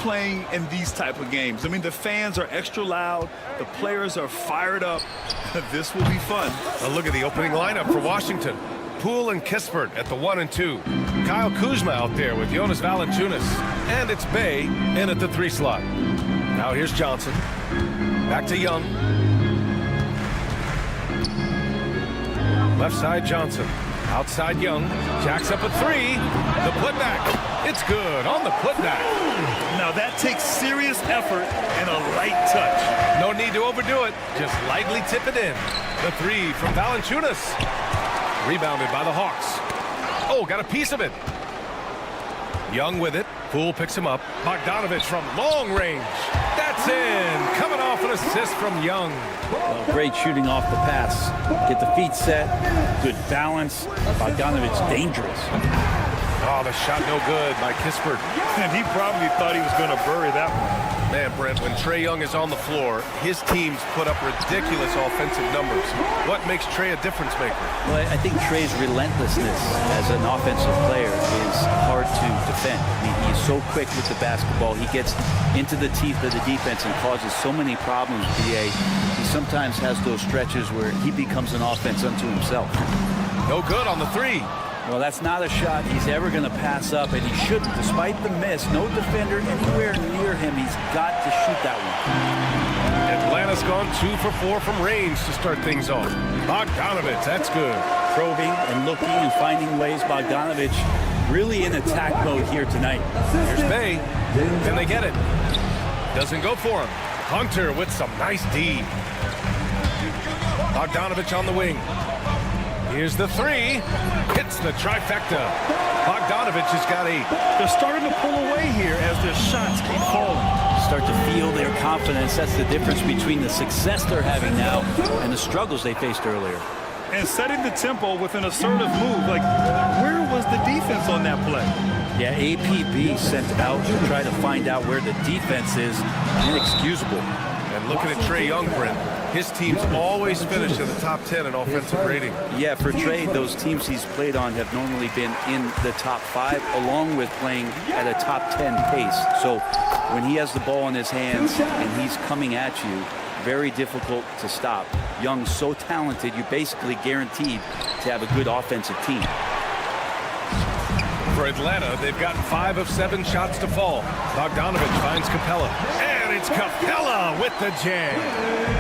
playing in these type of games. I mean, the fans are extra loud. The players are fired up. This will be fun. A look at the opening lineup for Washington. Poole and Kispert at the 1 and 2. Kyle Kuzma out there with Jonas Valanciunas. And it's Bay in at the 3 slot. Now here's Johnson. Back to Young. Left side Johnson. Outside Young. Jacks up a 3. The putback. It's good on the putback. Now that takes serious effort and a light touch. No need to overdo it. Just lightly tip it in. The 3 from Valanciunas. Rebounded by the Hawks. Oh, got a piece of it. Young with it. Poole picks him up. Bogdanovich from long range. That's in. Coming off an assist from Young. Well, great shooting off the pass. Get the feet set. Good balance. Bogdanovich dangerous. Oh, the shot no good by Kispert. And he probably thought he was going to bury that one. Man, Brent, when Trae Young is on the floor, his teams put up ridiculous offensive numbers. What makes Trae a difference maker? Well, I think Trae's relentlessness as an offensive player is hard to defend. I mean, he's so quick with the basketball. He gets into the teeth of the defense and causes so many problems, BA. He sometimes has those stretches where he becomes an offense unto himself. No good on the 3. Well, that's not a shot he's ever going to pass up, and he shouldn't. Despite the miss, no defender anywhere near him. He's got to shoot that one. Atlanta's gone 2 for 4 from range to start things off. Bogdanovich, that's good. Probing and looking and finding ways. Bogdanovich really in attack mode here tonight. Here's Bay. Can they get it? Doesn't go for him. Hunter with some nice D. Bogdanovich on the wing. Here's the 3. Hits the trifecta. Bogdanovich has got 8. They're starting to pull away here as their shots keep falling. Start to feel their confidence. That's the difference between the success they're having now and the struggles they faced earlier. And setting the tempo with an assertive move. Like, where was the defense on that play? Yeah, APB sent out to try to find out where the defense is. Inexcusable. And looking at Trae Young, Brent, his teams always finish in the top 10 in offensive rating. Yeah, for Trae, those teams he's played on have normally been in the top 5, along with playing at a top 10 pace. So when he has the ball in his hands and he's coming at you, very difficult to stop. Young's so talented, you're basically guaranteed to have a good offensive team. For Atlanta, they've gotten 5 of 7 shots to fall. Bogdanovich finds Capella. And it's Capella with the jam.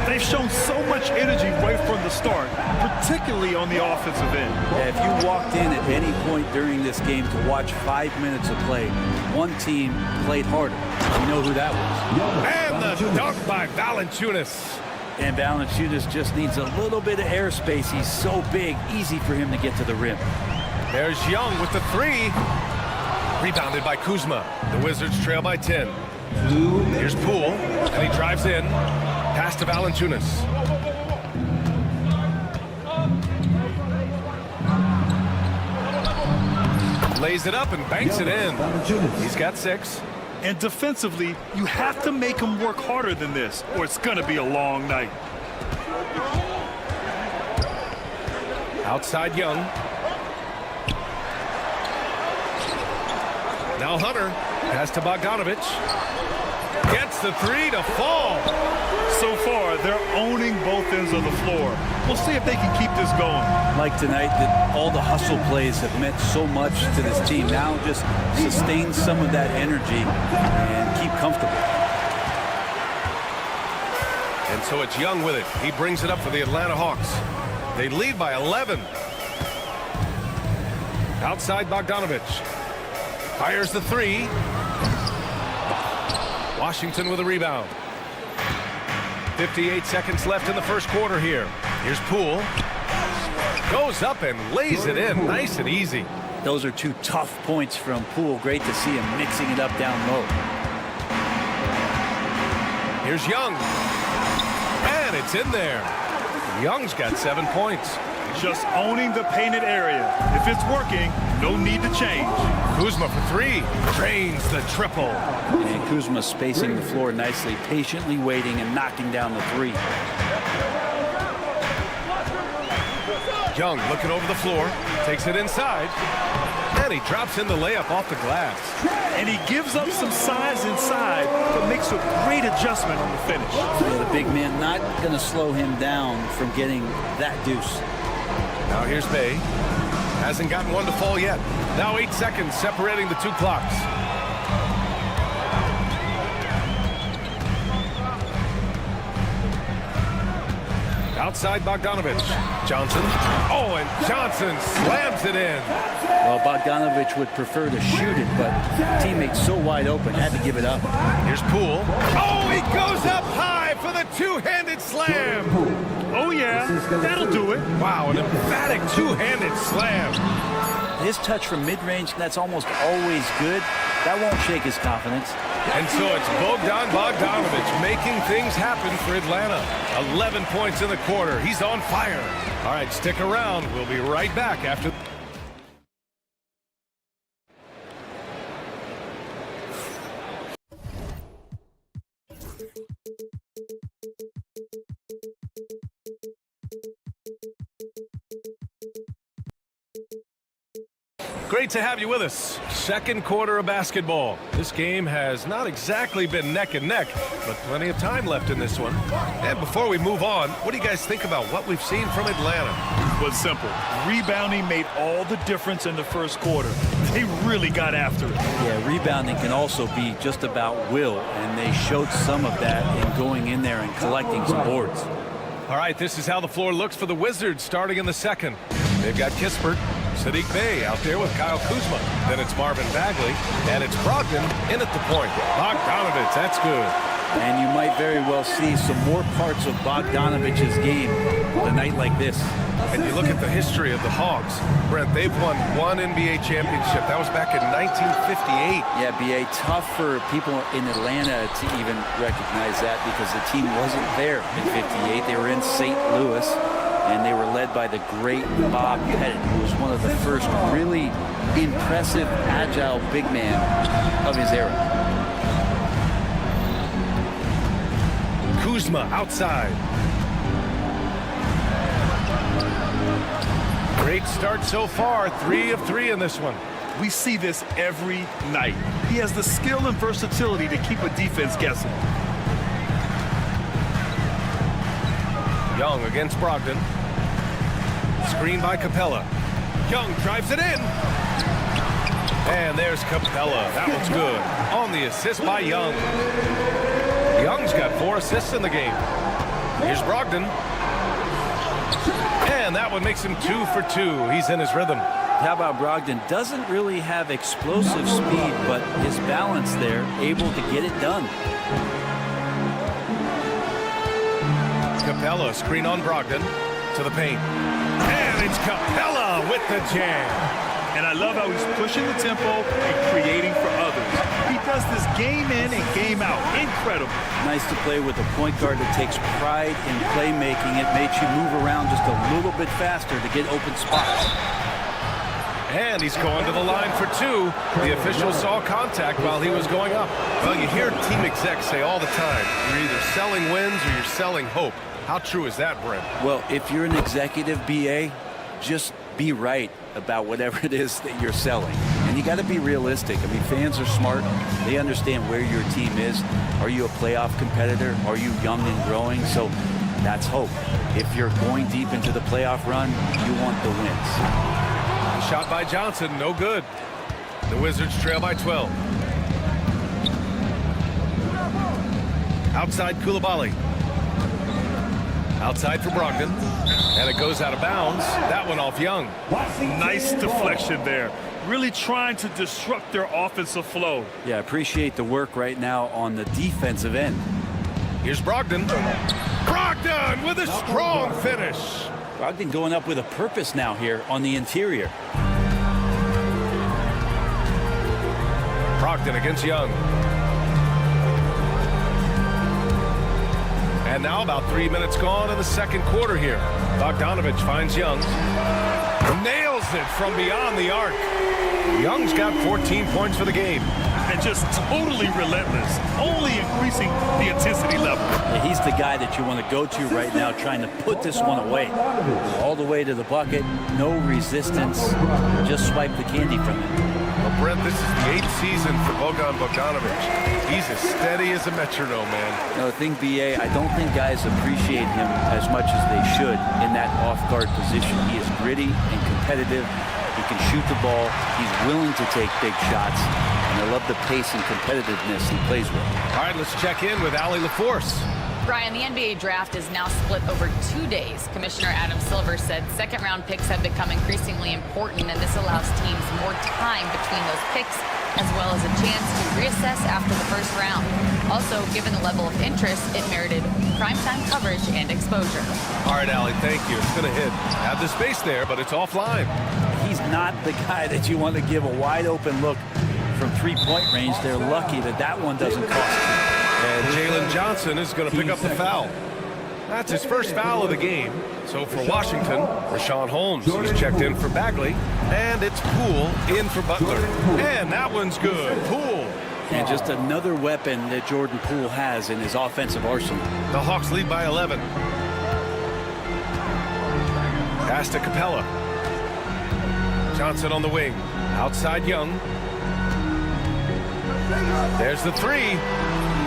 They've shown so much energy right from the start, particularly on the offensive end. Yeah, if you walked in at any point during this game to watch 5 minutes of play, one team played harder. You know who that was. And the dunk by Valanciunas. And Valanciunas just needs a little bit of airspace. He's so big, easy for him to get to the rim. There's Young with the 3. Rebounded by Kuzma. The Wizards trail by 10. Here's Poole, and he drives in. Pass to Valanciunas. Lays it up and banks it in. He's got 6. And defensively, you have to make them work harder than this, or it's going to be a long night. Outside Young. Now Hunter. Pass to Bogdanovich. Gets the 3 to fall. So far, they're owning both ends of the floor. We'll see if they can keep this going. Like tonight, that all the hustle plays have meant so much to this team. Now just sustain some of that energy and keep comfortable. And so it's Young with it. He brings it up for the Atlanta Hawks. They lead by 11. Outside Bogdanovich. Fires the 3. Washington with a rebound. 58 seconds left in the first quarter here. Here's Poole. Goes up and lays it in nice and easy. Those are 2 tough points from Poole. Great to see him mixing it up down low. Here's Young. And it's in there. Young's got 7 points. Just owning the painted area. If it's working, no need to change. Kuzma for 3. Drains the triple. And Kuzma spacing the floor nicely, patiently waiting and knocking down the 3. Young looking over the floor. Takes it inside. And he drops in the layup off the glass. And he gives up some size inside, but makes a great adjustment on the finish. Yeah, the big man not going to slow him down from getting that deuce. Now here's Bay. Hasn't gotten one to fall yet. Now 8 seconds separating the two clocks. Outside Bogdanovich. Johnson. Oh, and Johnson slams it in. Well, Bogdanovich would prefer to shoot it, but teammate's so wide open, had to give it up. Here's Poole. Oh, he goes up high for the two-handed slam. Oh, yeah, that'll do it. Wow, an emphatic two-handed slam. His touch from mid-range, that's almost always good. That won't shake his confidence. And so it's Bogdanovich making things happen for Atlanta. 11 points in the quarter. He's on fire. All right, stick around. We'll be right back after. Great to have you with us. Second quarter of basketball. This game has not exactly been neck and neck, but plenty of time left in this one. And before we move on, what do you guys think about what we've seen from Atlanta? It was simple. Rebounding made all the difference in the first quarter. They really got after it. Yeah, rebounding can also be just about will, and they showed some of that in going in there and collecting some boards. All right, this is how the floor looks for the Wizards starting in the second. They've got Kispert, Saddiq Bey out there with Kyle Kuzma. Then it's Marvin Bagley, and it's Brogdon in at the point. Bogdanovich, that's good. And you might very well see some more parts of Bogdanovich's game a night like this. And you look at the history of the Hogs. Brent, they've won one NBA championship. That was back in 1958. Yeah, B.A., tough for people in Atlanta to even recognize that because the team wasn't there in 58. They were in St. Louis, and they were led by the great Bob Pettit, who was one of the first really impressive, agile big man of his era. Kuzma outside. Great start so far. 3 of 3 in this one. We see this every night. He has the skill and versatility to keep a defense guessing. Young against Brogdon. Screen by Capella. Young drives it in. And there's Capella. That one's good. On the assist by Young. Young's got 4 assists in the game. Here's Brogdon. And that one makes him 2 for 2. He's in his rhythm. How about Brogdon? Doesn't really have explosive speed, but his balance there, able to get it done. Capella, screen on Brogdon to the paint. And it's Capella with the jam. And I love how he's pushing the tempo and creating for others. He does this game in and game out. Incredible. Nice to play with a point guard that takes pride in playmaking. It makes you move around just a little bit faster to get open spots. And he's going to the line for 2. The official saw contact while he was going up. Well, you hear team execs say all the time, you're either selling wins or you're selling hope. How true is that, Brent? Well, if you're an executive BA, just be right about whatever it is that you're selling. And you got to be realistic. I mean, fans are smart. They understand where your team is. Are you a playoff competitor? Are you young and growing? So that's hope. If you're going deep into the playoff run, you want the wins. Shot by Johnson, no good. The Wizards trail by 12. Outside Coulibaly. Outside for Brogdon. And it goes out of bounds. That one off Young. Nice deflection there. Really trying to disrupt their offensive flow. Yeah, appreciate the work right now on the defensive end. Here's Brogdon. Brogdon with a strong finish. Brogdon going up with a purpose now here on the interior. Brogdon against Young. And now about 3 minutes gone in the second quarter here. Bogdanovich finds Young. Nails it from beyond the arc. Young's got 14 points for the game. And just totally relentless, only increasing the intensity level. Yeah, he's the guy that you want to go to right now trying to put this one away. All the way to the bucket, no resistance, just swipe the candy from it. Well, Brent, this is the 8th season for Bogdanovich. He's as steady as a metronome, man. No, the thing, B.A., I don't think guys appreciate him as much as they should in that off-guard position. He is gritty and competitive. He can shoot the ball. He's willing to take big shots. And I love the pace and competitiveness he plays with. All right, let's check in with Allie LaForce. Brian, the NBA draft is now split over 2 days. Commissioner Adam Silver said second-round picks have become increasingly important, and this allows teams more time between those picks, as well as a chance to reassess after the first round. Also, given the level of interest, it merited primetime coverage and exposure. All right, Allie, thank you. It's going to hit. Have the space there, but it's offline. He's not the guy that you want to give a wide-open look from three-point range. They're lucky that that one doesn't cost you. And Jalen Johnson is going to pick up the foul. That's his first foul of the game. So for Washington, Rashawn Holmes, he's checked in for Bagley. And it's Poole in for Butler. And that one's good. Poole. And just another weapon that Jordan Poole has in his offensive arsenal. The Hawks lead by 11. Pass to Capella. Johnson on the wing. Outside Young. There's the three.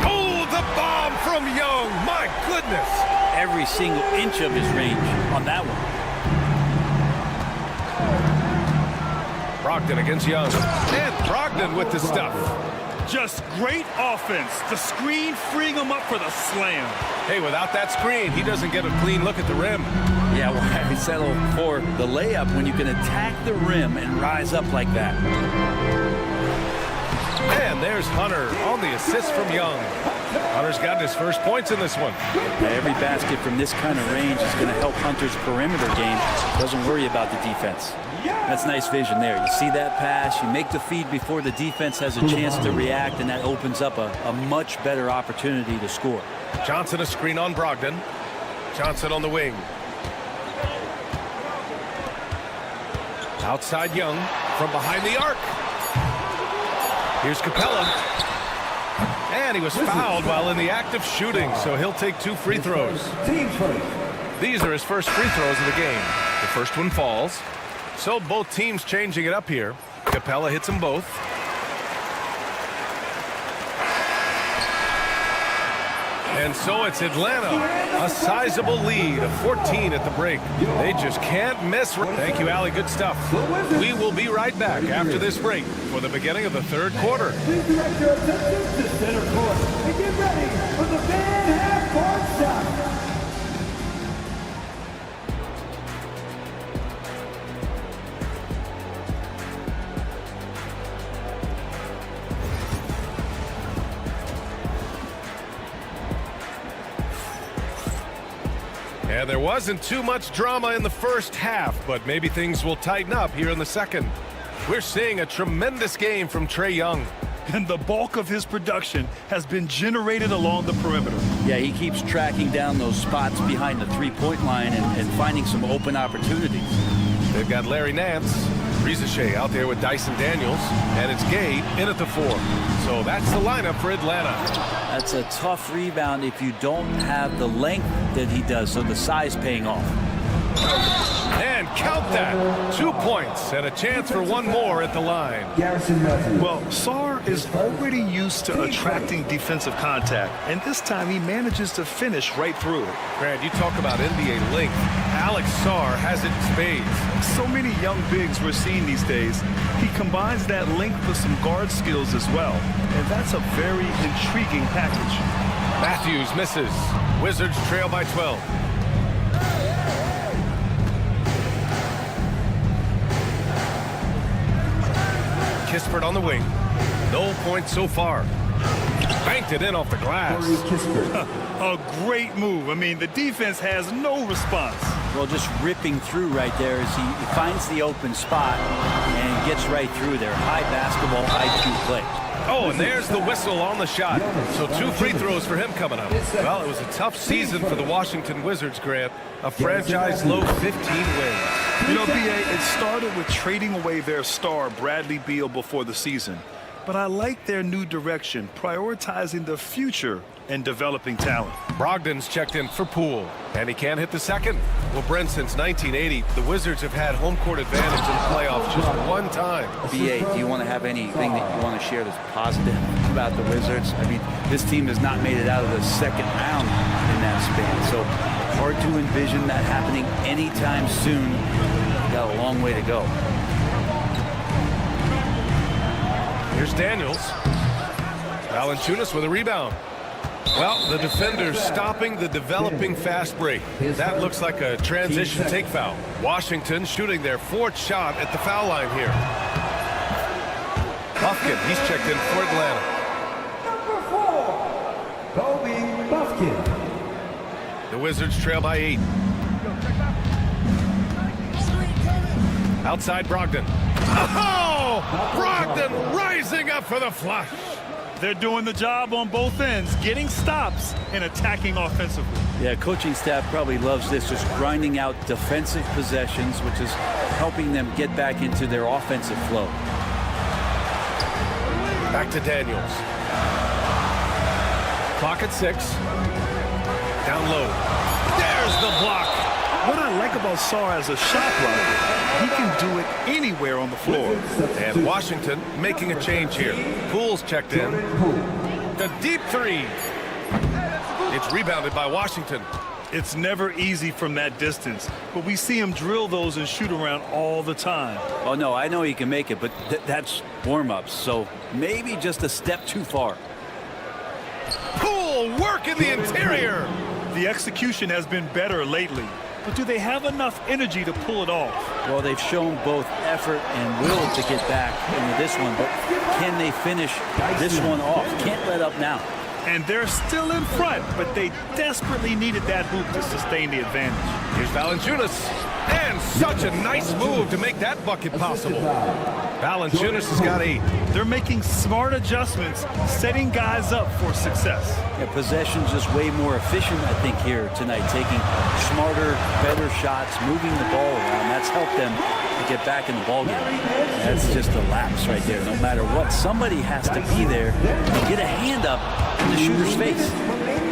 Oh, the bomb from Young. My goodness. Every single inch of his range on that one. Brogdon against Young. And Brogdon with the stuff. Just great offense. The screen freeing him up for the slam. Hey, without that screen, he doesn't get a clean look at the rim. Yeah, why settle for the layup when you can attack the rim and rise up like that? And there's Hunter on the assist from Young. Hunter's gotten his first points in this one. Yeah, every basket from this kind of range is going to help Hunter's perimeter game. Doesn't worry about the defense. That's nice vision there. You see that pass, you make the feed before the defense has a chance to react, and that opens up a much better opportunity to score. Johnson a screen on Brogdon. Johnson on the wing. Outside Young from behind the arc. Here's Capella. And he was fouled while in the act of shooting, so he'll take 2 free throws. These are his first free throws of the game. The first one falls. So both teams changing it up here. Capella hits them both. And so it's Atlanta, a sizable lead of 14 at the break. They just can't miss. Thank you, Allie. Good stuff. We will be right back after this break for the beginning of the third quarter. Please direct your attention to center court and get ready for the fan half-court shot. And there wasn't too much drama in the first half, but maybe things will tighten up here in the second. We're seeing a tremendous game from Trae Young. And the bulk of his production has been generated along the perimeter. Yeah, he keeps tracking down those spots behind the three-point line and finding some open opportunities. They've got Larry Nance, Rizachet out there with Dyson Daniels, and it's Gay in at the 4. So that's the lineup for Atlanta. That's a tough rebound if you don't have the length that he does, so the size paying off. And count that. 2 points and a chance for one more at the line. Well, Sarr is already used to attracting defensive contact, and this time he manages to finish right through it. Grant, you talk about NBA length. Alex Sarr has it in spades. So many young bigs we're seeing these days. He combines that length with some guard skills as well, and that's a very intriguing package. Matthews misses. Wizards trail by 12. Kispert on the wing. No points so far. Banked it in off the glass. A great move. I mean, the defense has no response. Well, just ripping through right there as he finds the open spot and gets right through there. High basketball IQ play. Oh, and there's the whistle on the shot. So 2 free throws for him coming up. Well, it was a tough season for the Washington Wizards, Grant. A franchise low 15 wins. You know, B.A., it started with trading away their star, Bradley Beal, before the season. But I like their new direction, prioritizing the future and developing talent. Brogdon's checked in for Poole, and he can't hit the second. Well, Brent, since 1980, the Wizards have had home court advantage in the playoffs just one time. BA, do you want to have anything that you want to share that's positive about the Wizards? I mean, this team has not made it out of the second round in that span, so hard to envision that happening anytime soon. Got a long way to go. Here's Daniels. Valanciunas with a rebound. Well, the defender's stopping the developing fast break. That looks like a transition take foul. Washington shooting their 4th shot at the foul line here. Buffkin, he's checked in for Atlanta. Kobe Buffkin. The Wizards trail by 8. Outside Brogdon. Oh! Brogdon rising up for the flush. They're doing the job on both ends, getting stops and attacking offensively. Yeah, coaching staff probably loves this, just grinding out defensive possessions, which is helping them get back into their offensive flow. Back to Daniels. Clock at 6. Down low. There's the block. What I like about Sarr as a shot blocker, he can do it anywhere on the floor. And Washington making a change here. Poole's checked in. The deep 3. It's rebounded by Washington. It's never easy from that distance, but we see him drill those and shoot around all the time. Oh, no, I know he can make it, but that's warm-ups, so maybe just a step too far. Poole work in the interior. The execution has been better lately, but do they have enough energy to pull it off? Well, they've shown both effort and will to get back into this one, but can they finish this one off? Can't let up now. And they're still in front, but they desperately needed that hoop to sustain the advantage. Here's Valanciunas. And such a nice move to make that bucket possible. Valanciunas has got 8. They're making smart adjustments, setting guys up for success. Yeah, possession's just way more efficient, I think, here tonight. Taking smarter, better shots, moving the ball around. That's helped them to get back in the ballgame. That's just a lapse right there. No matter what, somebody has to be there and get a hand up in the shooter's face.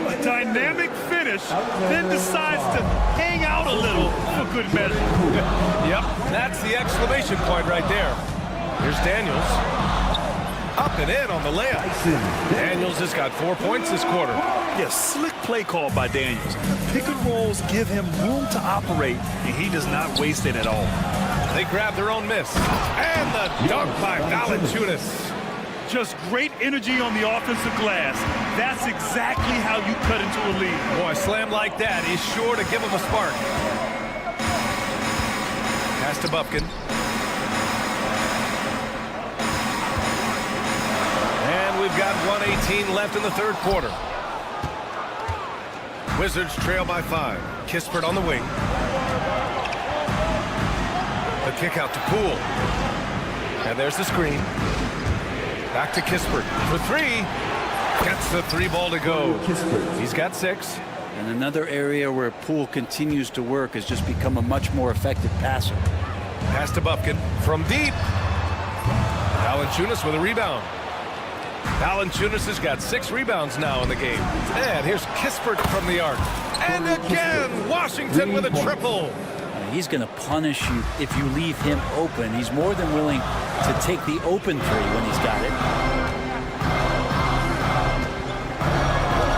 A dynamic finish, then decides to hang out a little for good measure. Yep, that's the exclamation point right there. Here's Daniels. Up and in on the layup. Daniels has got 4 points this quarter. Yes, slick play call by Daniels. Pick and rolls give him room to operate, and he does not waste it at all. They grab their own miss. And the dunk by Valanciunas. Just great energy on the offensive glass. That's exactly how you cut into a lead. Boy, a slam like that is sure to give him a spark. Pass to Buffkin. And we've got 1:18 left in the 3rd quarter. Wizards trail by 5. Kispert on the wing. The kick out to Poole. And there's the screen. Back to Kispert for 3. Gets the 3 ball to go. He's got 6. And another area where Poole continues to work has just become a much more effective passer. Pass to Buffkin from deep. Valanciunas with a rebound. Valanciunas has got 6 rebounds now in the game. And here's Kispert from the arc. And again, Washington with a triple. He's going to punish you if you leave him open. He's more than willing to take the open 3 when he's got it.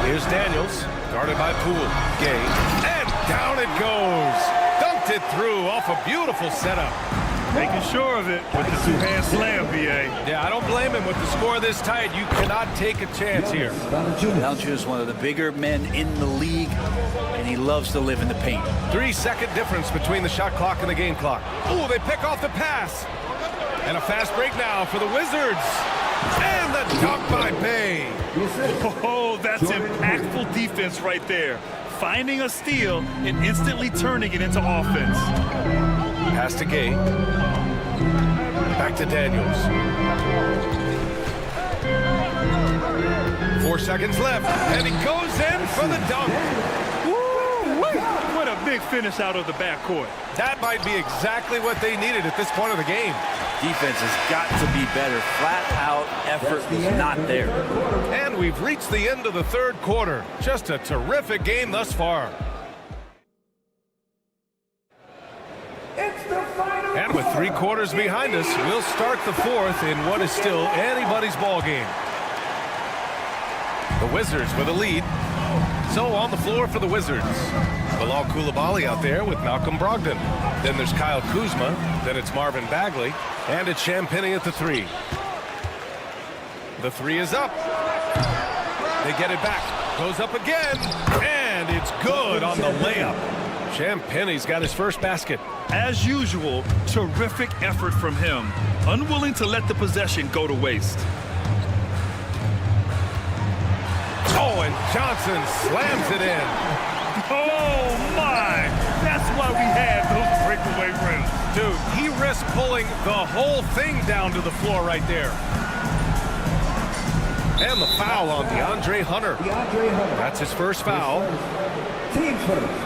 Here's Daniels, guarded by Poole. Gay, and down it goes. Dunked it through off a beautiful setup. Making sure of it with the 2-hand slam, BA. Yeah, I don't blame him with the score this tight. You cannot take a chance here. Valanciunas is one of the bigger men in the league, and he loves to live in the paint. 3-second difference between the shot clock and the game clock. Oh, they pick off the pass. And a fast break now for the Wizards. And the dunk by Bay. Oh, that's impactful defense right there. Finding a steal and instantly turning it into offense. Pass to Gay. Back to Daniels. 4 seconds left. And he goes in for the dunk. What a big finish out of the backcourt. That might be exactly what they needed at this point of the game. defense has got to be better. Flat out effort was not there. And we've reached the end of the third quarter. Just a terrific game thus far. And with 3 quarters behind us, we'll start the fourth in what is still anybody's ball game. The Wizards with a lead. So on the floor for the Wizards, Bilal Coulibaly out there with Malcolm Brogdon. Then there's Kyle Kuzma. Then it's Marvin Bagley. And it's Champagnie at the 3. The 3 is up. They get it back. Goes up again. And it's good on the layup. Champagnie's got his first basket. As usual, terrific effort from him. Unwilling to let the possession go to waste. Oh, and Johnson slams it in. Oh, my! That's why we had those breakaway rims. Dude, he risked pulling the whole thing down to the floor right there. And the foul on DeAndre Hunter. That's his first foul. Team first.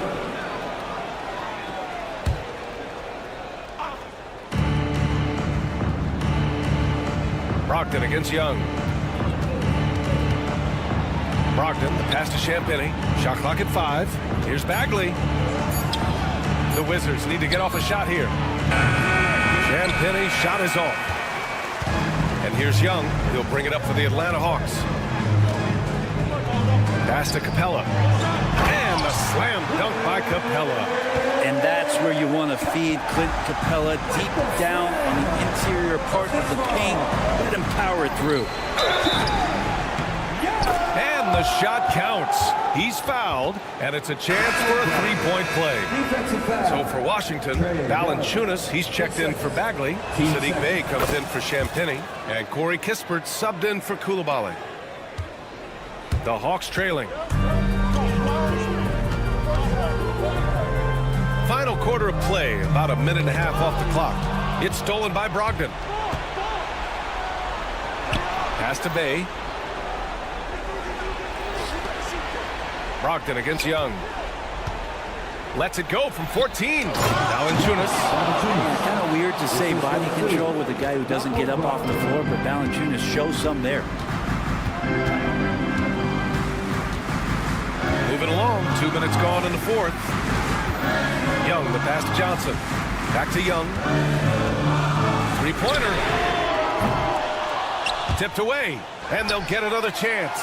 Brogdon against Young. Brogdon, the pass to Champagnie. Shot clock at 5. Here's Bagley. The Wizards need to get off a shot here. Champagnie shot is off. And here's Young. He'll bring it up for the Atlanta Hawks. Pass to Capella. And the slam dunk by Capella. And that's where you want to feed Clint Capella, deep down on the interior part of the paint. Let him power through. And the shot counts. He's fouled, and it's a chance for a 3-point play. So for Washington, Valanciunas, he's checked in for Bagley. Sadiq Bey comes in for Champagnie, and Corey Kispert subbed in for Coulibaly. The Hawks trailing. Final quarter of play, about a minute and a half off the clock. It's stolen by Brogdon. Pass to Bey. Brogdon against Young. Lets it go from 14. Valanciunas. Kind of weird to say body control with a guy who doesn't get up off the floor, but Valanciunas shows some there. Moving along, 2 minutes gone in the fourth. Young, the pass to Johnson. Back to Young. 3-pointer. Tipped away, and they'll get another chance.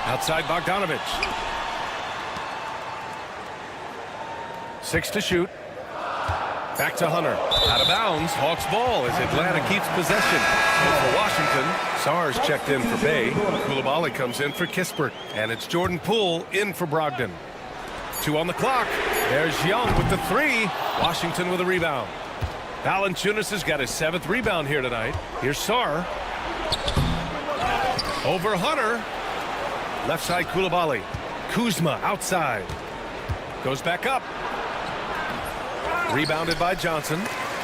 Outside Bogdanovich. 6 to shoot. Back to Hunter. Out of bounds. Hawks ball as Atlanta keeps possession. And for Washington, Sarge checked in for Bey. Coulibaly comes in for Kispert. And it's Jordan Poole in for Brogdon. 2 on the clock. There's Young with the 3. Washington with a rebound. Valanciunas has got his 7th rebound here tonight. Here's Sarr. Over Hunter. Left side Coulibaly. Kuzma outside. Goes back up. Rebounded by Johnson.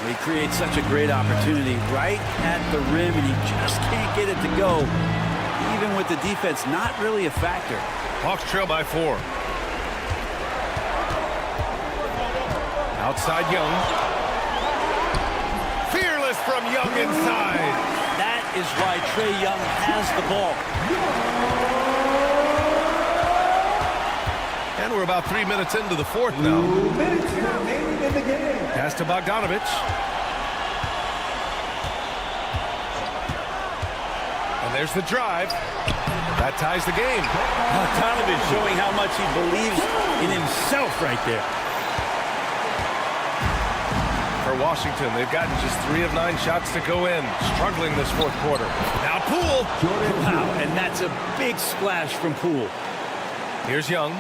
He creates such a great opportunity right at the rim, and he just can't get it to go. Even with the defense not really a factor. Hawks trail by 4. Outside Young. Fearless from Young inside. That is why Trae Young has the ball. And we're about 3 minutes into the fourth now. Pass to Bogdanovich. And there's the drive. That ties the game. Bogdanovich showing how much he believes in himself right there. For Washington, they've gotten just 3 of 9 shots to go in. Struggling this fourth quarter. Now Poole. Wow, and that's a big splash from Poole. Here's Young.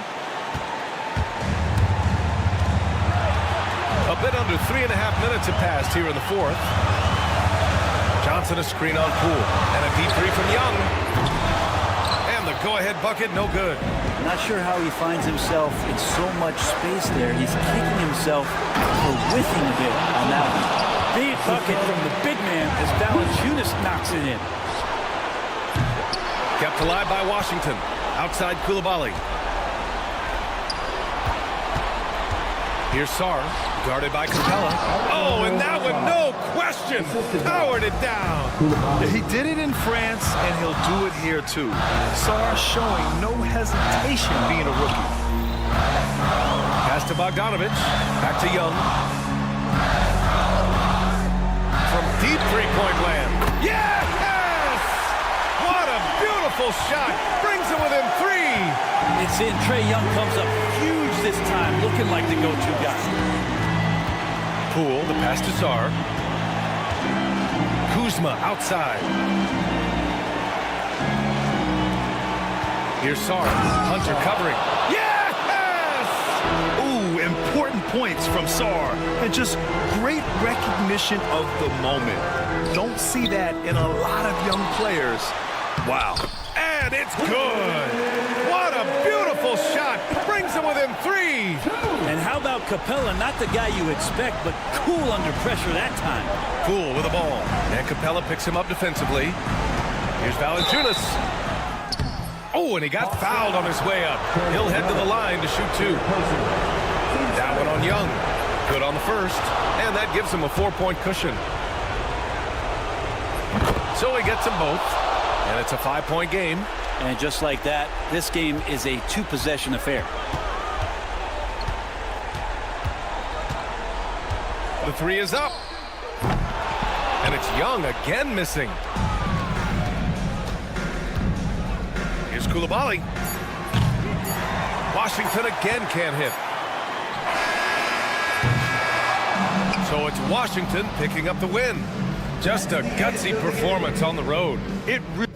A bit under 3.5 minutes have passed here in the fourth. Johnson a screen on Poole. And a deep 3 from Young. And the go-ahead bucket, no good. I'm not sure how he finds himself in so much space there. He's kicking himself for whiffing a bit on that one. Big bucket from the big man as Valanciunas knocks it in. Kept alive by Washington. Outside Coulibaly. Here's Sarr. Guarded by Capella. Oh, and that one, no question, powered it down. He did it in France, and he'll do it here too. Sarr showing no hesitation being a rookie. Pass to Bogdanovich. Back to Young. From deep three-point land. Yes! What a beautiful shot. Brings it within 3. It's in. Trae Young comes up huge this time, looking like the go-to guy. Poole, the pass to Sarr. Kuzma outside. Here's Sarr. Hunter covering. Yes! Ooh, important points from Sarr. And just great recognition of the moment. Don't see that in a lot of young players. Wow. And it's good. What a beautiful shot. Brings him within 3. And how about Capella? Not the guy you expect, but cool under pressure that time. Poole with the ball. And Capella picks him up defensively. Here's Valanciunas. Oh, and he got fouled on his way up. He'll head to the line to shoot 2. That one on Young. Good on the first. And that gives him a 4-point cushion. So he gets them both. And it's a 5-point game. And just like that, this game is a 2-possession affair. The 3 is up. And it's Young again missing. Here's Coulibaly. Washington again can't hit. So it's Washington picking up the win. Just a gutsy performance on the road. It really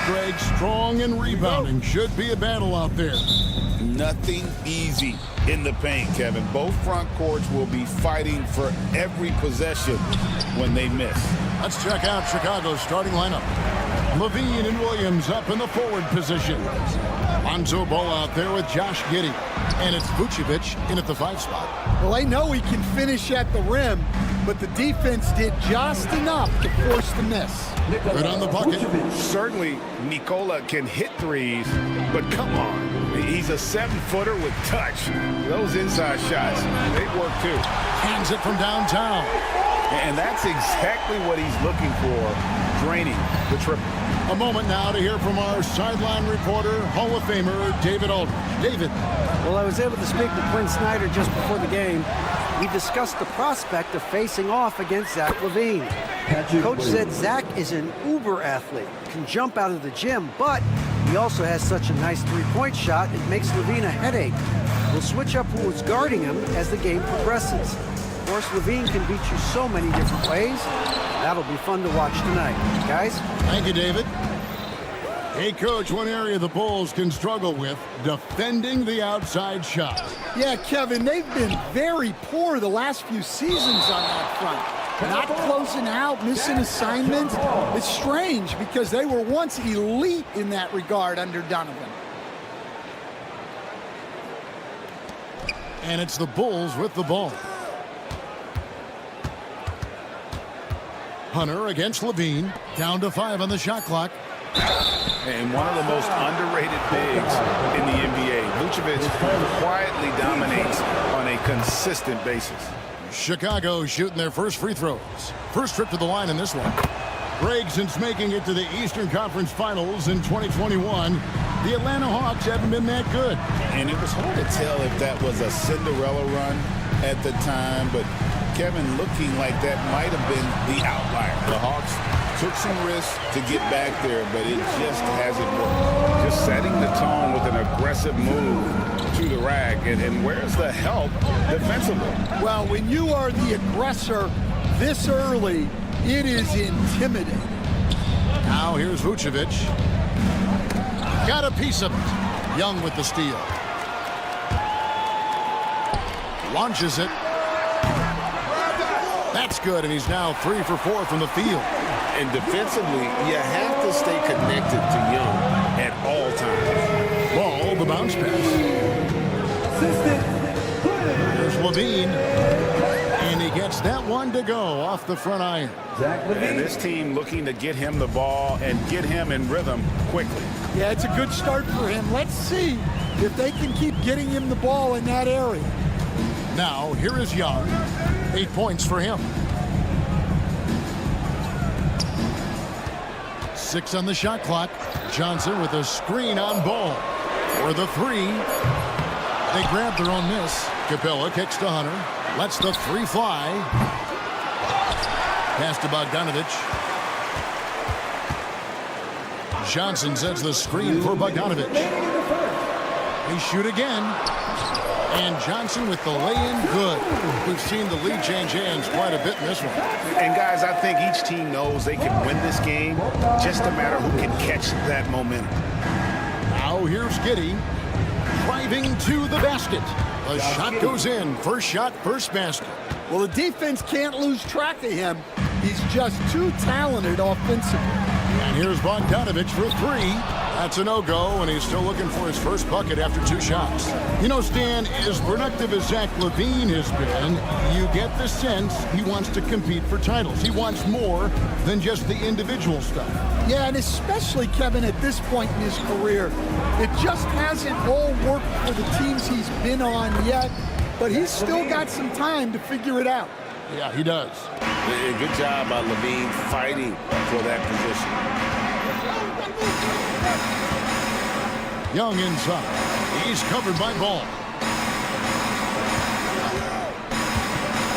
Greg, strong and rebounding. Should be a battle out there. Nothing easy in the paint, Kevin. Both front courts will be fighting for every possession when they miss. Let's check out Chicago's starting lineup. Levine and Williams up in the forward position. Lonzo Ball out there with Josh Giddey. And it's Vucevic in at the 5 spot. Well, they know he can finish at the rim, but the defense did just enough to force the miss. Good on the bucket. Certainly, Nikola can hit threes, but come on. He's a 7-footer with touch. Those inside shots, they work too. Hands it from downtown. And that's exactly what he's looking for, draining the triple. A moment now to hear from our sideline reporter, Hall of Famer David Aldridge. David. Well, I was able to speak to Quinn Snyder just before the game. We discussed the prospect of facing off against Zach LaVine. Coach said Zach is an uber athlete, can jump out of the gym, but he also has such a nice three-point shot, it makes LaVine a headache. We'll switch up who is guarding him as the game progresses. Of course, LaVine can beat you so many different ways. That'll be fun to watch tonight. Guys? Thank you, David. Hey, Coach, one area the Bulls can struggle with, defending the outside shot. Yeah, Kevin, they've been very poor the last few seasons on that front. Not closing out, missing assignments. It's strange because they were once elite in that regard under Donovan. And it's the Bulls with the ball. Hunter against Levine, down to 5 on the shot clock. And one of the most underrated bigs in the NBA. Vucevic quietly dominates on a consistent basis. Chicago shooting their first free throws. First trip to the line in this one. Greg, since making it to the Eastern Conference Finals in 2021, the Atlanta Hawks haven't been that good. And it was hard to tell if that was a Cinderella run at the time, but Kevin, looking like that might have been the outlier. The Hawks took some risks to get back there, but it just hasn't worked. Just setting the tone with an aggressive move to the rack. And where's the help defensively? Well, when you are the aggressor this early, it is intimidating. Now here's Vucevic. Got a piece of it. Young with the steal. Launches it. That's good, and he's now 3 for 4 from the field. And defensively, you have to stay connected to Young at all times. Ball, the bounce pass. There's Levine. And he gets that one to go off the front iron. And this team looking to get him the ball and get him in rhythm quickly. Yeah, it's a good start for him. Let's see if they can keep getting him the ball in that area. Now, here is Young. 8 points for him. 6 on the shot clock. Johnson with a screen on Ball. For the 3. They grab their own miss. Capella kicks to Hunter. Lets the 3 fly. Pass to Bogdanovich. Johnson sets the screen for Bogdanovich. They shoot again. And Johnson with the lay-in good. We've seen the lead change hands quite a bit in this one. And guys, I think each team knows they can win this game. Just a matter who can catch that momentum. Now here's Giddey driving to the basket. The shot goes in. First shot, first basket. Well, the defense can't lose track of him. He's just too talented offensively. And here's Bogdanovich for 3. That's a no-go, and he's still looking for his first bucket after 2 shots. You know, Stan, as productive as Zach LaVine has been, you get the sense he wants to compete for titles. He wants more than just the individual stuff. Yeah, and especially, Kevin, at this point in his career, it just hasn't all worked for the teams he's been on yet, but he's still got some time to figure it out. Yeah, he does. Good job by LaVine fighting for that position. Young inside. He's covered by Ball.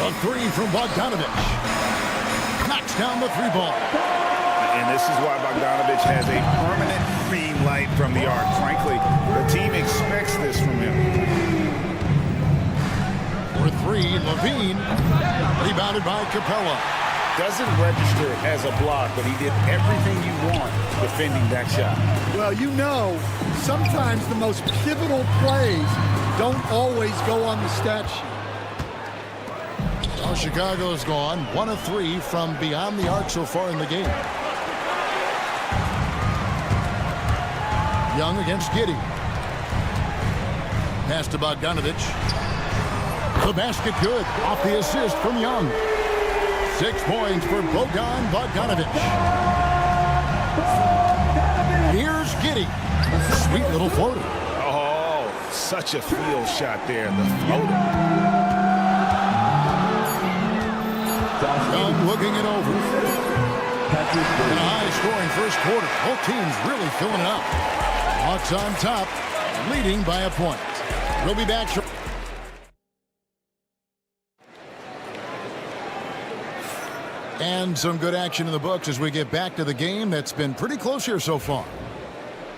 A 3 from Bogdanovich. Knocks down the 3 ball. And this is why Bogdanovich has a permanent green light from the arc. Frankly, the team expects this from him. For 3, Levine. Rebounded by Capella. Doesn't register as a block, but he did everything you want defending that shot. Well, you know, sometimes the most pivotal plays don't always go on the stat sheet. Well, Chicago's gone 1 of 3 from beyond the arc so far in the game. Young against Giddey. Pass to Bogdanovich. The basket good. Off the assist from Young. 6 points for Bogdanovich. Here's Giddey. Sweet little floater. Oh, such a field shot there. The floater. Young looking it over. In a high-scoring first quarter. Both teams really filling it up. Hawks on top, leading by a point. We'll be back shortly. And some good action in the books as we get back to the game that's been pretty close here so far.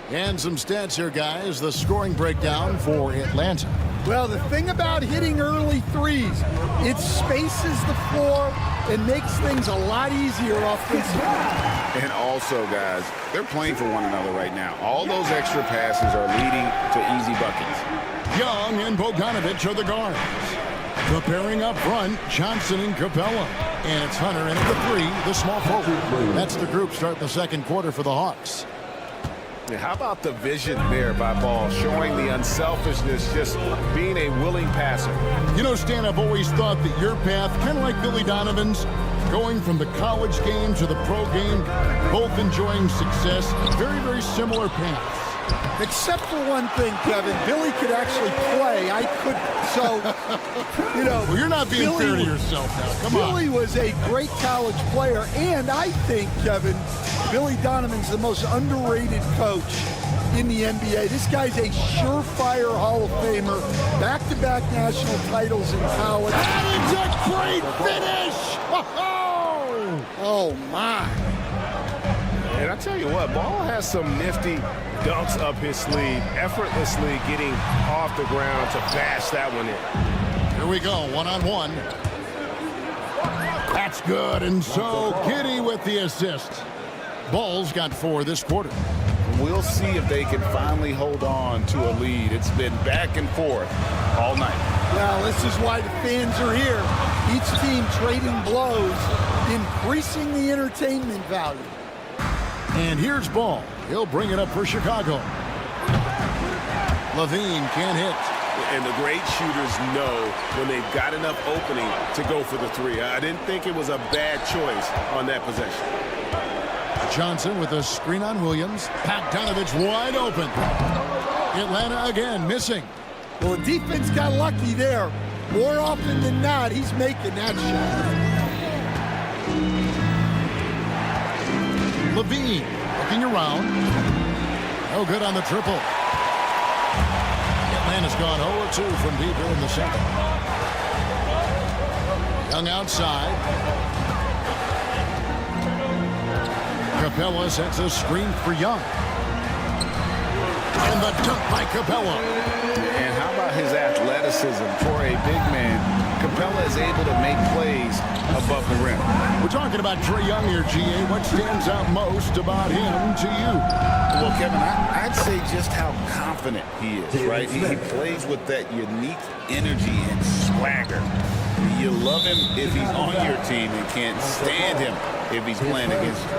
And some stats here, guys. The scoring breakdown for Atlanta. Well, the thing about hitting early threes, it spaces the floor and makes things a lot easier offensively. And also, guys, they're playing for one another right now. All those extra passes are leading to easy buckets. Young and Bogdanovich are the guards. The pairing up front, Johnson and Capella. And it's Hunter in at the 3, the small forward. That's the group starting the second quarter for the Hawks. How about the vision there by Ball, showing the unselfishness, just being a willing passer. You know, Stan, I've always thought that your path, kind of like Billy Donovan's, going from the college game to the pro game, both enjoying success, very, very similar paths. Except for one thing, Kevin, Billy could actually play. I couldn't. So, you know. Well, you're not being fair to yourself now. Come on. Billy was a great college player, and I think, Kevin, Billy Donovan's the most underrated coach in the NBA. This guy's a surefire Hall of Famer, back-to-back national titles in college. That is a great finish! Oh, my. And I tell you what, Ball has some nifty dunks up his sleeve, effortlessly getting off the ground to bash that one in. Here we go, one-on-one. That's good, and so Giddey with the assist. Ball's got 4 this quarter. We'll see if they can finally hold on to a lead. It's been back and forth all night. Well, this is why the fans are here. Each team trading blows, increasing the entertainment value. And here's Ball. He'll bring it up for Chicago. Levine can't hit. And the great shooters know when they've got enough opening to go for the 3. I didn't think it was a bad choice on that possession. Johnson with a screen on Williams. Bogdanovich wide open. Atlanta again missing. Well, the defense got lucky there. More often than not, he's making that shot. Levine looking around. No good on the triple. Atlanta's gone 0-2 from deep here in the second. Young outside. Capella sets a screen for Young. And the dunk by Capella. And how about his athleticism for a big man? Capella is able to make plays above the rim. We're talking about Trae Young here, GA. What stands out most about him to you? Well, Kevin, I'd say just how confident he is, right? He plays with that unique energy and swagger. You love him if he's on your team and can't stand him if he's playing against you.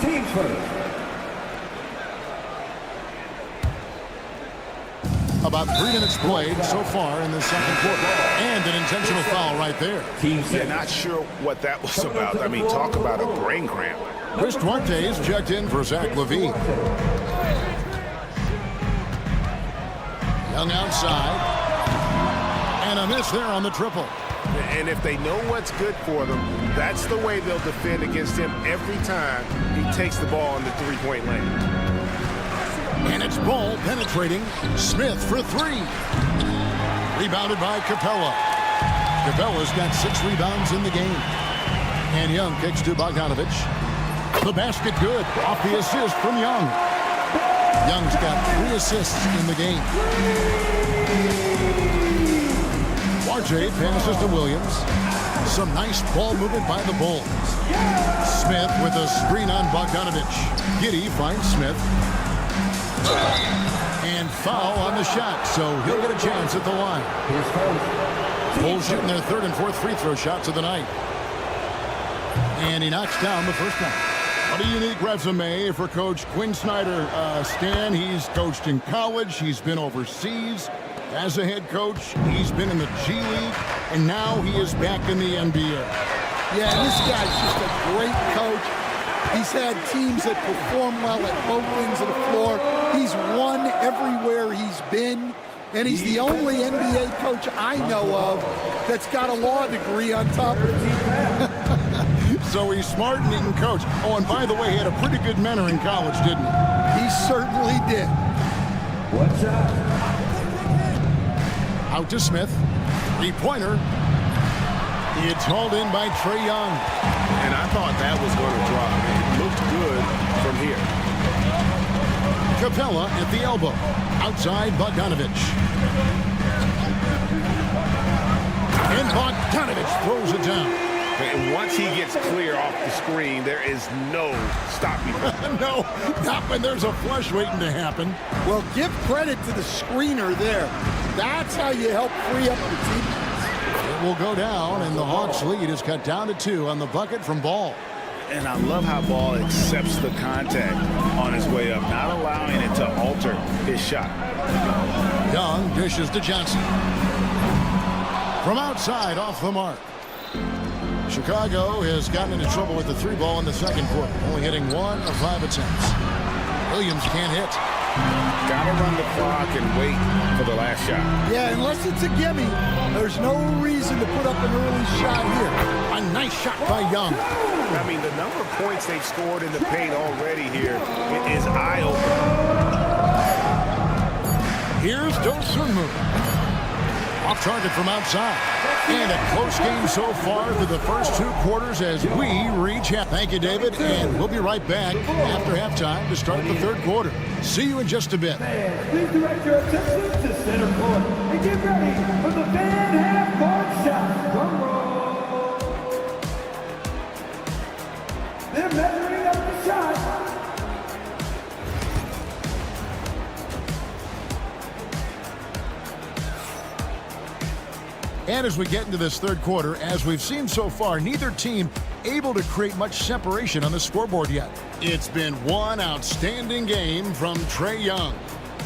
Team first. About 3 minutes played so far in the second quarter. And an intentional foul right there. Yeah, not sure what that was about. I mean, talk about a brain cramp. Chris Duarte's checked in for Zach LaVine. Young outside. And a miss there on the triple. And if they know what's good for them, that's the way they'll defend against him every time he takes the ball in the 3-point lane. And it's Ball penetrating. Smith for 3. Rebounded by Capella. Capella's got 6 rebounds in the game. And Young kicks to Bogdanovich. The basket good. Off the assist from Young. Young's got 3 assists in the game. RJ passes to Williams. Some nice ball movement by the Bulls. Smith with a screen on Bogdanovich. Giddey finds Smith. And foul on the shot, so he'll get a chance at the line. Bulls shooting their third and fourth free throw shots of the night. And he knocks down the first one. What a unique resume for Coach Quinn Snyder. Stan, he's coached in college. He's been overseas as a head coach. He's been in the G League, and now he is back in the NBA. Yeah, and this guy's just a great coach. He's had teams that perform well at both ends of the floor. He's won everywhere he's been, and he's the only NBA coach I know of that's got a law degree on top of it. So he's smart and he can coach. Oh, and by the way, he had a pretty good mentor in college, didn't he? He certainly did. What's up? Out to Smith. Three-pointer. It's hauled in by Trae Young. And I thought that was going to drop. It looked good from here. Capella at the elbow. Outside Bogdanovich. And Bogdanovich throws it down. And once he gets clear off the screen, there is no stopping him. No, not when there's a flush waiting to happen. Well, give credit to the screener there. That's how you help free up your teammates. It will go down, and the Hawks' lead is cut down to 2 on the bucket from Ball. And I love how Ball accepts the contact on his way up, not allowing it to alter his shot. Young dishes to Johnson. From outside, off the mark. Chicago has gotten into trouble with the 3-ball in the second quarter, only hitting 1 of 5 attempts. Williams can't hit. Gotta run the clock and wait for the last shot. Yeah, unless it's a gimme, there's no reason to put up an early shot here. A nice shot by Young. I mean, the number of points they've scored in the paint already here, it is eye-opening. Here's Dosunmu. Off target from outside. And a close game so far through the first 2 quarters as we reach half. Thank you, David, and we'll be right back after halftime to start the third quarter. See you in just a bit. Please direct your attention to center court and get ready for the fan half-court shot. Drum roll. They're measuring up the shot. And as we get into this third quarter, as we've seen so far, neither team able to create much separation on the scoreboard yet. It's been one outstanding game from Trae Young.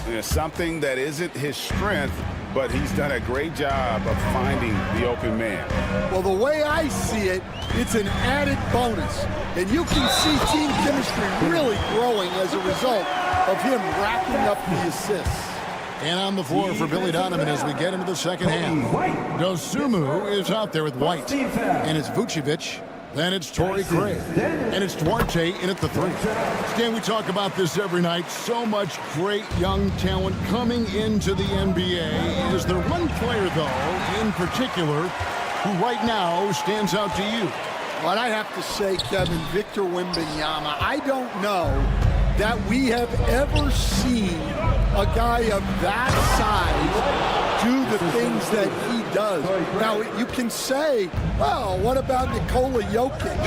There's something that isn't his strength, but he's done a great job of finding the open man. Well, the way I see it, it's an added bonus. And you can see team chemistry really growing as a result of him racking up the assists. And on the floor for Billy Donovan as we get into the second half. Dosunmu is out there with White. And it's Vucevic. Then it's Torrey Craig. And it's Duarte in at the 3. Stan, we talk about this every night. So much great young talent coming into the NBA. Is there one player, though, in particular, who right now stands out to you? Well, I have to say, Kevin, Victor Wembanyama. I don't know that we have ever seen a guy of that size do the things that he does. Now, you can say, well, what about Nikola Jokic?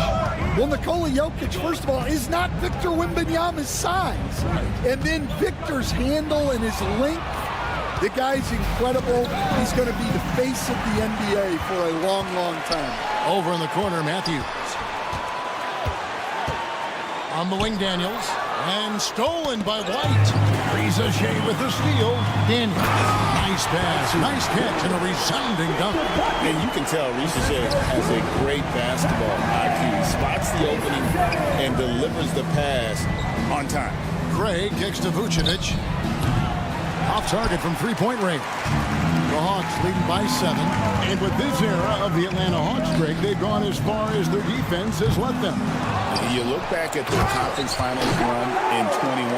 Well, Nikola Jokic, first of all, is not Victor Wembanyama's size. And then Victor's handle and his length, the guy's incredible. He's going to be the face of the NBA for a long, long time. Over in the corner, Matthews. On the wing, Daniels. And stolen by White. Rizachet with the steal. Daniels. Nice pass, nice catch, and a resounding dunk. And you can tell Rizachet has a great basketball IQ. He spots the opening and delivers the pass on time. Craig kicks to Vucevic. Off target from three-point range. The Hawks leading by 7. And with this era of the Atlanta Hawks, Greg, they've gone as far as their defense has let them. You look back at the conference finals run in 21,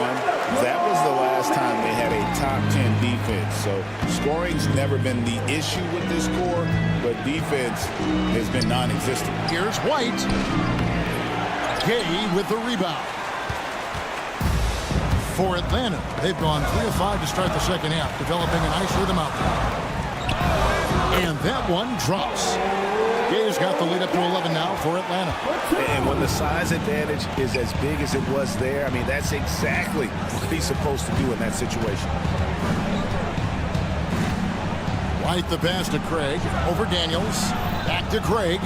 that was the last time they had a top 10 defense. So scoring's never been the issue with this core, but defense has been non-existent. Here's White. Gay with the rebound. For Atlanta, they've gone 3 of 5 to start the second half, developing a nice rhythm out there. And that one drops. Gay's got the lead up to 11 now for Atlanta. And when the size advantage is as big as it was there, I mean, that's exactly what he's supposed to do in that situation. White the pass to Craig. Over Daniels. Back to Craig.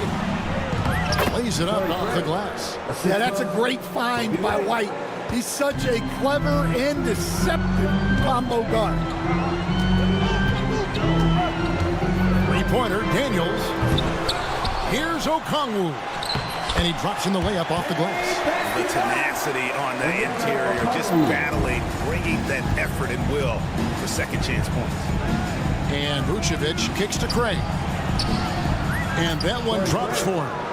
Lays it up off the glass. Yeah, that's a great find by White. He's such a clever and deceptive combo guard. Three-pointer, Daniels. Here's Okongwu. And he drops in the layup off the glass. The tenacity on the interior, just battling, bringing that effort and will for second chance points. And Vucevic kicks to Craig. And that one drops for him.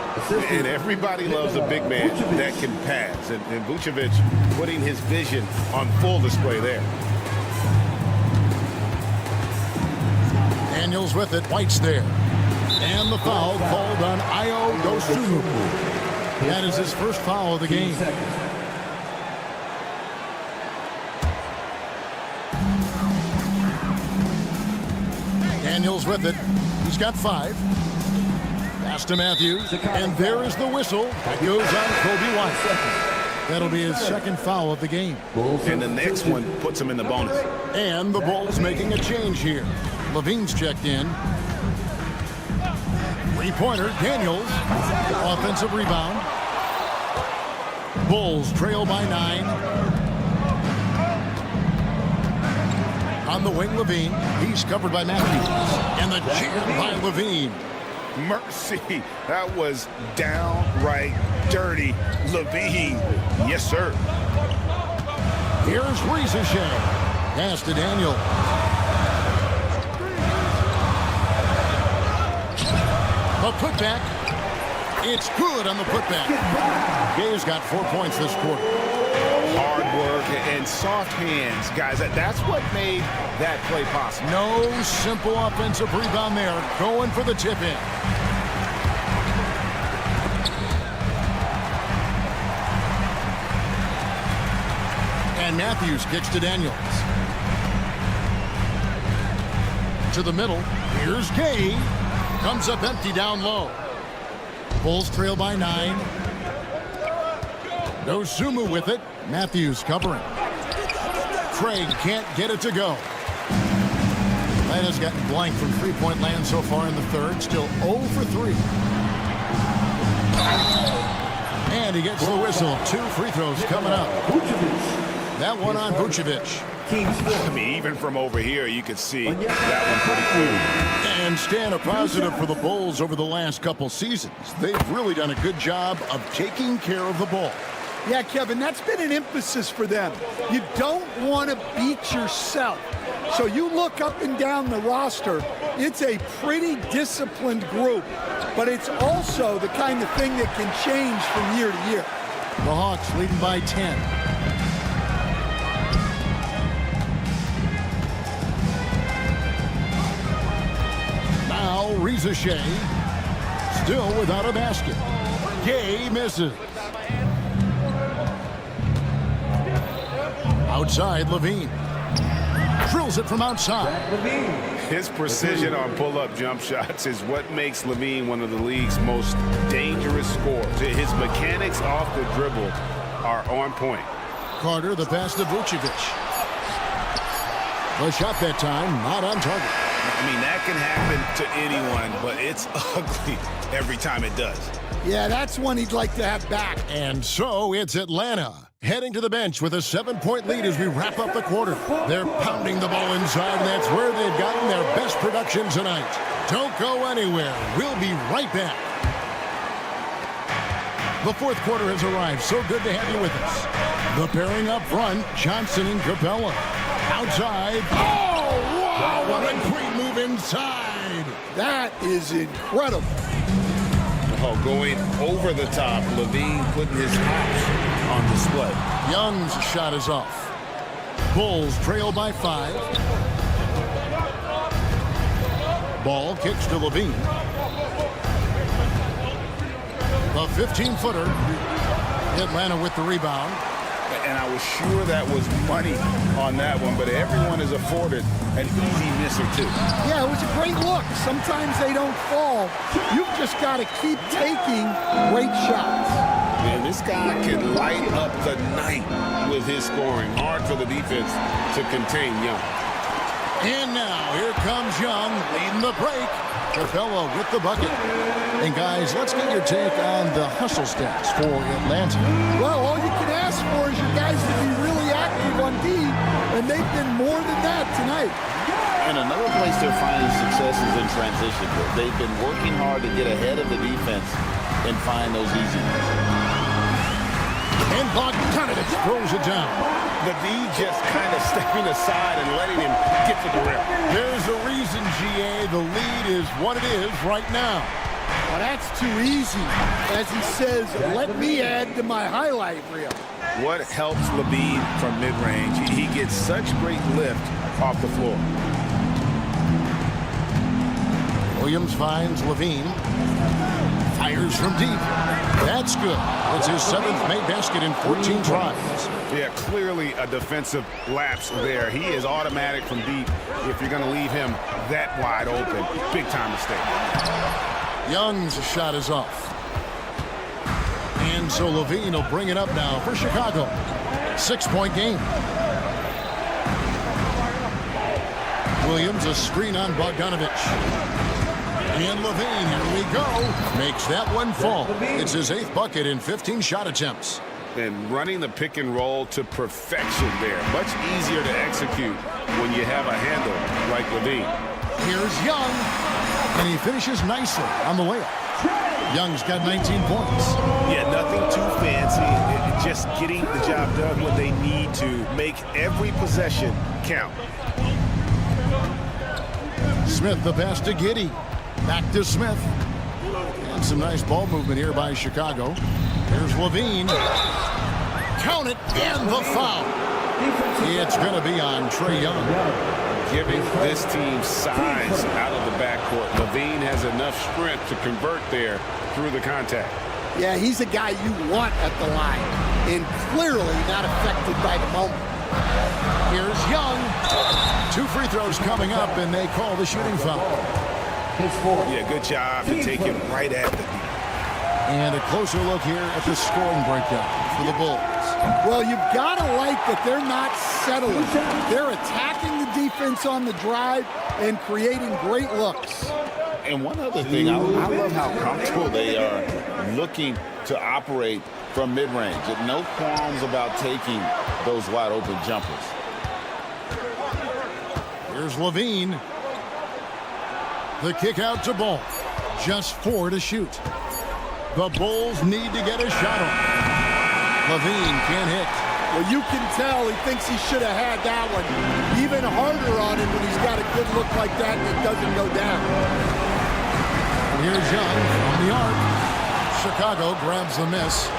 And everybody loves a big man that can pass. And Vucevic putting his vision on full display there. Daniels with it. White's there. And the foul called on Ayo Dosunmu. That is his first foul of the game. Daniels with it. He's got 5. Pass to Matthews. And there is the whistle. That goes on Kobe White. That'll be his second foul of the game. And the next one puts him in the bonus. And the Bulls making a change here. Levine's checked in. Three-pointer, Daniels. Offensive rebound. Bulls trail by 9. On the wing, Levine. He's covered by Matthews. And the jam by Levine. Mercy. That was downright dirty. Levine. Yes, sir. Here's Rizeshe. Pass to Daniel. A putback. It's good on the putback. Gay's got 4 points this quarter. Hard work and soft hands, guys. That's what made that play possible. No simple offensive rebound there. Going for the tip-in. And Matthews kicks to Daniels. To the middle. Here's Gay. Comes up empty down low. Bulls trail by 9. Dosunmu with it. Matthews covering. Craig can't get it to go. Atlanta's gotten blank from three-point land so far in the third. Still 0 for 3. And he gets the whistle. 2 free throws coming up. That one on Vucevic. I mean, even from over here, you could see that one pretty clear. And staying a positive for the Bulls over the last couple seasons. They've really done a good job of taking care of the ball. Yeah, Kevin, that's been an emphasis for them. You don't want to beat yourself. So you look up and down the roster, it's a pretty disciplined group, but it's also the kind of thing that can change from year to year. The Hawks leading by 10. Now Rizeshe still without a basket. Gay misses. Outside, Levine. Drills it from outside. His precision on pull-up jump shots is what makes Levine one of the league's most dangerous scorers. His mechanics off the dribble are on point. Carter, the pass to Vucevic. The shot that time, not on target. I mean, that can happen to anyone, but it's ugly every time it does. Yeah, that's one he'd like to have back. And so it's Atlanta heading to the bench with a 7-point lead as we wrap up the quarter. They're pounding the ball inside, and that's where they've gotten their best production tonight. Don't go anywhere. We'll be right back. The fourth quarter has arrived. So good to have you with us. The pairing up front, Johnson and Capella. Outside. Oh, wow, what a great move inside. That is incredible. Oh, going over the top, Levine putting his hops on display. Young's shot is off. Bulls trail by 5. Ball kicks to Levine. A 15-footer. Atlanta with the rebound. And I was sure that was money on that one, but everyone is afforded an easy miss or two. Yeah, it was a great look. Sometimes they don't fall. You've just got to keep taking great shots. Man, this guy can light up the night with his scoring. Hard for the defense to contain Young. And now, here comes Young, leading the break. Capella with the bucket. And guys, let's get your take on the hustle stats for Atlanta. Well, all you can ask for is your guys to be really active on D, and they've been more than that tonight. And another place they're finding success is in transition. They've been working hard to get ahead of the defense and find those easy ones. And Bogdanovich throws it down. The D just kind of stepping aside and letting him get to the rim. There's a reason, GA, the lead is what it is right now. Well, that's too easy. As he says, let me add to my highlight reel. What helps Levine from mid-range? He gets such great lift off the floor. Williams finds Levine. Fires from deep. That's good. It's his 7th made basket in 14 tries. Yeah, clearly a defensive lapse there. He is automatic from deep if you're going to leave him that wide open. Big time mistake. Young's shot is off. And so Levine will bring it up now for Chicago. 6-point game. Williams a screen on Bogdanovich. And Levine, here we go, makes that one fall. It's his 8th bucket in 15 shot attempts. And running the pick and roll to perfection there. Much easier to execute when you have a handle like Levine. Here's Young, and he finishes nicely on the layup. Young's got 19 points. Yeah, nothing too fancy. Just getting the job done when they need to. Make every possession count. Smith the pass to Giddey. Back to Smith. And some nice ball movement here by Chicago. Here's Levine. Count it, and the foul. It's going to be on Trae Young. Giving this team size out of the backcourt. Levine has enough strength to convert there through the contact. Yeah, he's a guy you want at the line, and clearly not affected by the moment. Here's Young. 2 free throws coming up, and they call the shooting foul. Yeah, good job to take him right at the D. And a closer look here at the scoring breakdown for the Bulls. Well, you've got to like that they're not settling. They're attacking the defense on the drive and creating great looks. And one other thing, I love how comfortable they are looking to operate from mid-range. No qualms about taking those wide-open jumpers. Here's Levine. The kick out to Ball. Just 4 to shoot. The Bulls need to get a shot on. Levine can't hit. Well, you can tell he thinks he should have had that one. Even harder on him when he's got a good look like that and it doesn't go down. And here's Young on the arc. Chicago grabs the miss.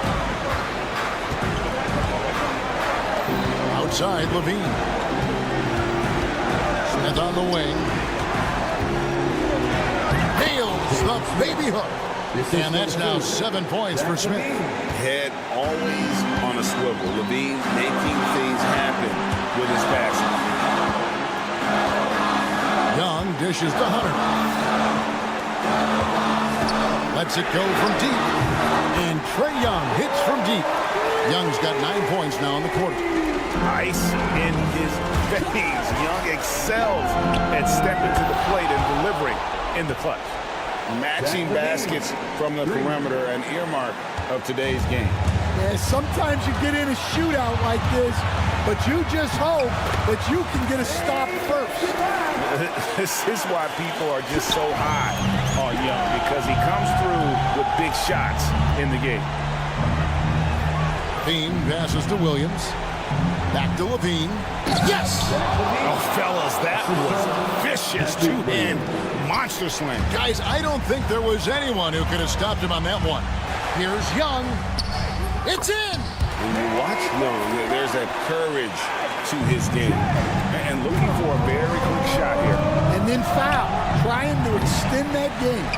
Outside, Levine. Smith on the wing. Nails the baby hook. And that's now 7 points for Smith. Head always on a swivel. Levine making things happen with his passing. Young dishes to Hunter. Lets it go from deep. And Trae Young hits from deep. Young's got 9 points now in the quarter. Ice in his veins. Young excels at stepping to the plate and delivering in the clutch. Matching baskets from the perimeter, an earmark of today's game. Yeah, sometimes you get in a shootout like this, but you just hope that you can get a stop first. This is why people are just so high on Young, because he comes through with big shots in the game. Levine passes to Williams. Back to Levine. Yes! Oh, fellas, that was vicious. Two-hand monster slam. Guys, I don't think there was anyone who could have stopped him on that one. Here's Young. It's in! When you watch Young, there's that courage to his game. And looking for a very quick shot here. And then foul, trying to extend that game.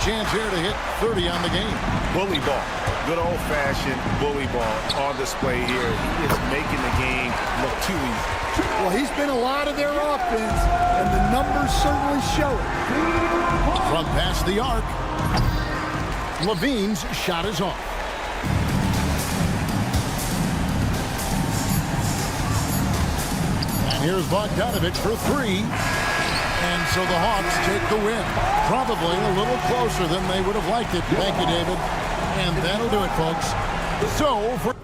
chance here to hit 30 on the game. Bully ball. Good old-fashioned bully ball on display here. He is making the game look too easy. Well, he's been a lot of their offense, and the numbers certainly show it. From past the arc, Levine's shot is off. And here's Bogdanovich for three. And so the Hawks take the win. Probably a little closer than they would have liked it. Thank you, David. And that'll do it, folks. So for